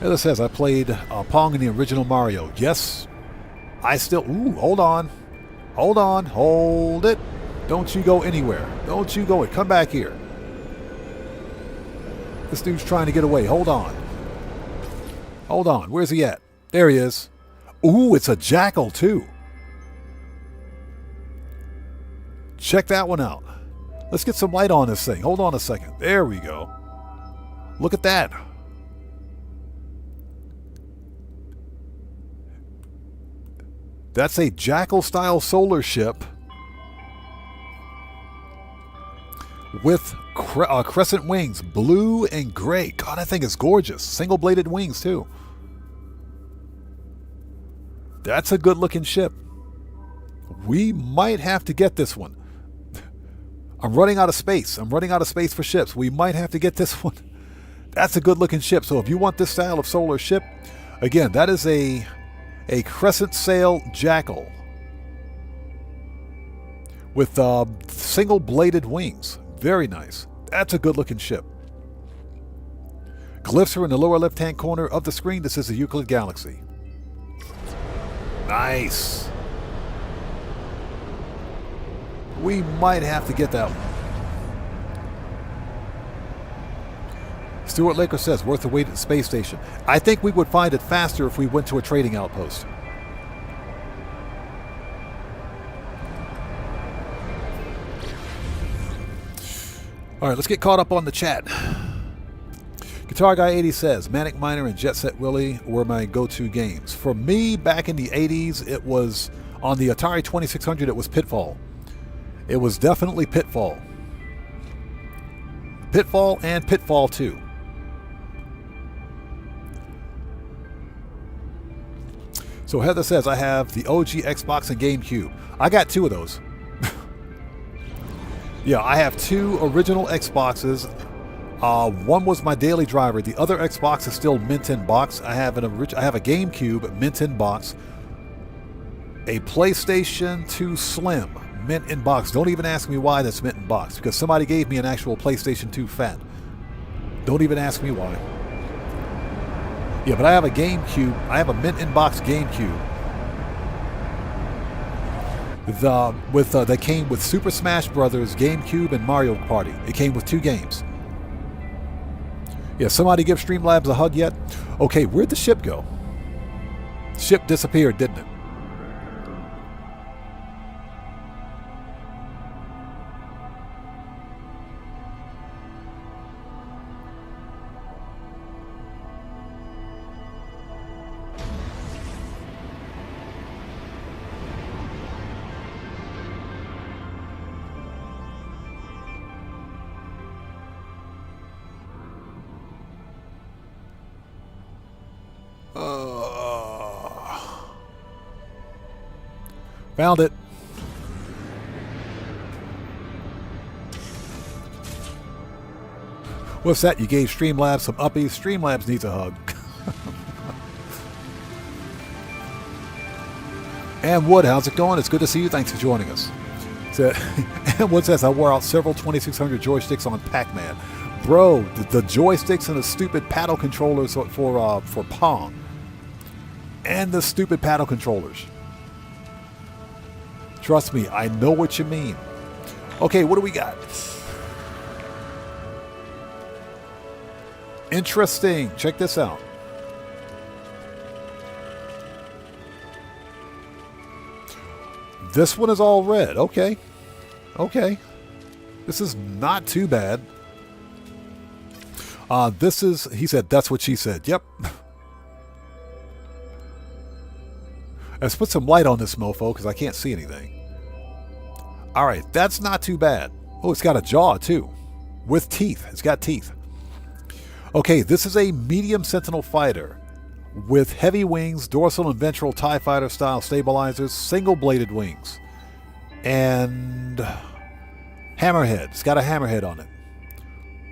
As it says, I played Pong in the original Mario. Yes, I still... Ooh, hold on. Hold it. Don't you go anywhere. Don't you go... Come back here. This dude's trying to get away. Hold on. Where's he at? There he is. Ooh, it's a jackal, too. Check that one out. Let's get some light on this thing. Hold on a second. There we go. Look at that. That's a jackal-style solar ship with crescent wings, blue and gray. God, that thing is gorgeous. Single-bladed wings, too. That's a good-looking ship. We might have to get this one. I'm running out of space. For ships. We might have to get this one. That's a good-looking ship. So if you want this style of solar ship, again, that is a crescent sail jackal with single-bladed wings. Very nice. That's a good-looking ship. Glyphs are in the lower left-hand corner of the screen. This is the Euclid Galaxy. Nice. We might have to get that one. Stuart Laker says, worth the wait at the space station. I think we would find it faster if we went to a trading outpost. All right, let's get caught up on the chat. Guitar Guy 80 says, Manic Miner and Jet Set Willie were my go-to games. For me, back in the 80s, it was on the Atari 2600, it was Pitfall. It was definitely Pitfall. Pitfall and Pitfall 2. So Heather says, I have the OG Xbox and GameCube. I got 2 of those. Yeah, I have 2 original Xboxes. One was my daily driver. The other Xbox is still mint in box. I have a GameCube mint in box. A PlayStation 2 Slim mint in box. Don't even ask me why that's mint in box, because somebody gave me an actual PlayStation 2 Fat. Don't even ask me why. Yeah, but I have a GameCube. I have a mint in box GameCube. That came with Super Smash Brothers, GameCube, and Mario Party. It came with 2 games. Yeah, somebody give Streamlabs a hug yet? Okay, where'd the ship go? The ship disappeared, didn't it? Found it. What's that? You gave Streamlabs some uppies? Streamlabs needs a hug. And Wood, how's it going? It's good to see you. Thanks for joining us. So, and Wood says, I wore out several 2600 joysticks on Pac-Man. Bro, the joysticks and the stupid paddle controllers for Pong. And the stupid paddle controllers. Trust me, I know what you mean. Okay, what do we got? Interesting. Check this out. This one is all red. Okay. Okay. This is not too bad. This is, he said, that's what she said. Yep. Let's put some light on this mofo because I can't see anything. All right, that's not too bad. Oh, it's got a jaw too, with teeth. It's got teeth. Okay, this is a medium Sentinel fighter with heavy wings, dorsal and ventral TIE fighter style stabilizers, single-bladed wings, and hammerhead. It's got a hammerhead on it.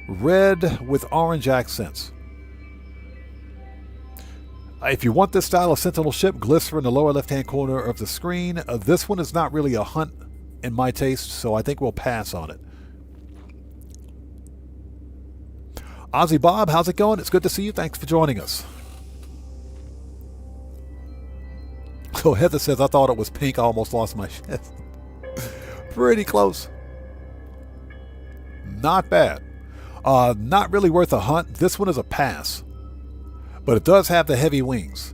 Red with orange accents. If you want this style of Sentinel ship, glyphs are in the lower left-hand corner of the screen. This one is not really a hunt in my taste, so I think we'll pass on it. Ozzy Bob, how's it going? It's good to see you. Thanks for joining us. So Heather says, I thought it was pink. I almost lost my shit. Pretty close. Not bad. Not really worth a hunt. This one is a pass. But it does have the heavy wings.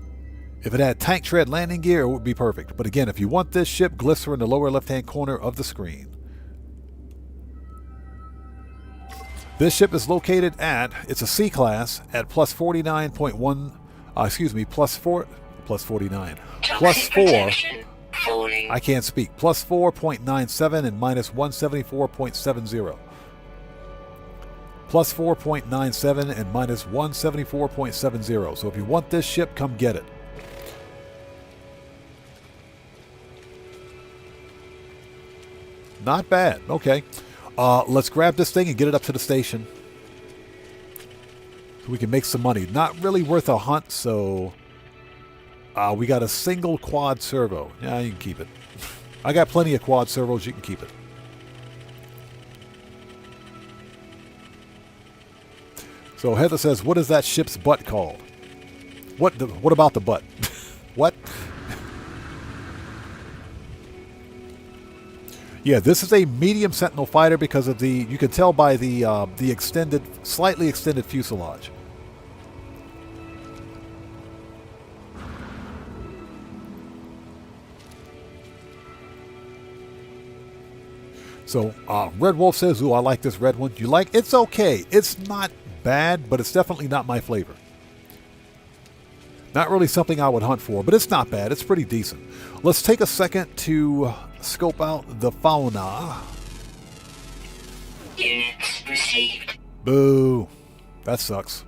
If it had tank tread landing gear, it would be perfect. But again, if you want this ship, glyphs are in the lower left-hand corner of the screen. This ship is located at, it's a C class, at plus 49.1, plus 49. Plus 4, I can't speak, plus 4.97 and minus 174.70. Plus 4.97 and minus 174.70. So if you want this ship, come get it. Not bad. Okay. Let's grab this thing and get it up to the station so we can make some money. Not really worth a hunt, so we got a single quad servo. Yeah, you can keep it. I got plenty of quad servos. You can keep it. So Heather says, what is that ship's butt called? What about the butt? What? Yeah, this is a medium Sentinel fighter because of the, you can tell by the extended, slightly extended fuselage. So Red Wolf says, ooh, I like this red one. You like? It's okay. It's not bad, but it's definitely not my flavor. Not really something I would hunt for, but it's not bad. It's pretty decent. Let's take a second to scope out the Fauna. Units received. Boo. That sucks.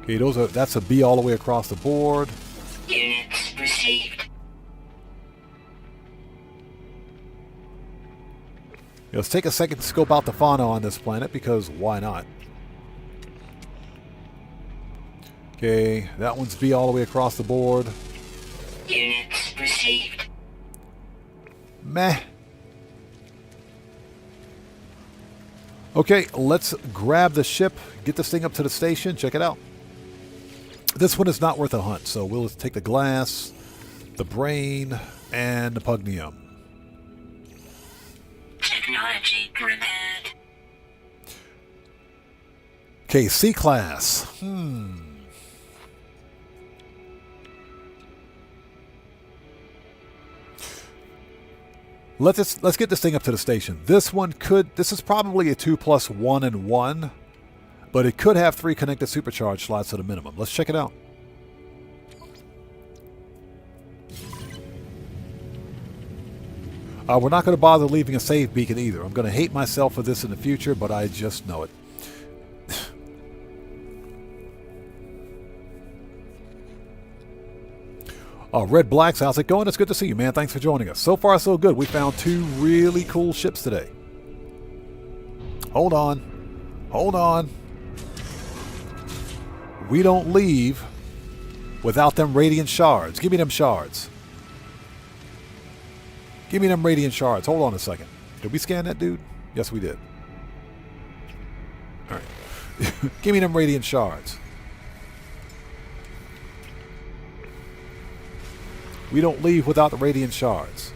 Okay, that's a B all the way across the board. Units received. Let's take a second to scope out the fauna on this planet, because why not? Okay, that one's B all the way across the board. Units received. Meh. Okay, let's grab the ship, get this thing up to the station, check it out. This one is not worth a hunt, so we'll take the glass, the brain, and the pugnium. Technology prepared. Okay, C-Class. Let's get this thing up to the station. This is probably a 2+1 and 1, but it could have 3 connected supercharge slots at a minimum. Let's check it out. We're not going to bother leaving a save beacon either. I'm going to hate myself for this in the future, but I just know it. Red Blacks, how's it going? It's good to see you, man. Thanks for joining us. So far, so good. We found 2 really cool ships today. Hold on. Hold on. We don't leave without them radiant shards. Give me them shards. Give me them radiant shards. Hold on a second. Did we scan that dude? Yes, we did. All right. Give me them radiant shards. We don't leave without the radiant shards.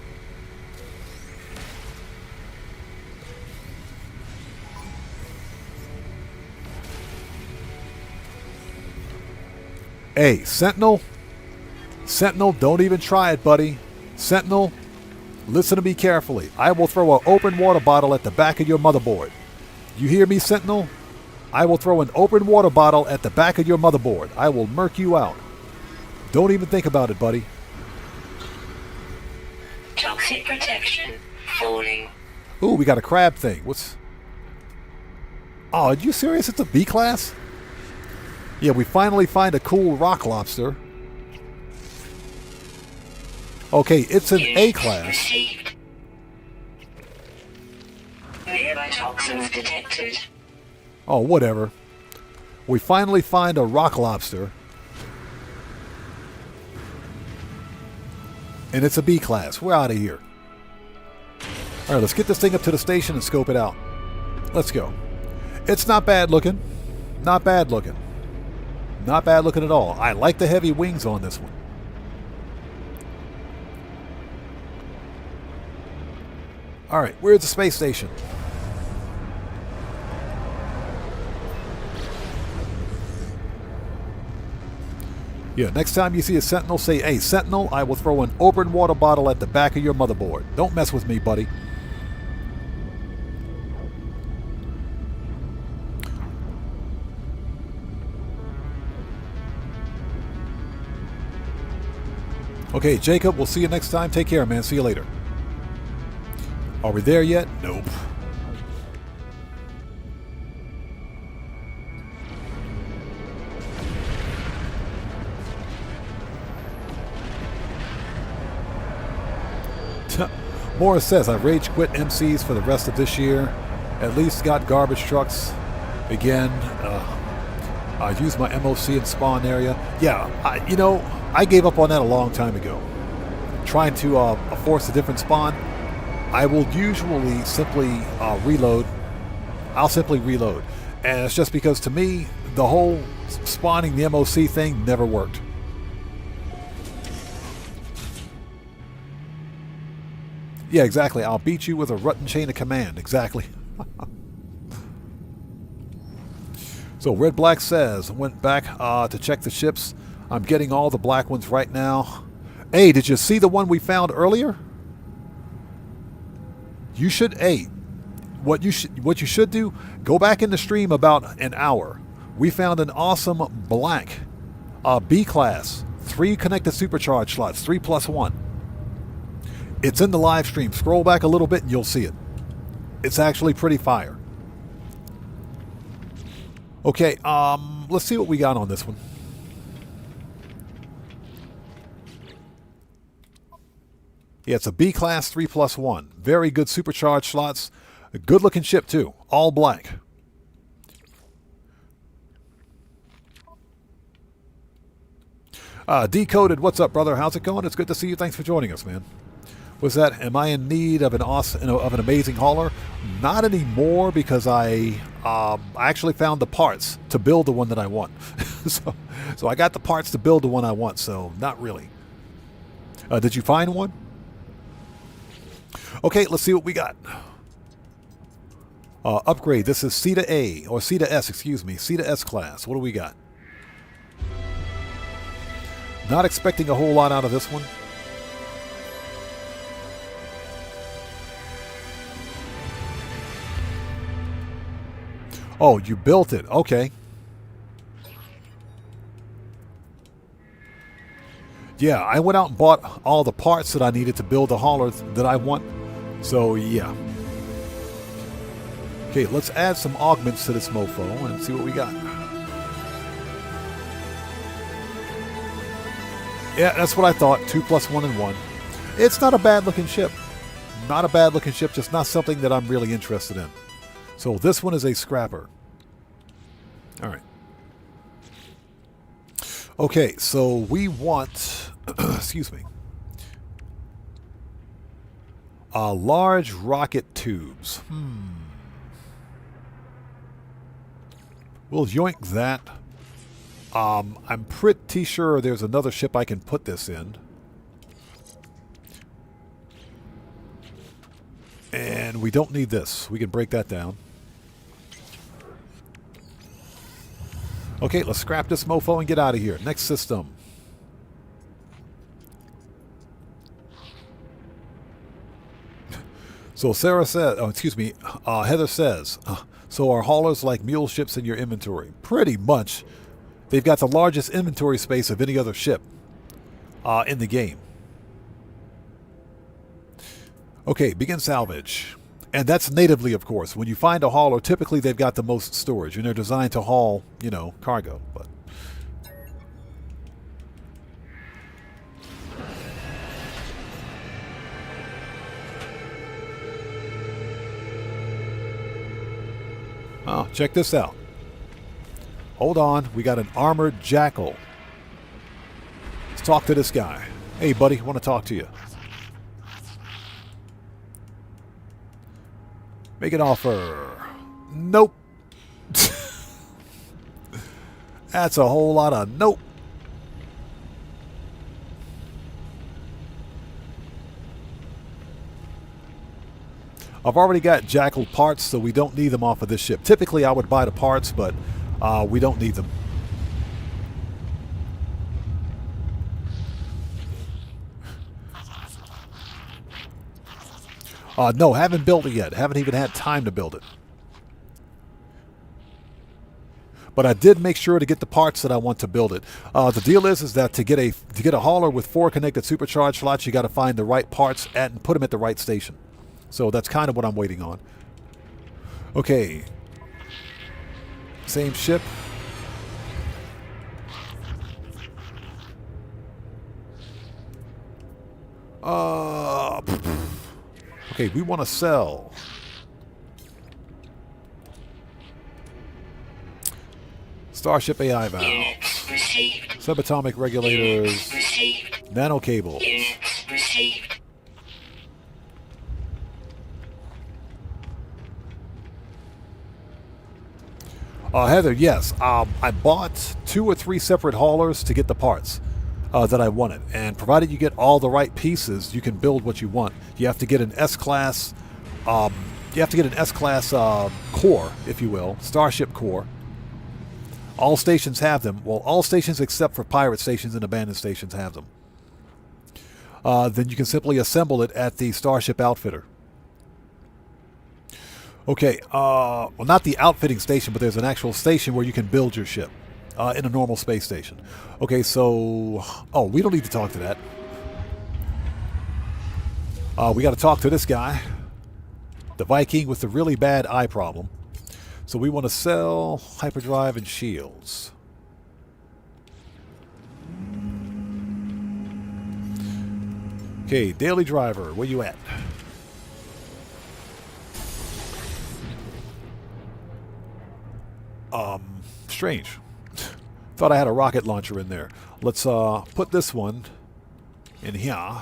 Hey, Sentinel. Sentinel, don't even try it, buddy. Sentinel, listen to me carefully. I will throw an open water bottle at the back of your motherboard. You hear me, Sentinel? I will throw an open water bottle at the back of your motherboard. I will murk you out. Don't even think about it, buddy. Toxic protection falling. Ooh, we got a crab thing. What's... Oh, are you serious? It's a B class? Yeah, we finally find a cool rock lobster. Okay, it's an A class. Received. Nearby toxins detected. Oh, whatever. We finally find a rock lobster. And it's a B class. We're out of here. All right, let's get this thing up to the station and scope it out. Let's go. It's not bad looking. Not bad looking. Not bad looking at all. I like the heavy wings on this one. All right, where's the space station? Yeah, next time you see a Sentinel, say, hey, Sentinel, I will throw an open water bottle at the back of your motherboard. Don't mess with me, buddy. Okay, Jacob, we'll see you next time. Take care, man. See you later. Are we there yet? Nope. Morris says, I rage quit MCs for the rest of this year. At least got garbage trucks. Again, I use my MOC in spawn area. Yeah, I gave up on that a long time ago. Trying to force a different spawn. I will usually simply reload. I'll simply reload. And it's just because to me, the whole spawning the MOC thing never worked. Yeah, exactly. I'll beat you with a rotten chain of command. Exactly. So Red Black says, went back to check the ships. I'm getting all the black ones right now. Hey, did you see the one we found earlier? You should, hey, what you should do, go back in the stream about an hour. We found an awesome black B class, 3 connected supercharge slots, 3+1. It's in the live stream. Scroll back a little bit and you'll see it. It's actually pretty fire. Okay, let's see what we got on this one. Yeah, it's a B class 3+1. Very good supercharged slots. A good looking ship too. All black. Decoded, what's up, brother? How's it going? It's good to see you. Thanks for joining us, man. Was that, am I in need of an amazing hauler? Not anymore, because I actually found the parts to build the one that I want. so I got the parts to build the one I want, so not really. Did you find one? Okay, let's see what we got. Upgrade, this is C to A, or C to S, excuse me. C to S class. What do we got? Not expecting a whole lot out of this one. Oh, you built it. Okay. Yeah, I went out and bought all the parts that I needed to build the hauler that I want. So, yeah. Okay, let's add some augments to this mofo and see what we got. Yeah, that's what I thought. 2+1 and 1. It's not a bad looking ship. Not a bad looking ship, just not something that I'm really interested in. So this one is a scrapper. All right. Okay, so we want, excuse me, large rocket tubes. We'll yoink that. I'm pretty sure there's another ship I can put this in. And we don't need this. We can break that down. Okay, let's scrap this mofo and get out of here. Next system. So Sarah says, oh, excuse me, Heather says, so are haulers like mule ships in your inventory? Pretty much. They've got the largest inventory space of any other ship in the game. Okay, begin salvage. And that's natively, of course. When you find a hauler, typically they've got the most storage, and they're designed to haul, you know, cargo. But check this out. Hold on, we got an armored jackal. Let's talk to this guy. Hey, buddy, I want to talk to you. Make an offer. Nope. That's a whole lot of nope. I've already got jackal parts, so we don't need them off of this ship. Typically, I would buy the parts, but we don't need them. No, haven't built it yet. Haven't even had time to build it. But I did make sure to get the parts that I want to build it. The deal is that to get a hauler with 4 connected supercharge slots, you got to find the right parts and put them at the right station. So that's kind of what I'm waiting on. Okay. Same ship. Okay, we want to sell. Starship AI valve. Units received. Subatomic regulators. Units received. Nano cable. Units received. Heather, yes. I bought 2 or 3 separate haulers to get the parts that I wanted. And provided you get all the right pieces, you can build what you want. You have to get an S-class, core, if you will, Starship core. All stations have them. Well, all stations except for pirate stations and abandoned stations have them. then you can simply assemble it at the Starship Outfitter. Okay, well, not the outfitting station, but there's an actual station where you can build your ship in a normal space station. Okay, so... Oh, we don't need to talk to that. We got to talk to this guy. The Viking with the really bad eye problem. So we want to sell hyperdrive and shields. Okay, Daily Driver, where you at? Strange. Thought I had a rocket launcher in there. Let's put this one in here.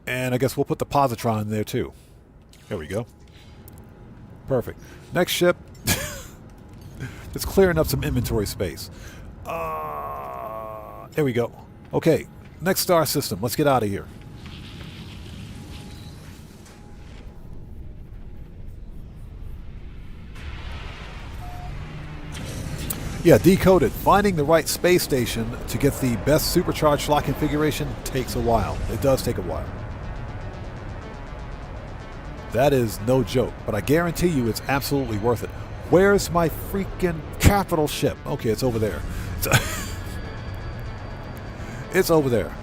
And I guess we'll put the positron in there too. There we go. Perfect. Next ship. It's clearing up some inventory space. There we go. Okay, next star system. Let's get out of here. Yeah, decoded. Finding the right space station to get the best supercharged slot configuration takes a while. It does take a while. That is no joke, but I guarantee you it's absolutely worth it. Where's my freaking capital ship? Okay, it's over there. It's over there.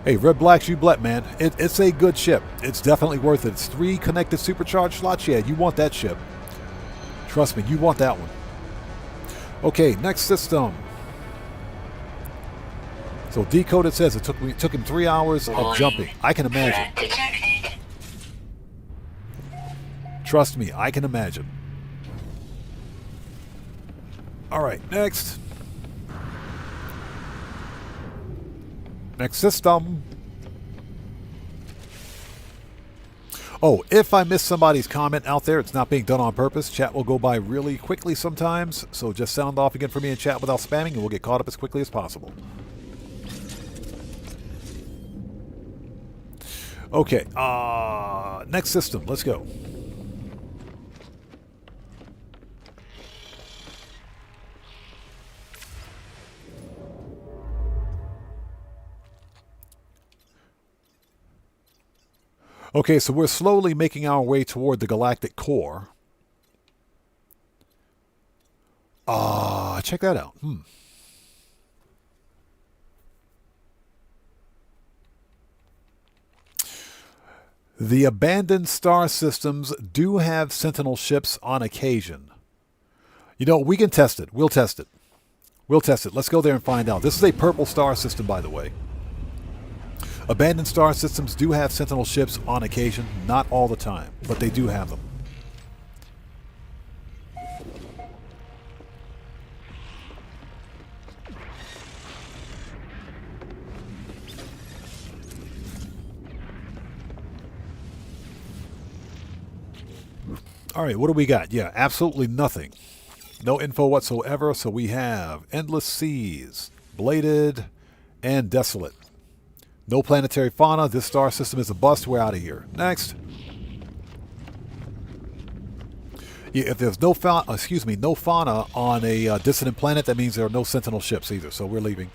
Hey, Red Blacks, you blet, man. It's a good ship. It's definitely worth it. It's 3 connected supercharged slots. Yeah, you want that ship. Trust me, you want that one. Okay, next system. So Decoded says it took him 3 hours of jumping. I can imagine. Trust me, I can imagine. All right, next. Next system. Oh, if I miss somebody's comment out there, it's not being done on purpose. Chat will go by really quickly sometimes, so just sound off again for me in chat without spamming, and we'll get caught up as quickly as possible. Okay, next system. Let's go. Okay, so we're slowly making our way toward the galactic core. Check that out. The abandoned star systems do have Sentinel ships on occasion. You know, we can test it. We'll test it. We'll test it. Let's go there and find out. This is a purple star system, by the way. Abandoned star systems do have Sentinel ships on occasion, not all the time, but they do have them. All right, what do we got? Yeah, absolutely nothing. No info whatsoever, so we have Endless Seas, Bladed, and Desolate. No planetary fauna. This star system is a bust. We're out of here. Next. Yeah, if there's no fauna on a dissident planet, that means there are no Sentinel ships either. So we're leaving.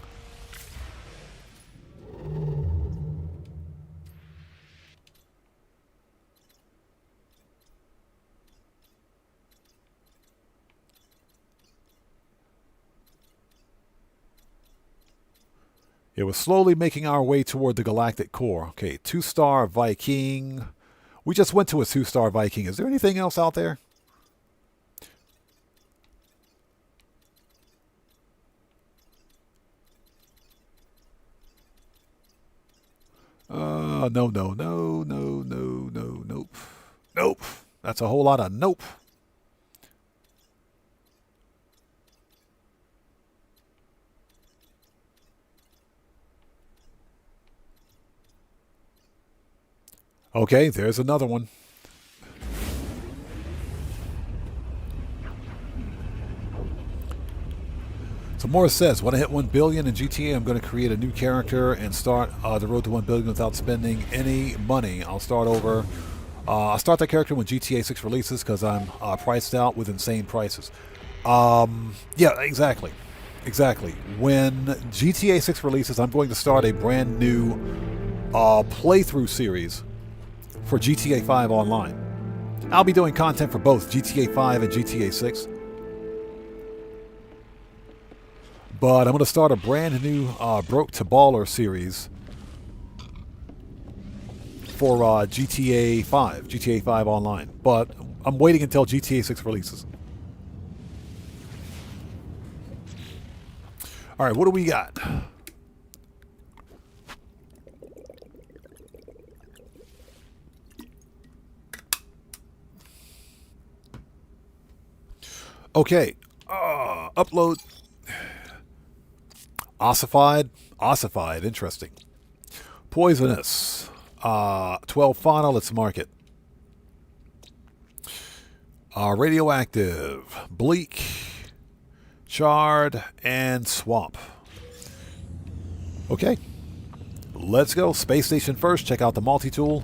Yeah, we're slowly making our way toward the galactic core. Okay, 2-star Viking. We just went to a 2-star Viking. Is there anything else out there? Nope. Nope. That's a whole lot of nope. Okay, there's another one. So Morris says, when I hit 1 billion in GTA, I'm going to create a new character and start the road to 1 billion without spending any money. I'll start over. I'll start that character when GTA 6 releases because I'm priced out with insane prices. Yeah, exactly. Exactly. When GTA 6 releases, I'm going to start a brand new playthrough series for GTA 5 Online. I'll be doing content for both GTA 5 and GTA 6. But I'm going to start a brand new Broke to Baller series for GTA 5 Online. But I'm waiting until GTA 6 releases. All right, what do we got? Okay, upload. Ossified, interesting. Poisonous, 12 fauna, let's mark it. Radioactive, bleak, charred, and swamp. Okay, let's go. Space station first, check out the multi-tool.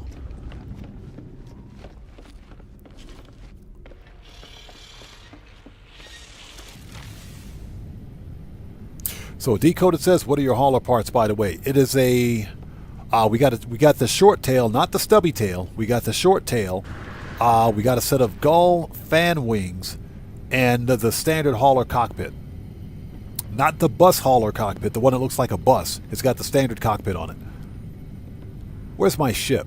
So Decoded says, what are your hauler parts, by the way? It is a, we got the short tail, not the stubby tail. We got the short tail. We got a set of gull fan wings and the standard hauler cockpit. Not the bus hauler cockpit, the one that looks like a bus. It's got the standard cockpit on it. Where's my ship?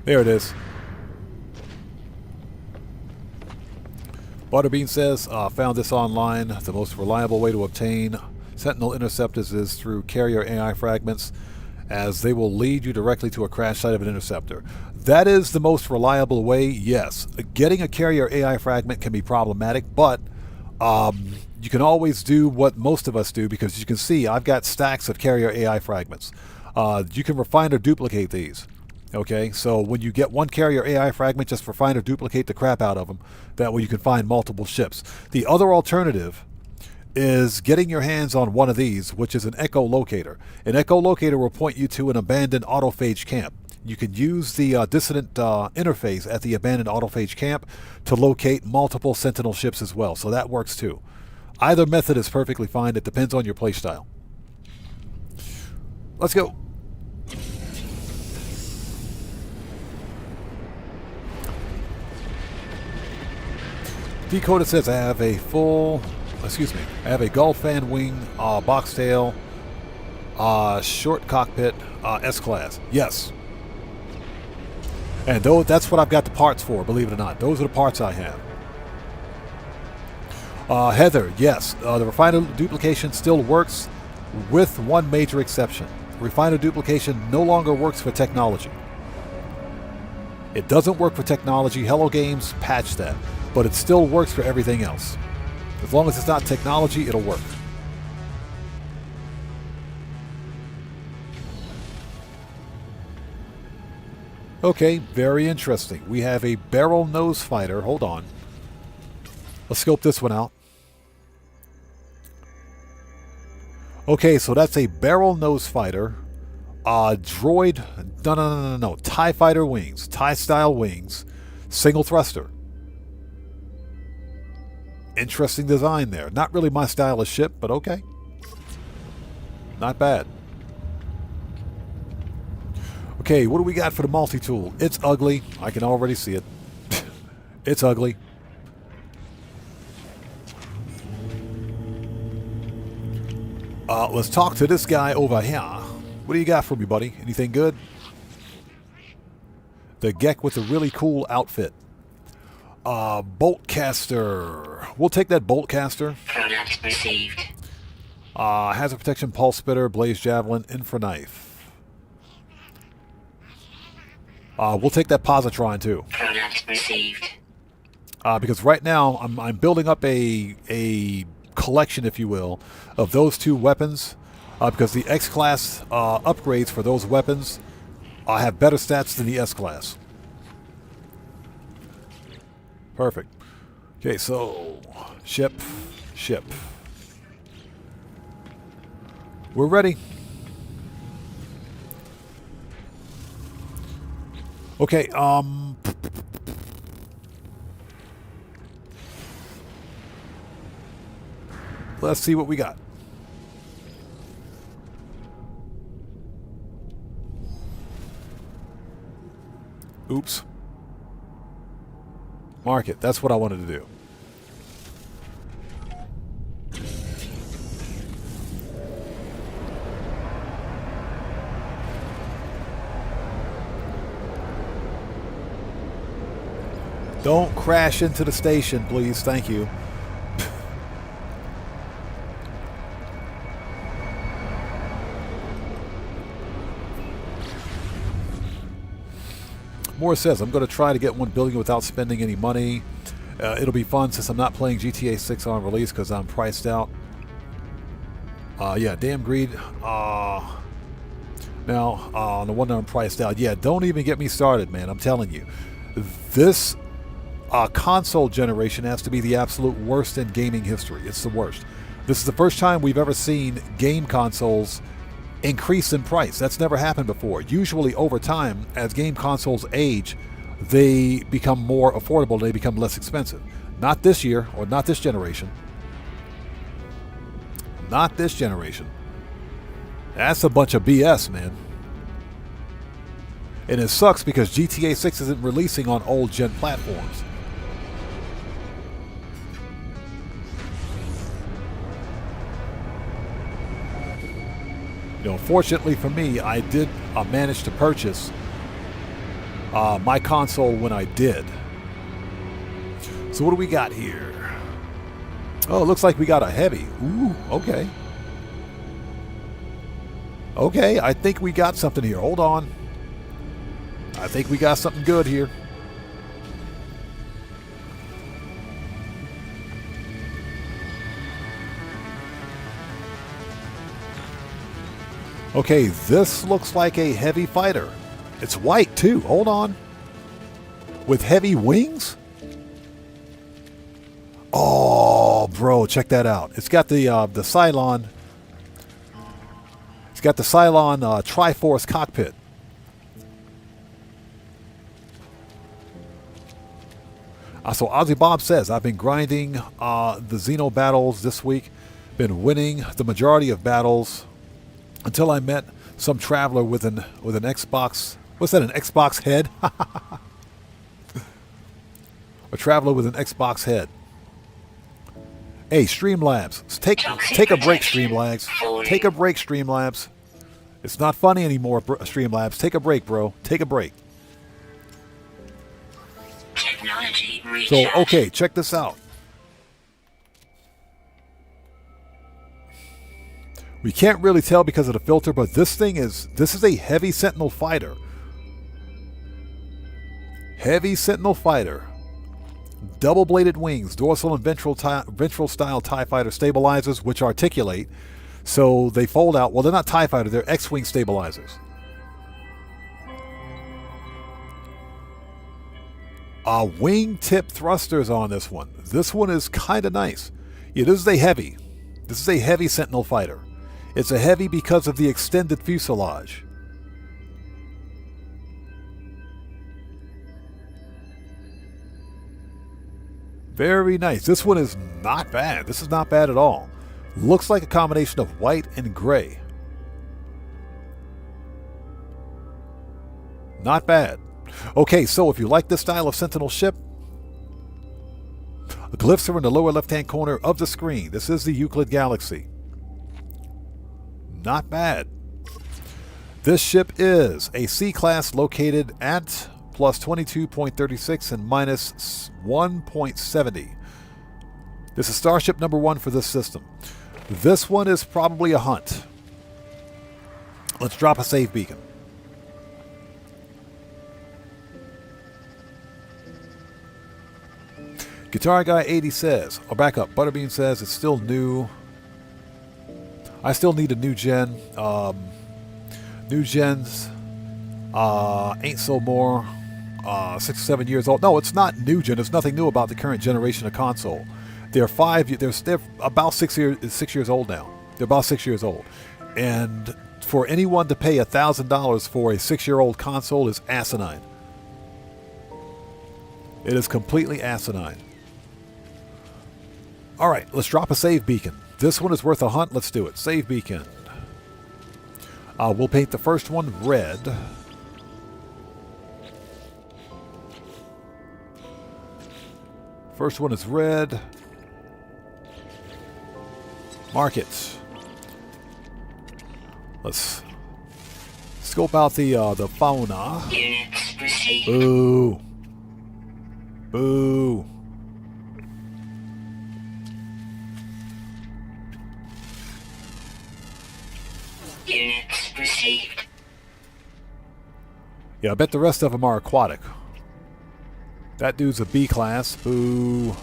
There it is. Butterbean says, found this online. The most reliable way to obtain Sentinel interceptors is through carrier AI fragments, as they will lead you directly to a crash site of an interceptor. That is the most reliable way, yes. Getting a carrier AI fragment can be problematic, but you can always do what most of us do, because you can see I've got stacks of carrier AI fragments. You can refine or duplicate these. Okay, so when you get one carrier AI fragment, just refine or duplicate the crap out of them. That way you can find multiple ships. The other alternative is getting your hands on one of these, which is an echolocator. An echolocator will point you to an abandoned autophage camp. You can use the dissident interface at the abandoned autophage camp to locate multiple Sentinel ships as well, so that works too. Either method is perfectly fine. It depends on your playstyle. Let's go. Decoded says I have a I have a gull fan wing, box tail, short cockpit, S-Class. Yes. And that's what I've got the parts for, believe it or not. Those are the parts I have. Heather, yes. The refiner duplication still works, with one major exception. Refiner duplication no longer works for technology. It doesn't work for technology. Hello Games patched that. But it still works for everything else. As long as it's not technology, it'll work. Okay, very interesting. We have a barrel nose fighter. Hold on. Let's scope this one out. Okay, so that's a barrel nose fighter. Droid. No. TIE fighter wings. TIE style wings. Single thruster. Interesting design there. Not really my style of ship, but okay. Not bad. Okay, what do we got for the multi-tool? It's ugly. I can already see it. It's ugly. Let's talk to this guy over here. What do you got for me, buddy? Anything good? The Gek with a really cool outfit. Boltcaster. We'll take that Boltcaster. Product received. Hazard protection, pulse spitter, blaze javelin, infra knife. We'll take that positron too. Product received. Because right now I'm building up a collection, if you will, of those two weapons. Because the X-Class upgrades for those weapons have better stats than the S-Class. Perfect. Okay, so ship. We're ready. Okay, Let's see what we got. Oops. Market. That's what I wanted to do. Don't crash into the station, please. Thank you. Moore says, I'm going to try to get 1 billion without spending any money. It'll be fun since I'm not playing GTA 6 on release because I'm priced out. Yeah, damn greed. Now, on the one that I'm priced out. Yeah, don't even get me started, man. I'm telling you. This console generation has to be the absolute worst in gaming history. It's the worst. This is the first time we've ever seen game consoles increase in price. That's never happened before. Usually over time, as game consoles age, they become more affordable, they become less expensive. Not this year, or not this generation. Not this generation. That's a bunch of BS, man. And it sucks because GTA 6 isn't releasing on old gen platforms. You know, fortunately for me, I did manage to purchase my console when I did. So what do we got here? Oh, it looks like we got a heavy. Ooh, okay. Okay, I think we got something here. Hold on. I think we got something good here. Okay, this looks like a heavy fighter. It's white too. Hold on. With heavy wings? Oh, bro, check that out. It's got the Cylon. It's got the Cylon Triforce cockpit. So Ozzy Bob says, I've been grinding the Xeno battles this week. Been winning the majority of battles until I met some traveler with an Xbox. What's that, an Xbox head? A traveler with an Xbox head. Hey, Streamlabs, take a break, Streamlabs. Take a break, Streamlabs. It's not funny anymore, Streamlabs. Take a break, bro. Take a break. Technology So, recharge. okay, check this out. We can't really tell because of the filter, but this is a heavy Sentinel fighter. Heavy Sentinel fighter. Double-bladed wings, dorsal and ventral style TIE fighter stabilizers, which articulate, so they fold out. Well, they're not TIE fighter, they're X-wing stabilizers. Wing-tip thrusters on this one. This one is kind of nice. Yeah, this is a heavy. This is a heavy Sentinel fighter. It's a heavy because of the extended fuselage. Very nice. This one is not bad. This is not bad at all. Looks like a combination of white and gray. Not bad. Okay, so if you like this style of Sentinel ship, the glyphs are in the lower left-hand corner of the screen. This is the Euclid Galaxy. Not bad. This ship is a C-class located at plus 22.36 and minus 1.70. This is Starship number 1 for this system. This one is probably a hunt. Let's drop a save beacon. Guitar Guy 80 says, or back up, Butterbean says it's still new. I still need a new gen. New gens ain't so more 6 or 7 years old. No, it's not new gen. There's nothing new about the current generation of console. They're about 6 years old now. They're about 6 years old. And for anyone to pay $1,000 for a 6-year-old console is asinine. It is completely asinine. All right, let's drop a save beacon. This one is worth a hunt. Let's do it. Save beacon. We'll paint the first one red. First one is red. Mark it. Let's scope out the fauna. Units received. Boo. Boo. Units received. Yeah, I bet the rest of them are aquatic. That dude's a B class. Boo.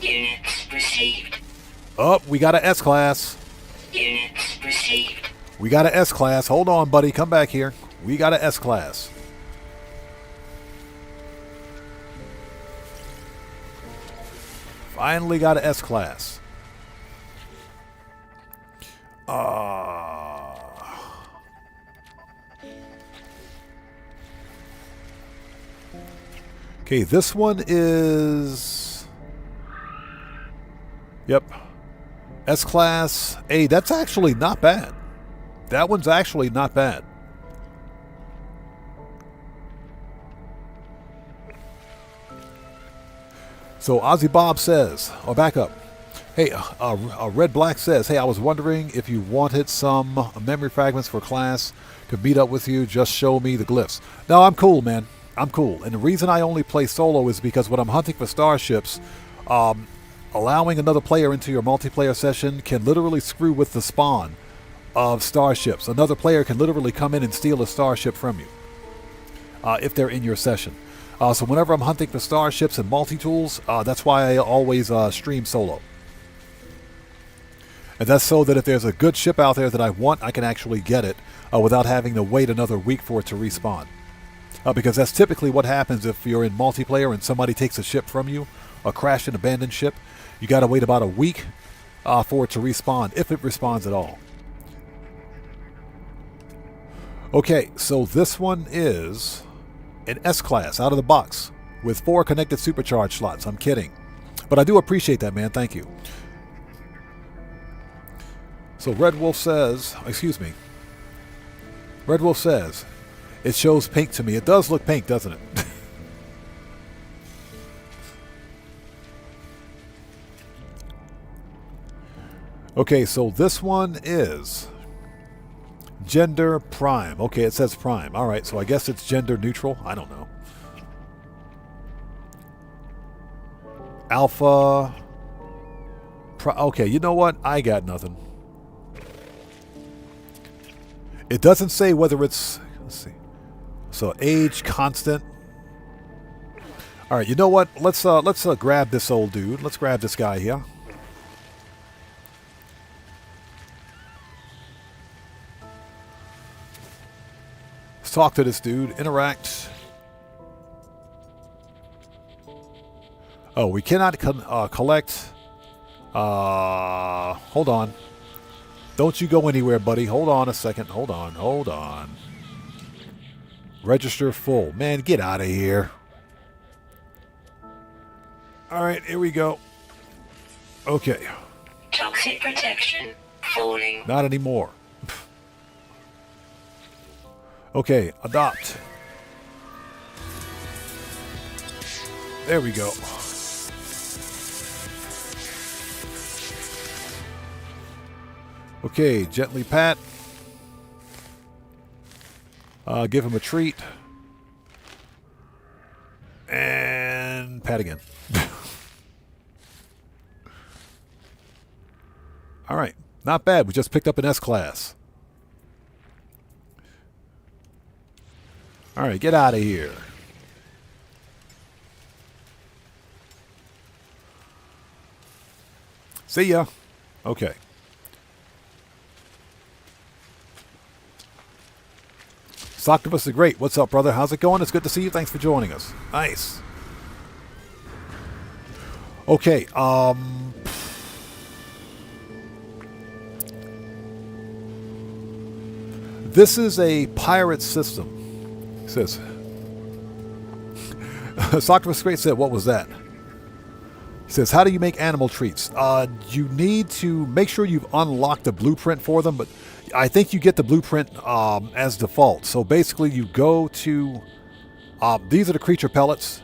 Units received. Oh, we got an S class. Units received. We got an S class. Hold on, buddy. Come back here. We got an S class. Finally got an S class. Okay, this one is... Yep. S-Class. Hey, that's actually not bad. That one's actually not bad. So Ozzy Bob says, or back up. Hey, Red Black says, hey, I was wondering if you wanted some memory fragments for class to meet up with you. Just show me the glyphs. No, I'm cool, man. I'm cool. And the reason I only play solo is because when I'm hunting for starships, allowing another player into your multiplayer session can literally screw with the spawn of starships. Another player can literally come in and steal a starship from you if they're in your session. So whenever I'm hunting for starships and multi-tools, that's why I always stream solo. And that's so that if there's a good ship out there that I want, I can actually get it without having to wait another week for it to respawn. Because that's typically what happens if you're in multiplayer and somebody takes a ship from you, a crashed and abandoned ship. You got to wait about a week for it to respawn, if it respawns at all. Okay, so this one is an S-Class out of the box with 4 connected supercharge slots. I'm kidding. But I do appreciate that, man. Thank you. So Red Wolf says, excuse me. Red Wolf says, it shows pink to me. It does look pink, doesn't it? Okay, so this one is gender prime. Okay, it says prime. All right, so I guess it's gender neutral. I don't know. Alpha. Okay, you know what? I got nothing. It doesn't say whether it's... Let's see. So age constant. All right, you know what? Let's grab this old dude. Let's grab this guy here. Let's talk to this dude. Interact. Oh, we cannot collect. Hold on. Don't you go anywhere, buddy. Hold on a second. Hold on. Register full. Man, get out of here. All right, here we go. Okay. Toxic protection falling. Not anymore. Okay, adopt. There we go. Okay, gently pat. Give him a treat. And pat again. All right, not bad. We just picked up an S-Class. All right, get out of here. See ya. Okay. Octopus the Great. What's up, brother? How's it going? It's good to see you. Thanks for joining us. Nice. Okay, this is a pirate system. It says. Octopus the Great said, what was that? He says, how do you make animal treats? You need to make sure you've unlocked the blueprint for them, but I think you get the blueprint as default. So basically you go to, these are the creature pellets.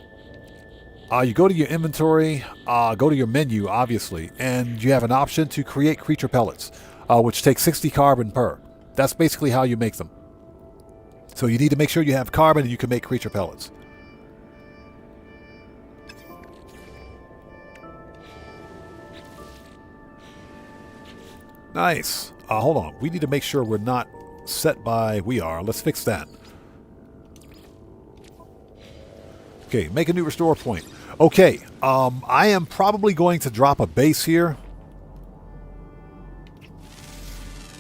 You go to your inventory, go to your menu, obviously, and you have an option to create creature pellets, which takes 60 carbon per. That's basically how you make them. So you need to make sure you have carbon and you can make creature pellets. Nice. Hold on. We need to make sure we're not set by... We are. Let's fix that. Okay, make a new restore point. Okay, I am probably going to drop a base here.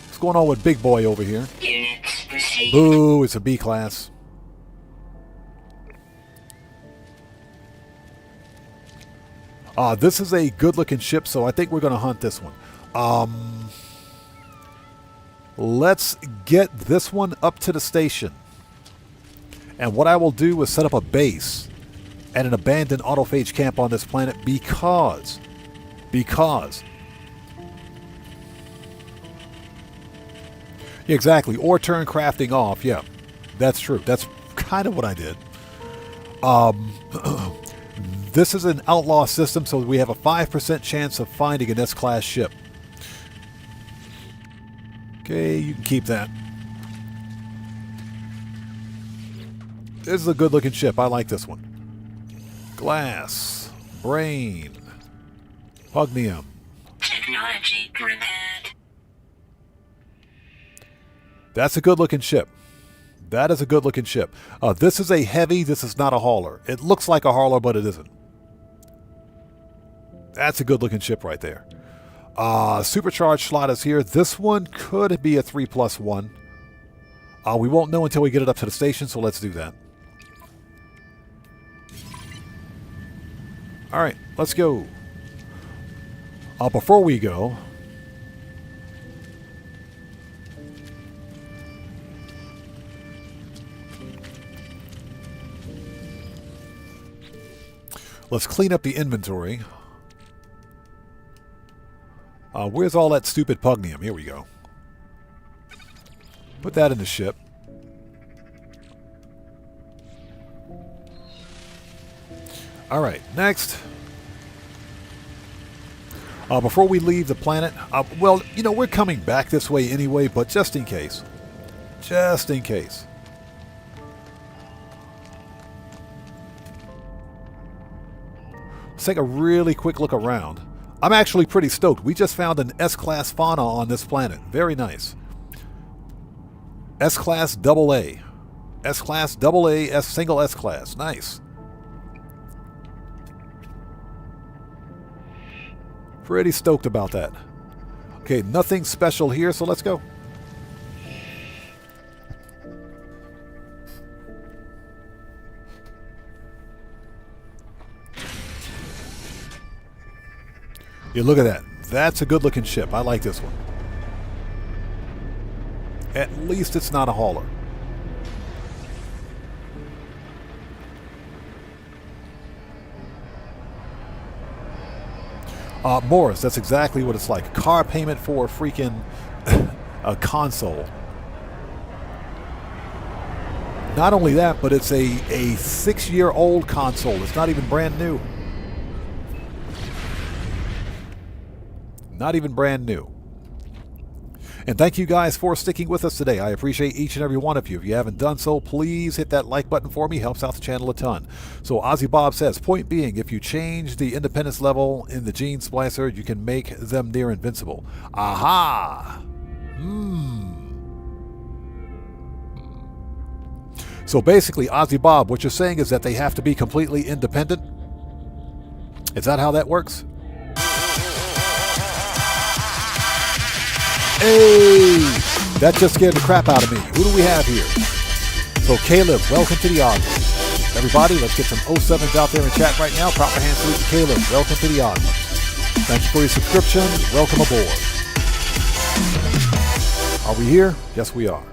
What's going on with Big Boy over here? Units received. Boo, it's a B class. This is a good-looking ship, so I think we're going to hunt this one. Let's get this one up to the station. And what I will do is set up a base and an abandoned autophage camp on this planet because exactly, or turn crafting off. Yeah, that's true. That's kind of what I did. This is an outlaw system, so we have a 5% chance of finding an S-class ship. Okay, you can keep that. This is a good-looking ship. I like this one. Glass, brain, pugnium. Technology prepared. That's a good-looking ship. That is a good-looking ship. This is a heavy. This is not a hauler. It looks like a hauler, but it isn't. That's a good-looking ship right there. Supercharged slot is here. This one could be a 3+1. We won't know until we get it up to the station, so let's do that. All right, let's go. Before we go, let's clean up the inventory. Where's all that stupid pugnium? Here we go. Put that in the ship. All right, next. Before we leave the planet, well, you know, we're coming back this way anyway, but just in case. Just in case. Let's take a really quick look around. I'm actually pretty stoked. We just found an S-Class Fauna on this planet. Very nice. S-Class AA. S-Class AA, single S-Class. Nice. Pretty stoked about that. Okay, nothing special here, so let's go. Yeah, look at that. That's a good-looking ship. I like this one. At least it's not a hauler. Morris, that's exactly what it's like. Car payment for a freaking a console. Not only that, but it's a 6-year-old console. It's not even brand new. Not even brand new. And thank you guys for sticking with us today. I appreciate each and every one of you. If you haven't done so, please hit that like button for me. Helps out the channel a ton. So Ozzy Bob says, point being, if you change the independence level in the gene splicer, you can make them near invincible. Aha! So basically, Ozzy Bob, what you're saying is that they have to be completely independent? Is that how that works? Hey! That just scared the crap out of me. Who do we have here? So Caleb, welcome to the audience. Everybody, let's get some 07s out there in chat right now. Proper hand salute to Caleb. Welcome to the audience. Thank you for your subscription. Welcome aboard. Are we here? Yes, we are.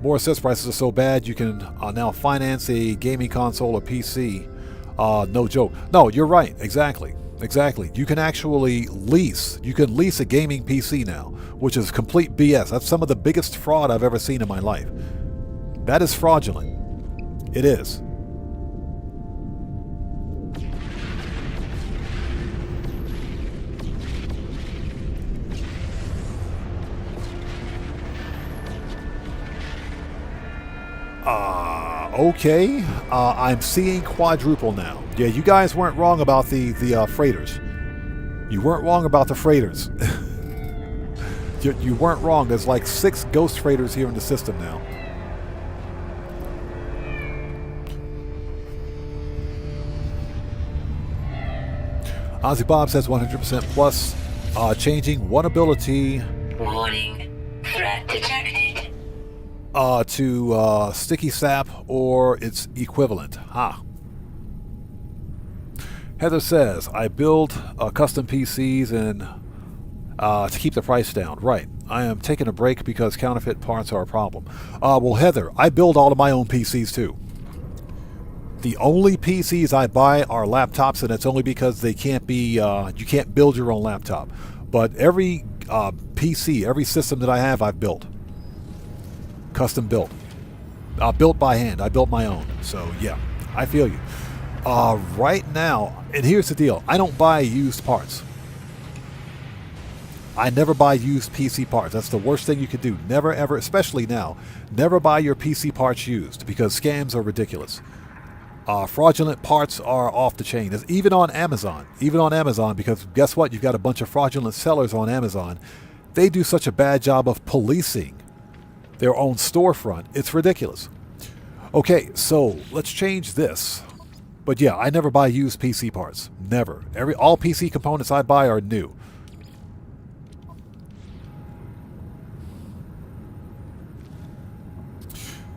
More says prices are so bad you can now finance a gaming console or PC. No joke. No, you're right. Exactly. Exactly. You can actually lease. You can lease a gaming PC now, which is complete BS. That's some of the biggest fraud I've ever seen in my life. That is fraudulent. It is. Okay. I'm seeing quadruple now. Yeah, you guys weren't wrong about the freighters. You weren't wrong about the freighters. You weren't wrong. There's like 6 ghost freighters here in the system now. Ozzy Bob says 100% plus. Changing one ability. Warning. Threat detected. To sticky sap or its equivalent. Heather says, I build custom PCs and to keep the price down. Right. I am taking a break because counterfeit parts are a problem. Well, Heather, I build all of my own PCs too. The only PCs I buy are laptops, and it's only because they can't be, you can't build your own laptop. But every PC, every system that I have, I've built. Custom built. Built by hand. I built my own. So, yeah, I feel you. Right now, and here's the deal. I don't buy used parts. I never buy used PC parts. That's the worst thing you could do. Never, ever, especially now, never buy your PC parts used because scams are ridiculous. Fraudulent parts are off the chain. Even on Amazon. Even on Amazon, because guess what? You've got a bunch of fraudulent sellers on Amazon. They do such a bad job of policing their own storefront. It's ridiculous. Okay, so let's change this. But yeah, I never buy used PC parts. Never. All PC components I buy are new.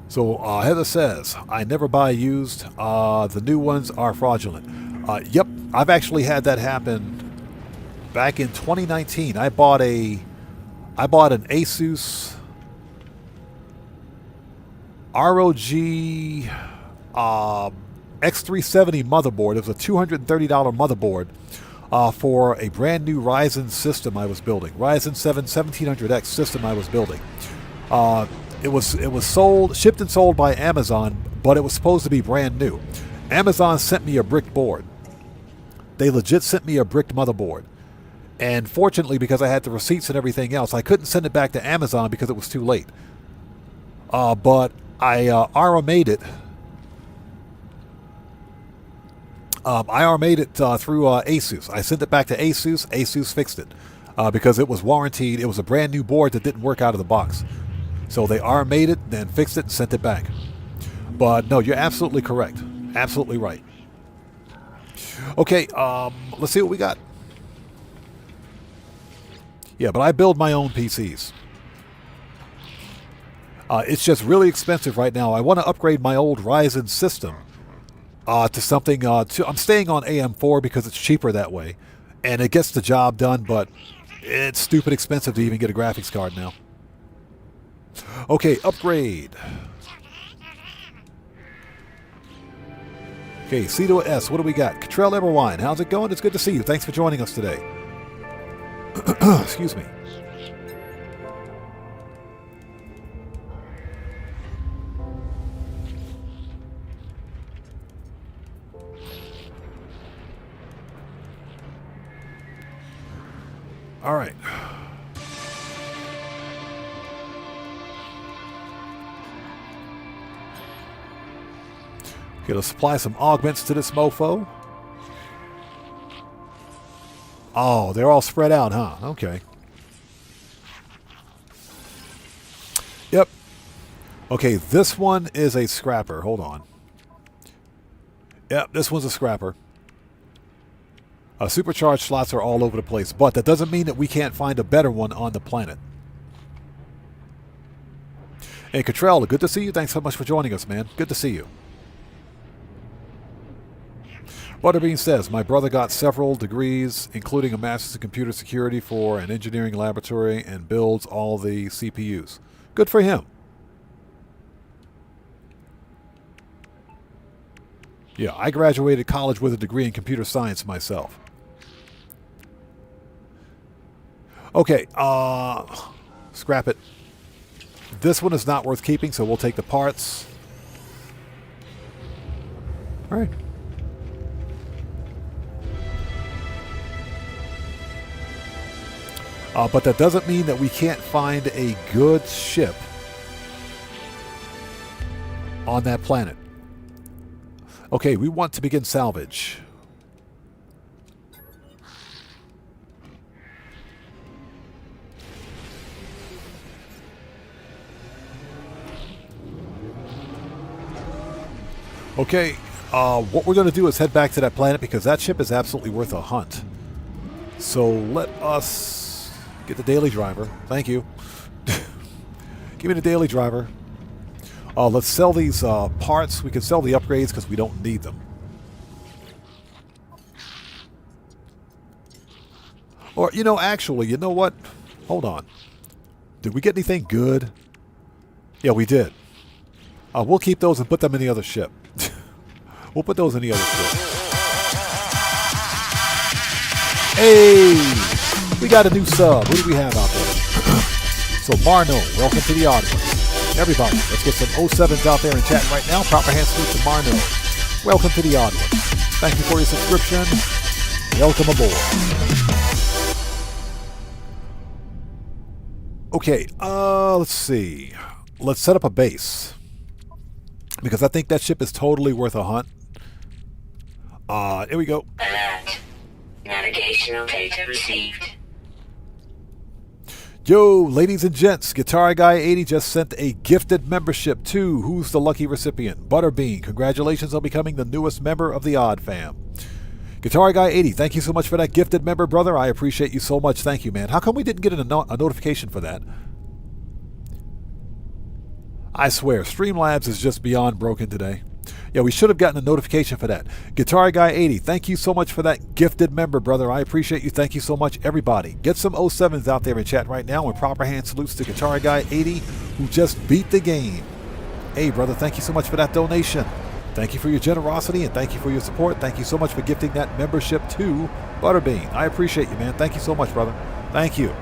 So Heather says, I never buy used. The new ones are fraudulent. Yep, I've actually had that happen back in 2019. I bought an Asus ROG X370 motherboard. It was a $230 motherboard for a brand new Ryzen system I was building. Ryzen 7 1700X system I was building. It was shipped and sold by Amazon, but it was supposed to be brand new. Amazon sent me a brick board. They legit sent me a bricked motherboard. And fortunately, because I had the receipts and everything else, I couldn't send it back to Amazon because it was too late. But I RMA'd it. I RMA'd it through Asus. I sent it back to Asus. Asus fixed it because it was warranted. It was a brand new board that didn't work out of the box. So they RMA'd it, then fixed it and sent it back. But no, you're absolutely correct. Absolutely right. Okay, let's see what we got. Yeah, but I build my own PCs. It's just really expensive right now. I want to upgrade my old Ryzen system to something. I'm staying on AM4 because it's cheaper that way, and it gets the job done. But it's stupid expensive to even get a graphics card now. Okay, upgrade. Okay, C to a S. What do we got? Cottrell Everwine. How's it going? It's good to see you. Thanks for joining us today. Excuse me. All right. Gonna supply some augments to this mofo. Oh, they're all spread out, huh? Okay. Yep. Okay, this one is a scrapper. Hold on. Yep, this one's a scrapper. Supercharged slots are all over the place, but that doesn't mean that we can't find a better one on the planet. Hey, Cottrell, good to see you. Thanks so much for joining us, man. Good to see you. Butterbean says, my brother got several degrees, including a master's in computer security for an engineering laboratory, and builds all the CPUs. Good for him. Yeah, I graduated college with a degree in computer science myself. Okay, scrap it. This one is not worth keeping, so we'll take the parts. All right. But that doesn't mean that we can't find a good ship on that planet. Okay, we want to begin salvage. Okay, what we're going to do is head back to that planet because that ship is absolutely worth a hunt. So let us get the daily driver. Thank you. Give me the daily driver. Let's sell these parts. We can sell the upgrades because we don't need them. Or, you know, actually, you know what? Hold on. Did we get anything good? Yeah, we did. We'll keep those and put them in the other ship. We'll put those in the other ship. Hey! We got a new sub. What do we have out there? So, Marno, welcome to the audience. Everybody, let's get some 07s out there in chat right now. Proper hand salute to Marno. Welcome to the audience. Thank you for your subscription. Welcome aboard. Okay, let's see. Let's set up a base. Because I think that ship is totally worth a hunt. Here we go. Alert. Navigational data received. Yo, ladies and gents, Guitar Guy 80 just sent a gifted membership to who's the lucky recipient? Butterbean. Congratulations on becoming the newest member of the Odd Fam. Guitar Guy 80, thank you so much for that gifted member, brother. I appreciate you so much. Thank you, man. How come we didn't get a notification for that? I swear, Streamlabs is just beyond broken today. Yeah, we should have gotten a notification for that. Guitar Guy 80, thank you so much for that gifted member, brother. I appreciate you. Thank you so much, everybody. Get some 07s out there in chat right now, and proper hand salutes to Guitar Guy 80, who just beat the game. Hey, brother, thank you so much for that donation. Thank you for your generosity, and thank you for your support. Thank you so much for gifting that membership to Butterbean. I appreciate you, man. Thank you so much, brother. Thank you.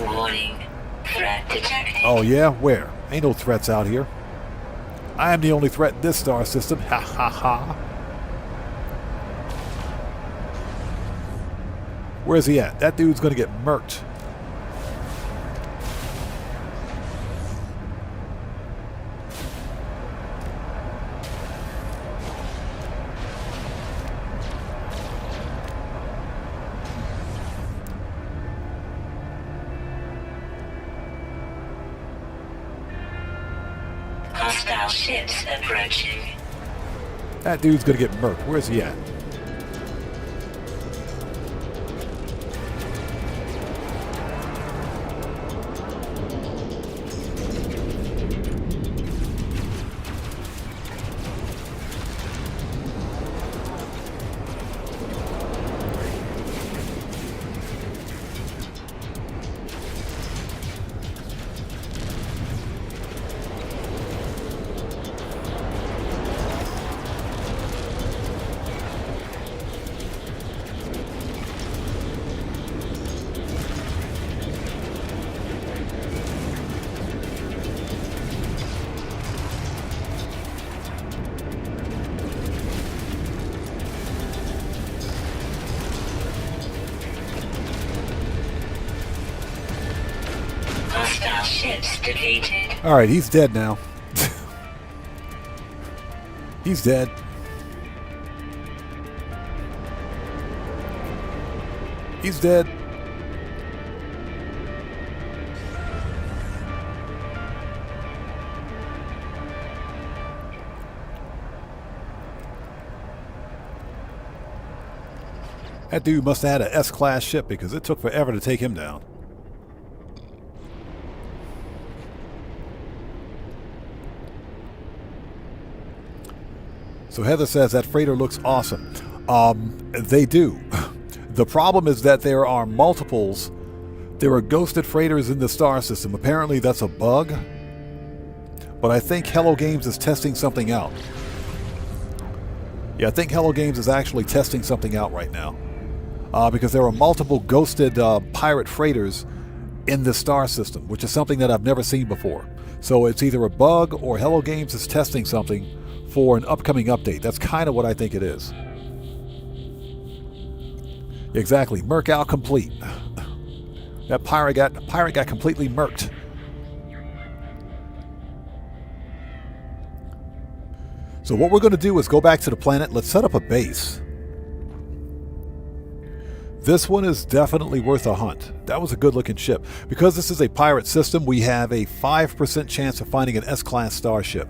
Warning. Threat detected. Oh, yeah? Where? Ain't no threats out here. I am the only threat in this star system. Ha ha ha. Where's he at? That dude's gonna get murked. Hostile ships approaching. That dude's gonna get murked. Where's he at? Hostile ships defeated. All right, he's dead now. He's dead. He's dead. That dude must have had an S-class ship because it took forever to take him down. So Heather says that freighter looks awesome. They do. The problem is that there are multiples. There are ghosted freighters in the star system. Apparently that's a bug. But I think Hello Games is testing something out. Yeah, I think Hello Games is actually testing something out right now. Because there are multiple ghosted pirate freighters in the star system, which is something that I've never seen before. So it's either a bug or Hello Games is testing something for an upcoming update. That's kind of what I think it is. Exactly. Merc out complete. That pirate got completely murked. So what we're going to do is go back to the planet. Let's set up a base. This one is definitely worth a hunt. That was a good looking ship. Because this is a pirate system, we have a 5% chance of finding an S-class starship.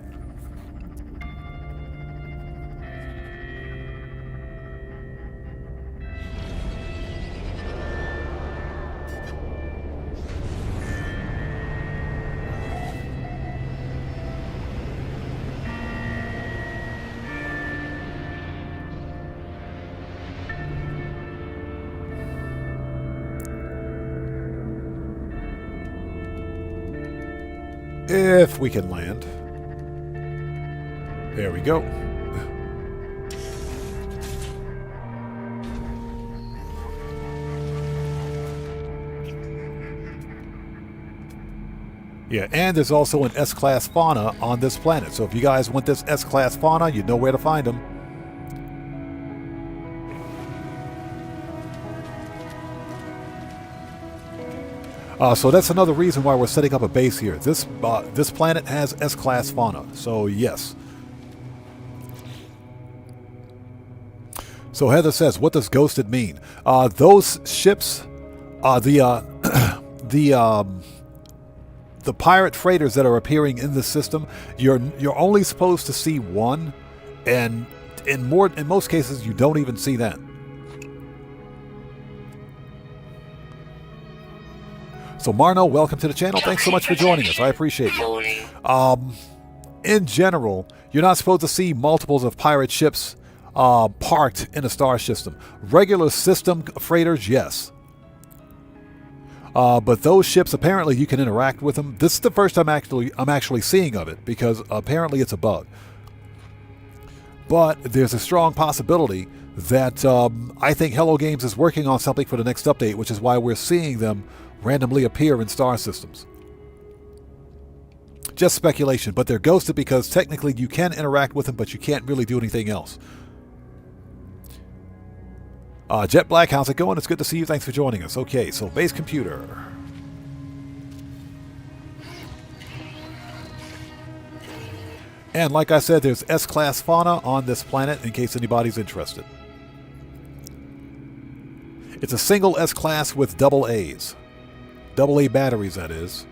If we can land. There we go. Yeah, and there's also an S-class Fauna on this planet. So if you guys want this S-class Fauna, you know where to find them. So that's another reason why we're setting up a base here. This planet has S-class Fauna, so yes. So Heather says, what does ghosted mean? Those ships, the pirate freighters that are appearing in the system, you're only supposed to see one, and in most cases you don't even see that. So Marno, welcome to the channel. Thanks so much for joining us. I appreciate you. In general, you're not supposed to see multiples of pirate ships parked in a star system. Regular system freighters, yes. But those ships, apparently you can interact with them. This is the first time I'm actually seeing of it, because apparently it's a bug. But there's a strong possibility that I think Hello Games is working on something for the next update, which is why we're seeing them randomly appear in star systems. Just speculation, but they're ghosted because technically you can interact with them, but you can't really do anything else. Jet Black, how's it going? It's good to see you. Thanks for joining us. Okay, so base computer. And like I said, there's S-class Fauna on this planet in case anybody's interested. It's a single S-class with double A's. Double A batteries, that is.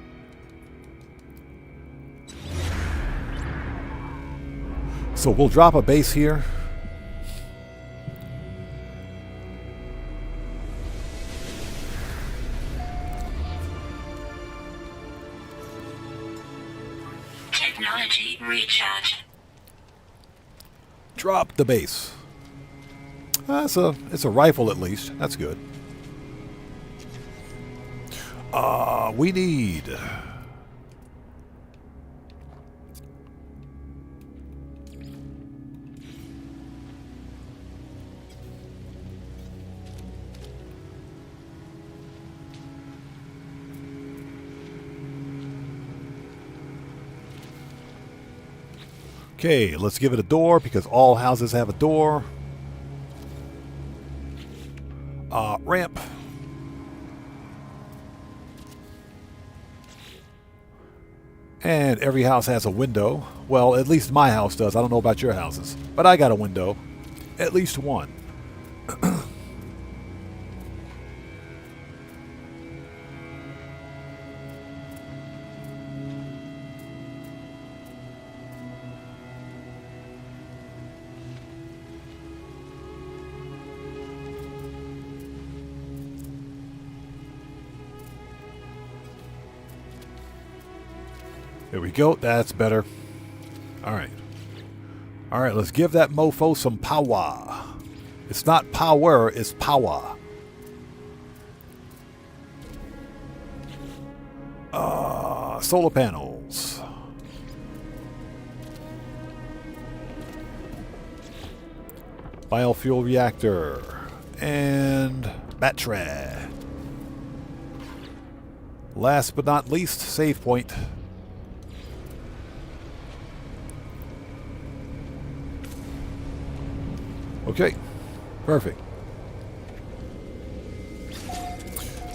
So we'll drop a base here. Technology recharge. Drop the base. It's a rifle at least. That's good. We need... Okay, let's give it a door because all houses have a door. Ramp. And every house has a window. Well, at least my house does. I don't know about your houses. But I got a window. At least one. There we go. That's better. All right. All right, let's give that mofo some power. It's not power, it's power. Solar panels. Biofuel reactor. And battery. Last but not least, save point. Okay, perfect.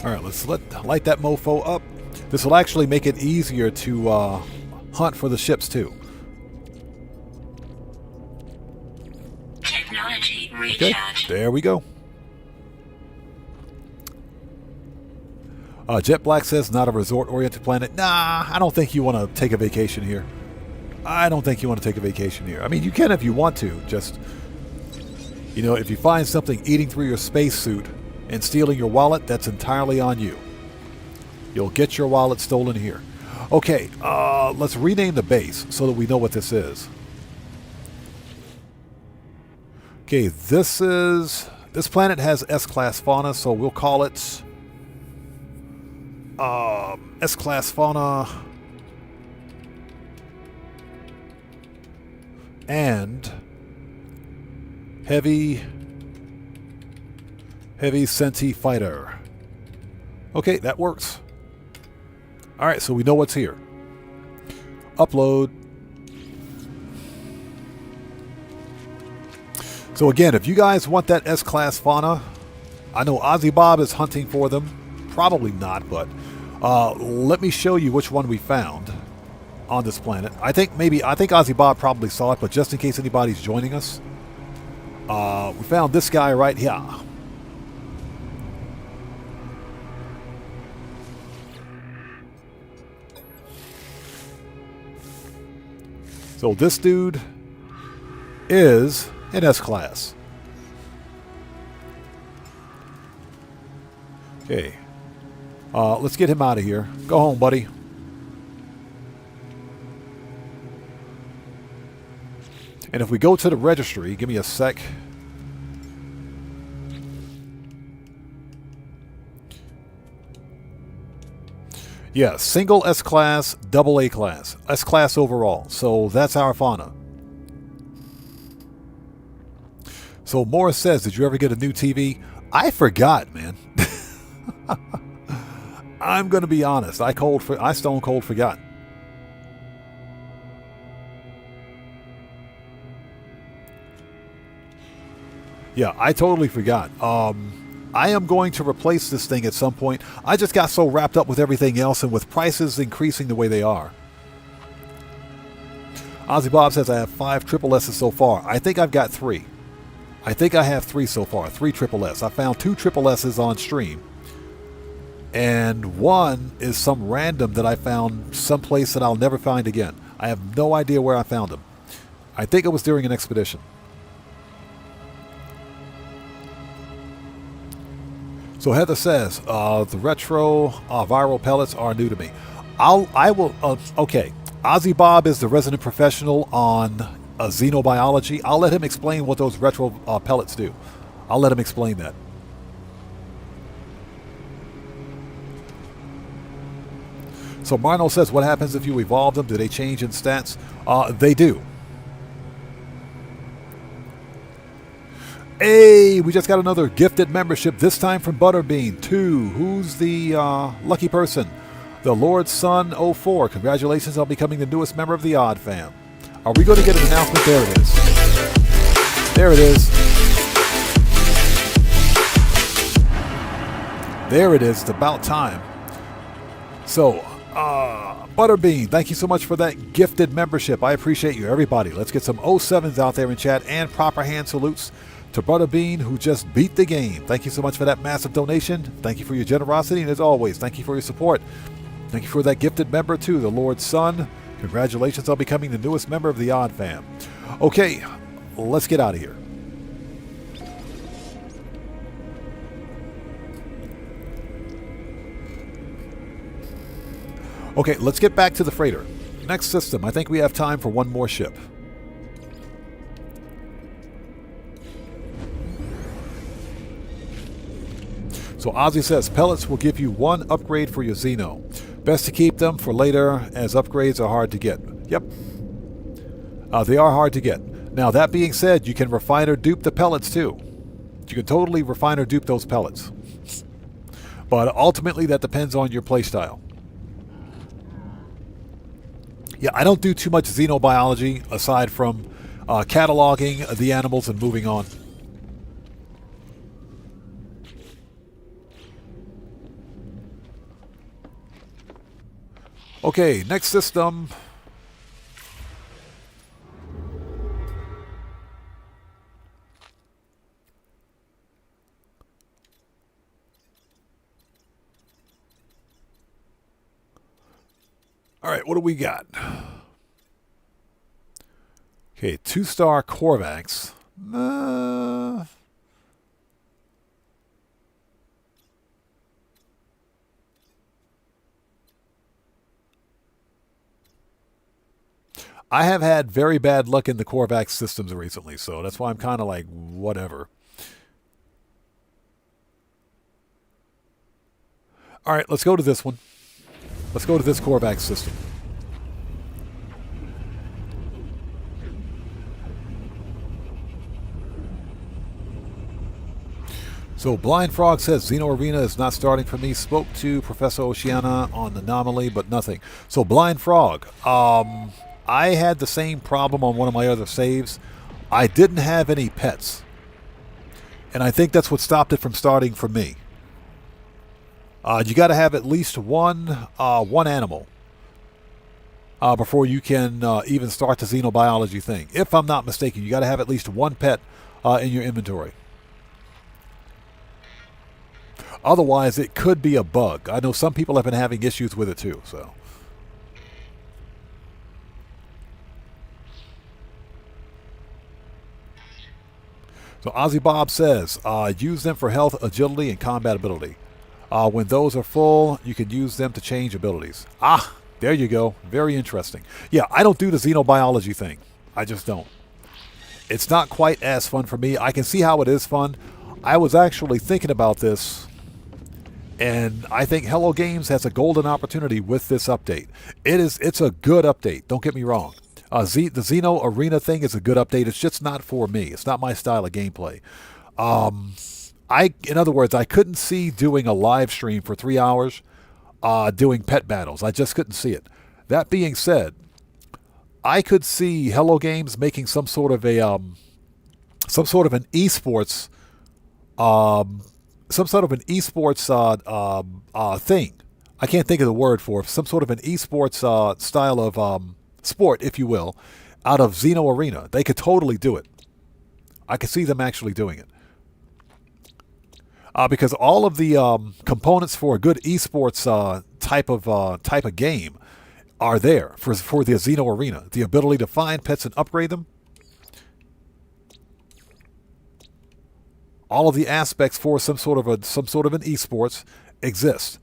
All right, let's light that mofo up. This will actually make it easier to hunt for the ships too. Technology Okay, recharge. there we go. Jet Black says not a resort-oriented planet. Nah, I don't think you want to take a vacation here. I don't think you want to take a vacation here. I mean, you can if you want to. Just, you know, if you find something eating through your spacesuit and stealing your wallet, that's entirely on you. You'll get your wallet stolen here. Okay, let's rename the base so that we know what this is. Okay, this planet has S-class fauna, so we'll call it S-class fauna and heavy Senti fighter. Okay, that works. All right, so we know what's here. Upload. So again, if you guys want that S-class fauna, I know Ozzy Bob is hunting for them. Probably not, but let me show you which one we found on this planet. I think Ozzy Bob probably saw it, but just in case anybody's joining us, we found this guy right here. So this dude is an S-class. Okay. Let's get him out of here. Go home, buddy. And if we go to the registry, give me a sec. Yeah, single S-class, double A-class. S-class overall. So that's our fauna. So Morris says, did you ever get a new TV? I forgot, man. I'm going to be honest. I stone cold forgot. Yeah, I totally forgot. I am going to replace this thing at some point. I just got so wrapped up with everything else and with prices increasing the way they are. Ozzy Bob says I have 5 triple S's so far. I think I've got 3. I think I have 3 so far. 3 triple S. I found 2 triple S's on stream. And one is some random that I found someplace that I'll never find again. I have no idea where I found them. I think it was during an expedition. So Heather says, the retro viral pellets are new to me. Okay. Ozzy Bob is the resident professional on xenobiology. I'll let him explain what those retro pellets do. I'll let him explain that. So Marno says, what happens if you evolve them? Do they change in stats? They do. Hey, we just got another gifted membership, this time from Butterbean 2. Who's the lucky person? The Lord's Son 04. Congratulations on becoming the newest member of the Odd Fam. Are we going to get an announcement? There it is. There it is. There it is. It's about time. So, Butterbean, thank you so much for that gifted membership. I appreciate you, everybody. Let's get some 07s out there in chat and proper hand salutes to Butterbean, who just beat the game. Thank you so much for that massive donation. Thank you for your generosity, and as always, thank you for your support. Thank you for that gifted member too, the Lord's Son. Congratulations on becoming the newest member of the Odd Fam. Okay, let's get out of here. Okay, let's get back to the freighter. Next system, I think we have time for one more ship. So Ozzy says, pellets will give you 1 upgrade for your Xeno. Best to keep them for later, as upgrades are hard to get. Yep. They are hard to get. Now, that being said, you can refine or dupe the pellets too. You can totally refine or dupe those pellets. But ultimately, that depends on your playstyle. Yeah, I don't do too much xenobiology aside from cataloging the animals and moving on. Okay, next system. All right, what do we got? Okay, 2-star Korvax. I have had very bad luck in the Korvax systems recently, so that's why I'm kind of like, whatever. All right, let's go to this one. Let's go to this Korvax system. So Blind Frog says Xeno Arena is not starting for me. Spoke to Professor Oceana on anomaly, but nothing. So Blind Frog, I had the same problem on one of my other saves. I didn't have any pets, and I think that's what stopped it from starting for me. You got to have at least one animal before you can even start the xenobiology thing. If I'm not mistaken, you got to have at least one pet in your inventory. Otherwise, it could be a bug. I know some people have been having issues with it too. So Ozzy Bob says, use them for health, agility, and combat ability. When those are full, you can use them to change abilities. Ah, there you go. Very interesting. Yeah, I don't do the xenobiology thing. I just don't. It's not quite as fun for me. I can see how it is fun. I was actually thinking about this, and I think Hello Games has a golden opportunity with this update. It's a good update. Don't get me wrong. The Xeno Arena thing is a good update. It's just not for me. It's not my style of gameplay. In other words, I couldn't see doing a live stream for 3 hours doing pet battles. I just couldn't see it. That being said, I could see Hello Games making some sort of an esports thing. I can't think of the word for it. Some sort of an esports style of sport, if you will, out of Xeno Arena. They could totally do it. I could see them actually doing it. Because all of the components for a good esports type of game are there for the Xeno Arena. The ability to find pets and upgrade them. All of the aspects for some sort of an esports exist.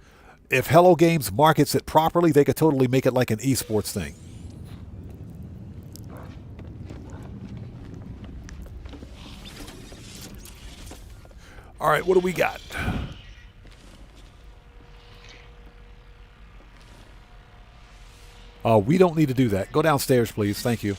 If Hello Games markets it properly, they could totally make it like an esports thing. All right, what do we got? We don't need to do that. Go downstairs, please. Thank you.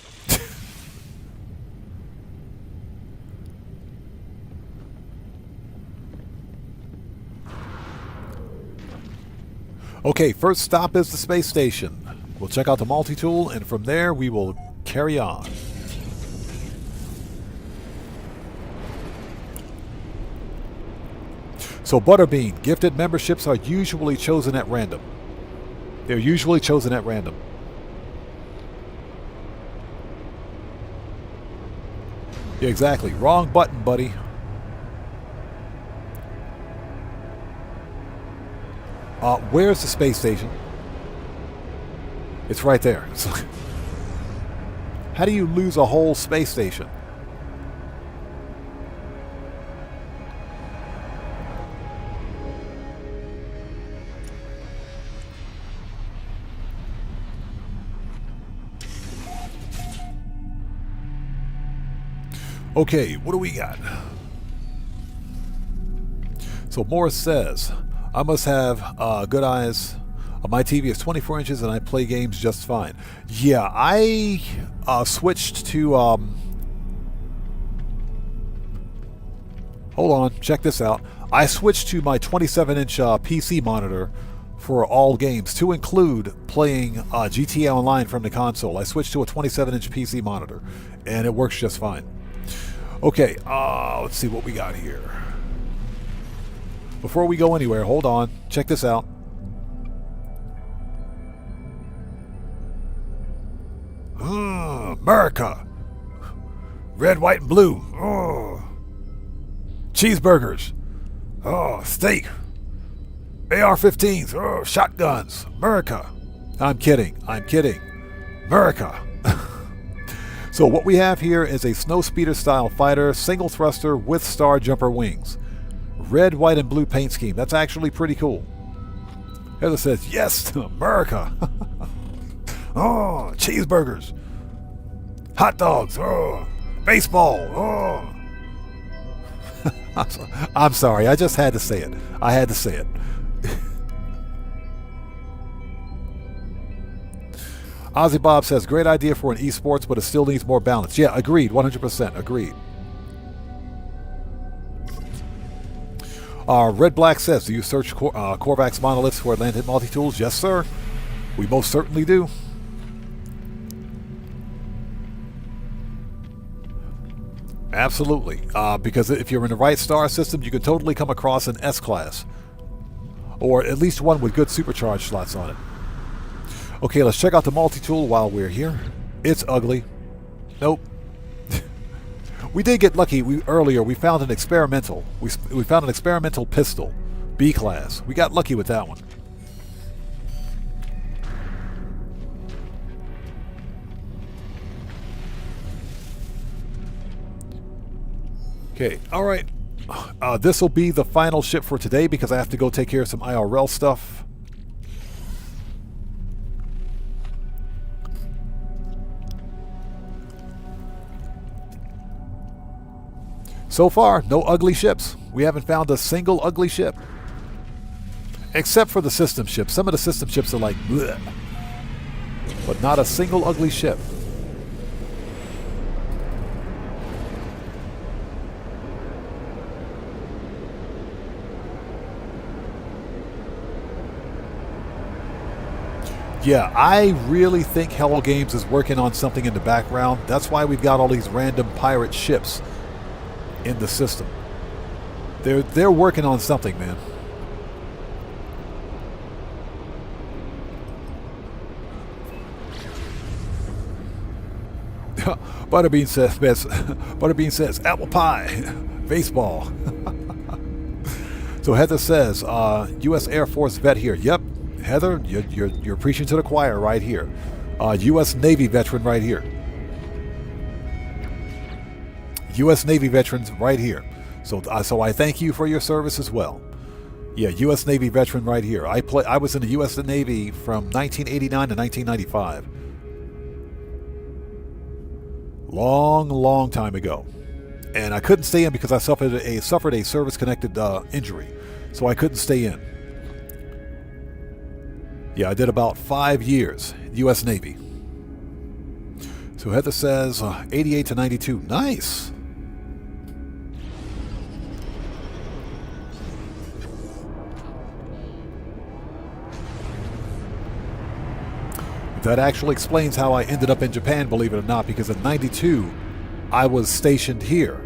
Okay, first stop is the space station. We'll check out the multi-tool, and from there we will carry on. So Butterbean, gifted memberships are usually chosen at random. They're usually chosen at random. Yeah, exactly. Wrong button, buddy. Where's the space station? It's right there. How do you lose a whole space station? Okay, what do we got? So Morris says, I must have good eyes. My TV is 24 inches and I play games just fine. Yeah, I switched to Hold on, check this out. I switched to my 27-inch PC monitor for all games to include playing GTA Online from the console. I switched to a 27-inch PC monitor, and it works just fine. Okay, let's see what we got here. Before we go anywhere, hold on, check this out. America! Red, white, and blue. Oh. Cheeseburgers. Oh, steak. AR-15s. Oh, shotguns. America. I'm kidding. I'm kidding. America. So what we have here is a snowspeeder style fighter, single thruster with star jumper wings. Red, white, and blue paint scheme. That's actually pretty cool. Heather says, yes, America. Oh, cheeseburgers. Hot dogs. Oh, baseball. Oh. I'm sorry. I just had to say it. I had to say it. Ozzy Bob says, great idea for an esports, but it still needs more balance. Yeah, agreed. 100% agreed. Red Black says, do you search Korvax monoliths for Atlantic multi-tools? Yes, sir. We most certainly do. Absolutely. Because if you're in the right star system, you can totally come across an S-class. Or at least one with good supercharged slots on it. Okay, let's check out the multi-tool while we're here. It's ugly. Nope. We did get lucky. Earlier we found an experimental. We found an experimental pistol, B class. We got lucky with that one. Okay, all right. This will be the final ship for today because I have to go take care of some IRL stuff. So far, no ugly ships. We haven't found a single ugly ship. Except for the system ships. Some of the system ships are like, bleh. But not a single ugly ship. Yeah, I really think Hello Games is working on something in the background. That's why we've got all these random pirate ships in the system. They're working on something, man. Butterbean says apple pie, baseball. So Heather says U.S. Air Force vet here. Yep, Heather, you're preaching to the choir right here. U.S. Navy veteran right here. U.S. Navy veterans right here. So I thank you for your service as well. Yeah, U.S. Navy veteran right here. I was in the U.S. Navy from 1989 to 1995. Long time ago. And I couldn't stay in because I suffered a service-connected injury. So I couldn't stay in. Yeah, I did about 5 years, U.S. Navy. So Heather says 88 to 92. Nice. That actually explains how I ended up in Japan, believe it or not, because in 92, I was stationed here.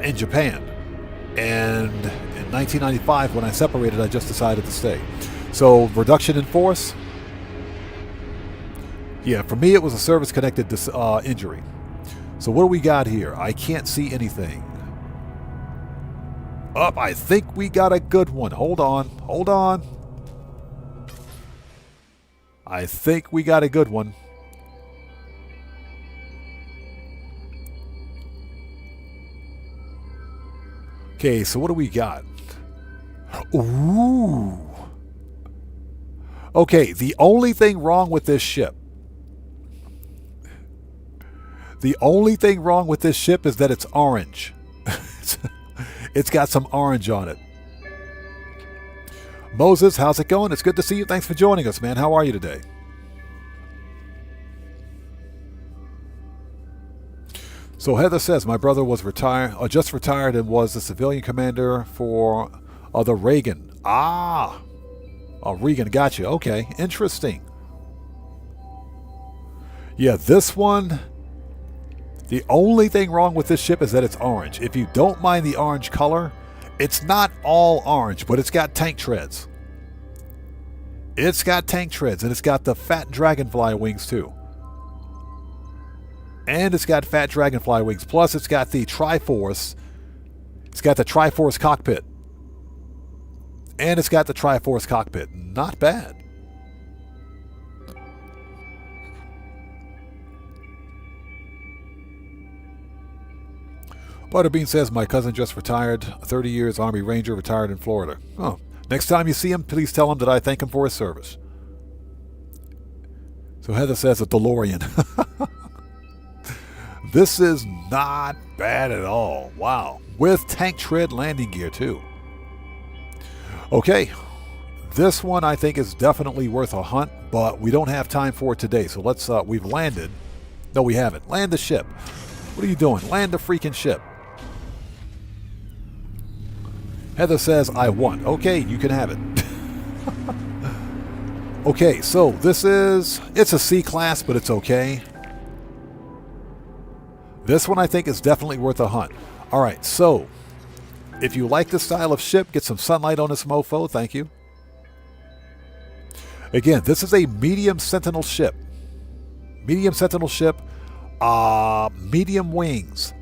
In Japan. And in 1995, when I separated, I just decided to stay. So, reduction in force? Yeah, for me, it was a service-connected injury. So what do we got here? I can't see anything. I think we got a good one. Hold on. I think we got a good one. Okay, so what do we got? Ooh. Okay, the only thing wrong with this ship. The only thing wrong with this ship is that it's orange. It's got some orange on it. Moses, how's it going? It's good to see you. Thanks for joining us, man. How are you today? So Heather says, my brother was just retired and was the civilian commander for the Reagan. Ah! Oh, Reagan, gotcha. Okay, interesting. Yeah, this one, the only thing wrong with this ship is that it's orange. If you don't mind the orange color, it's not all orange, but it's got tank treads. It's got tank treads, and it's got the fat dragonfly wings too. And it's got fat dragonfly wings. Plus, it's got the Triforce. It's got the Triforce cockpit. And it's got the Triforce cockpit. Not bad. Butterbean says, my cousin just retired. 30 years Army Ranger, retired in Florida. Oh, next time you see him, please tell him that I thank him for his service. So Heather says, a DeLorean. This is not bad at all. Wow. With tank tread landing gear, too. Okay. This one, I think, is definitely worth a hunt, but we don't have time for it today. So let's, we've landed. No, we haven't. Land the ship. What are you doing? Land the freaking ship. Heather says, I won. Okay, you can have it. Okay, so this is, it's a C class, but it's okay. This one I think is definitely worth a hunt. All right, so if you like this style of ship, get some sunlight on this mofo. Thank you. Again, this is a medium Sentinel ship. Medium Sentinel ship, medium wings,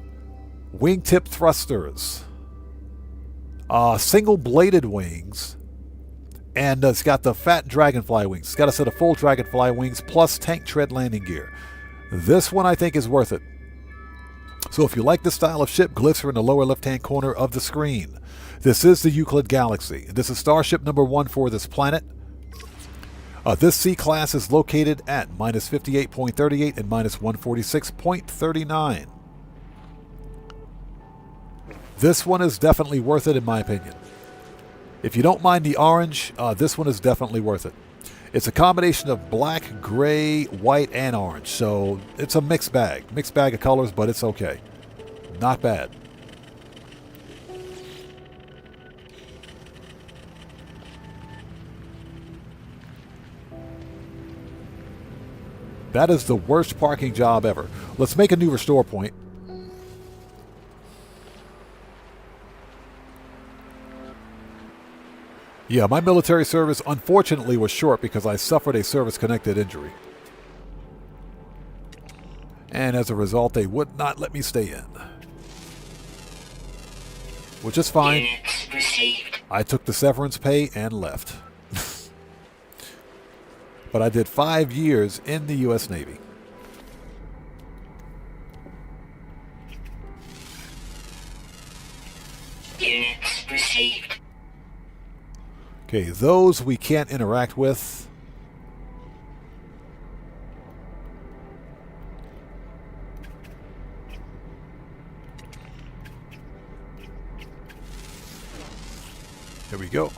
wingtip thrusters, single-bladed wings, and it's got the fat dragonfly wings. It's got a set of full dragonfly wings plus tank tread landing gear. This one I think is worth it. So if you like this style of ship, glyphs are in the lower left-hand corner of the screen. This is the Euclid Galaxy. This is starship number 1 for this planet. This C-class is located at minus 58.38 and minus 146.39. This one is definitely worth it in my opinion. If you don't mind the orange, this one is definitely worth it. It's a combination of black, gray, white, and orange. So it's a mixed bag. Mixed bag of colors, but it's okay. Not bad. That is the worst parking job ever. Let's make a new restore point. Yeah, my military service unfortunately was short because I suffered a service-connected injury. And as a result, they would not let me stay in. Which is fine. I took the severance pay and left. But I did 5 years in the U.S. Navy. Units received. Okay, those we can't interact with. There we go.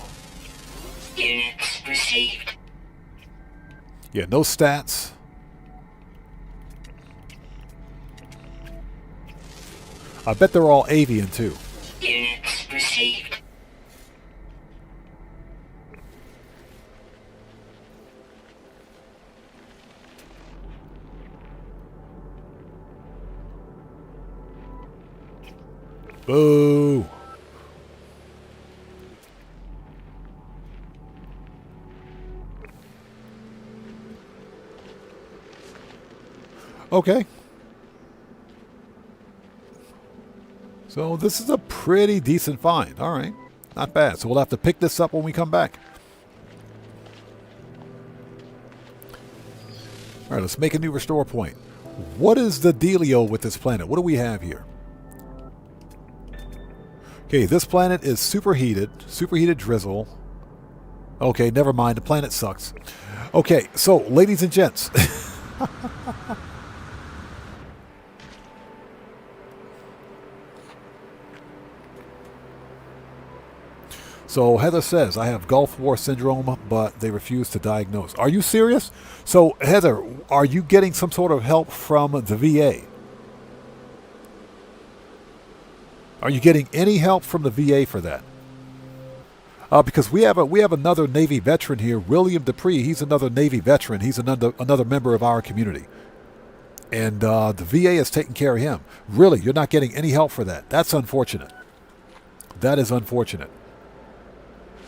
Units received. Yeah, no stats. I bet they're all avian too. Units received. Boo. Okay. So this is a pretty decent find. All right. Not bad. So we'll have to pick this up when we come back. All right, let's make a new restore point. What is the dealio with this planet? What do we have here? Okay, this planet is superheated. Superheated drizzle. Okay, never mind. The planet sucks. Okay, so, ladies and gents. So, Heather says, I have Gulf War syndrome, but they refuse to diagnose. Are you serious? So, Heather, are you getting some sort of help from the VA? Are you getting any help from the VA for that? Because we have another Navy veteran here, William Dupree. He's another Navy veteran. He's another member of our community, and the VA is taking care of him. Really, you're not getting any help for that. That's unfortunate. That is unfortunate.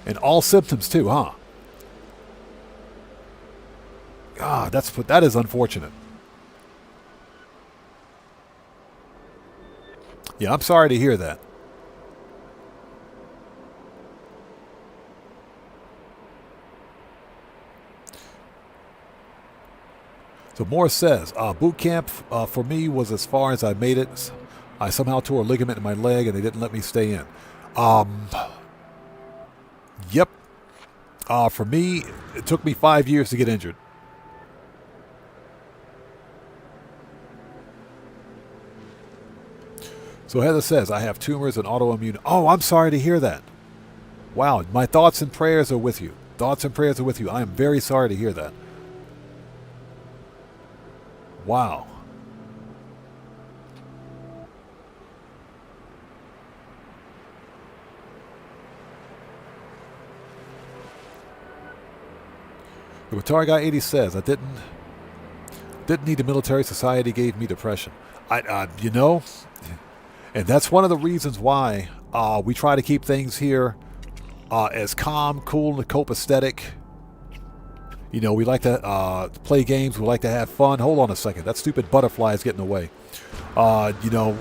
And all symptoms too, huh? God, that is unfortunate. Yeah, I'm sorry to hear that. So Morris says, boot camp for me was as far as I made it. I somehow tore a ligament in my leg and they didn't let me stay in. Yep. For me, it took me 5 years to get injured. So Heather says, I have tumors and autoimmune. Oh, I'm sorry to hear that. Wow, my thoughts and prayers are with you. Thoughts and prayers are with you. I am very sorry to hear that. Wow. The Guitar Guy 80 says, I didn't need the military. Society gave me depression. You know, and that's one of the reasons why we try to keep things here as calm, cool, and copacetic. You know, we like to play games. We like to have fun. Hold on a second. That stupid butterfly is getting away. You know,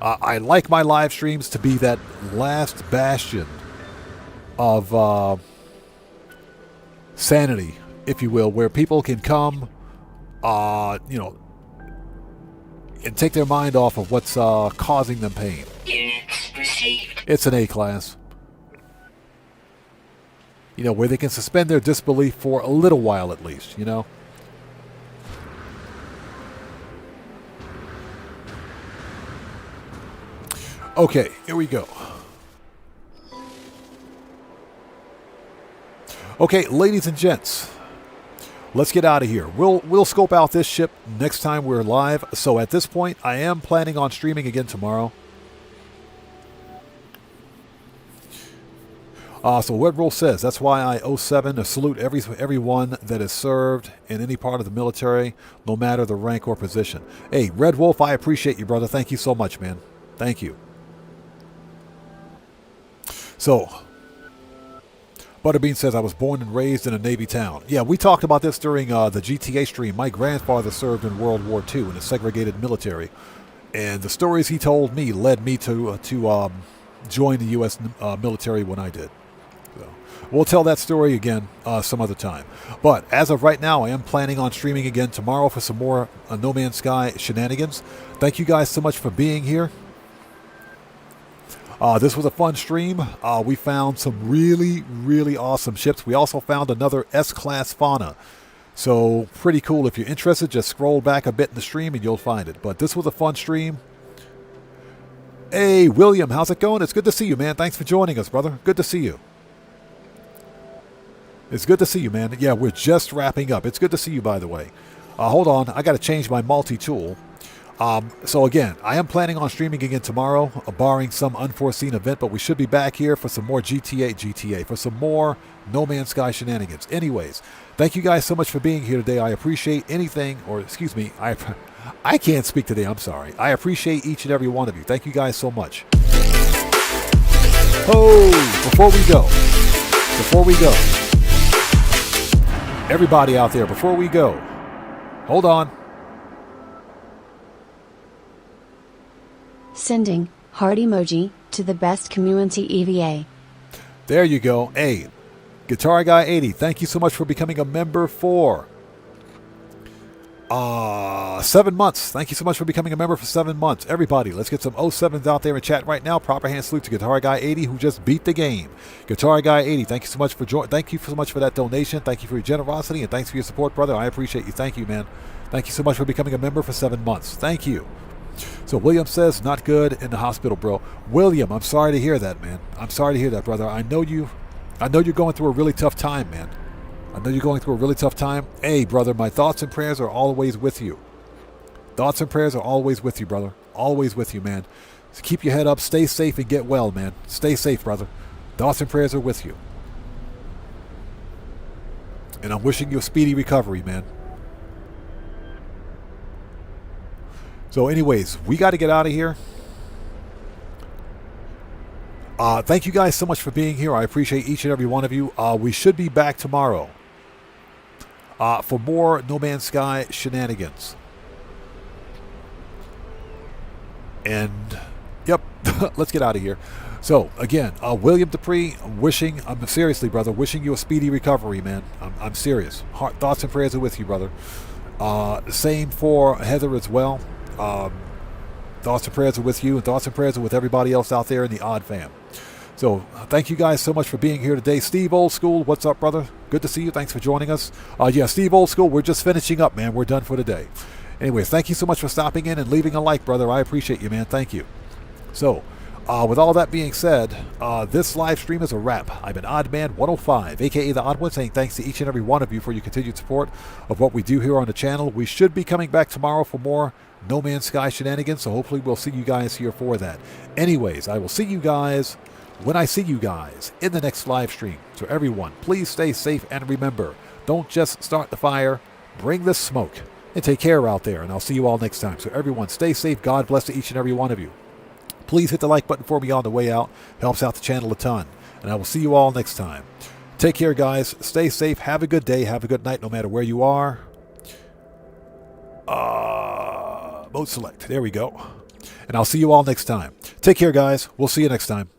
I like my live streams to be that last bastion of sanity, if you will, where people can come, you know, and take their mind off of what's causing them pain. Units received. It's an A-class. You know, where they can suspend their disbelief for a little while at least, you know. Okay, here we go. Okay, ladies and gents, let's get out of here. We'll scope out this ship next time we're live. So at this point, I am planning on streaming again tomorrow. So Red Roll says, that's why I owe 7 to salute everyone that has served in any part of the military, no matter the rank or position. Hey, Red Wolf, I appreciate you, brother. Thank you so much, man. Thank you. So, Butterbean says, I was born and raised in a Navy town. Yeah, we talked about this during the GTA stream. My grandfather served in World War II in a segregated military. And the stories he told me led me to join the U.S. military when I did. So, we'll tell that story again some other time. But as of right now, I am planning on streaming again tomorrow for some more No Man's Sky shenanigans. Thank you guys so much for being here. This was a fun stream. We found some really, really awesome ships. We also found another S-Class Fauna. So, pretty cool. If you're interested, just scroll back a bit in the stream and you'll find it. But this was a fun stream. Hey, William, how's it going? It's good to see you, man. Thanks for joining us, brother. Good to see you. It's good to see you, man. Yeah, we're just wrapping up. It's good to see you, by the way. Hold on. I got to change my multi-tool. So again, I am planning on streaming again tomorrow, barring some unforeseen event, but we should be back here for some more GTA, for some more No Man's Sky shenanigans. Anyways, thank you guys so much for being here today. I appreciate anything, or excuse me, I can't speak today, I'm sorry. I appreciate each and every one of you. Thank you guys so much. Oh, before we go, everybody out there, before we go, hold on. Sending heart emoji to the best community EVA. There you go. Hey, Guitar Guy 80, thank you so much for becoming a member for 7 months. Thank you so much for becoming a member for 7 months. Everybody, let's get some 07s out there in chat right now. Proper hand salute to Guitar Guy 80 who just beat the game. Guitar Guy 80, thank you so much for thank you so much for that donation. Thank you for your generosity and thanks for your support, brother. I appreciate you. Thank you, man. Thank you so much for becoming a member for 7 months. Thank you. So William says, not good in the hospital, bro. William, I'm sorry to hear that, man. I'm sorry to hear that, brother. I know you're going through a really tough time, man. I know you're going through a really tough time. Hey, brother, my thoughts and prayers are always with you. Thoughts and prayers are always with you, brother. Always with you, man. So keep your head up, stay safe, and get well, man. Stay safe, brother. Thoughts and prayers are with you. And I'm wishing you a speedy recovery, man. So anyways, we got to get out of here. Thank you guys so much for being here. I appreciate each and every one of you. We should be back tomorrow for more No Man's Sky shenanigans. And, yep, let's get out of here. So, again, William Dupree, I'm seriously, brother, wishing you a speedy recovery, man. I'm serious. Thoughts and prayers are with you, brother. Same for Heather as well. Thoughts and prayers are with you, and thoughts and prayers are with everybody else out there in the Odd Fam. So, thank you guys so much for being here today. Steve Old School, what's up, brother? Good to see you. Thanks for joining us. Yeah, Steve Old School, we're just finishing up, man. We're done for today. Anyways, thank you so much for stopping in and leaving a like, brother. I appreciate you, man. Thank you. So, with all that being said, this live stream is a wrap. I've been Oddman 105, a.k.a. The Odd One, saying thanks to each and every one of you for your continued support of what we do here on the channel. We should be coming back tomorrow for more No Man's Sky shenanigans, so hopefully we'll see you guys here for that. Anyways, I will see you guys when I see you guys in the next live stream. So everyone, please stay safe, and remember, don't just start the fire, bring the smoke. And take care out there, and I'll see you all next time. So everyone, stay safe. God bless to each and every one of you. Please hit the like button for me on the way out. Helps out the channel a ton. And I will see you all next time. Take care, guys. Stay safe. Have a good day. Have a good night, no matter where you are. Mode select. There we go. And I'll see you all next time. Take care, guys. We'll see you next time.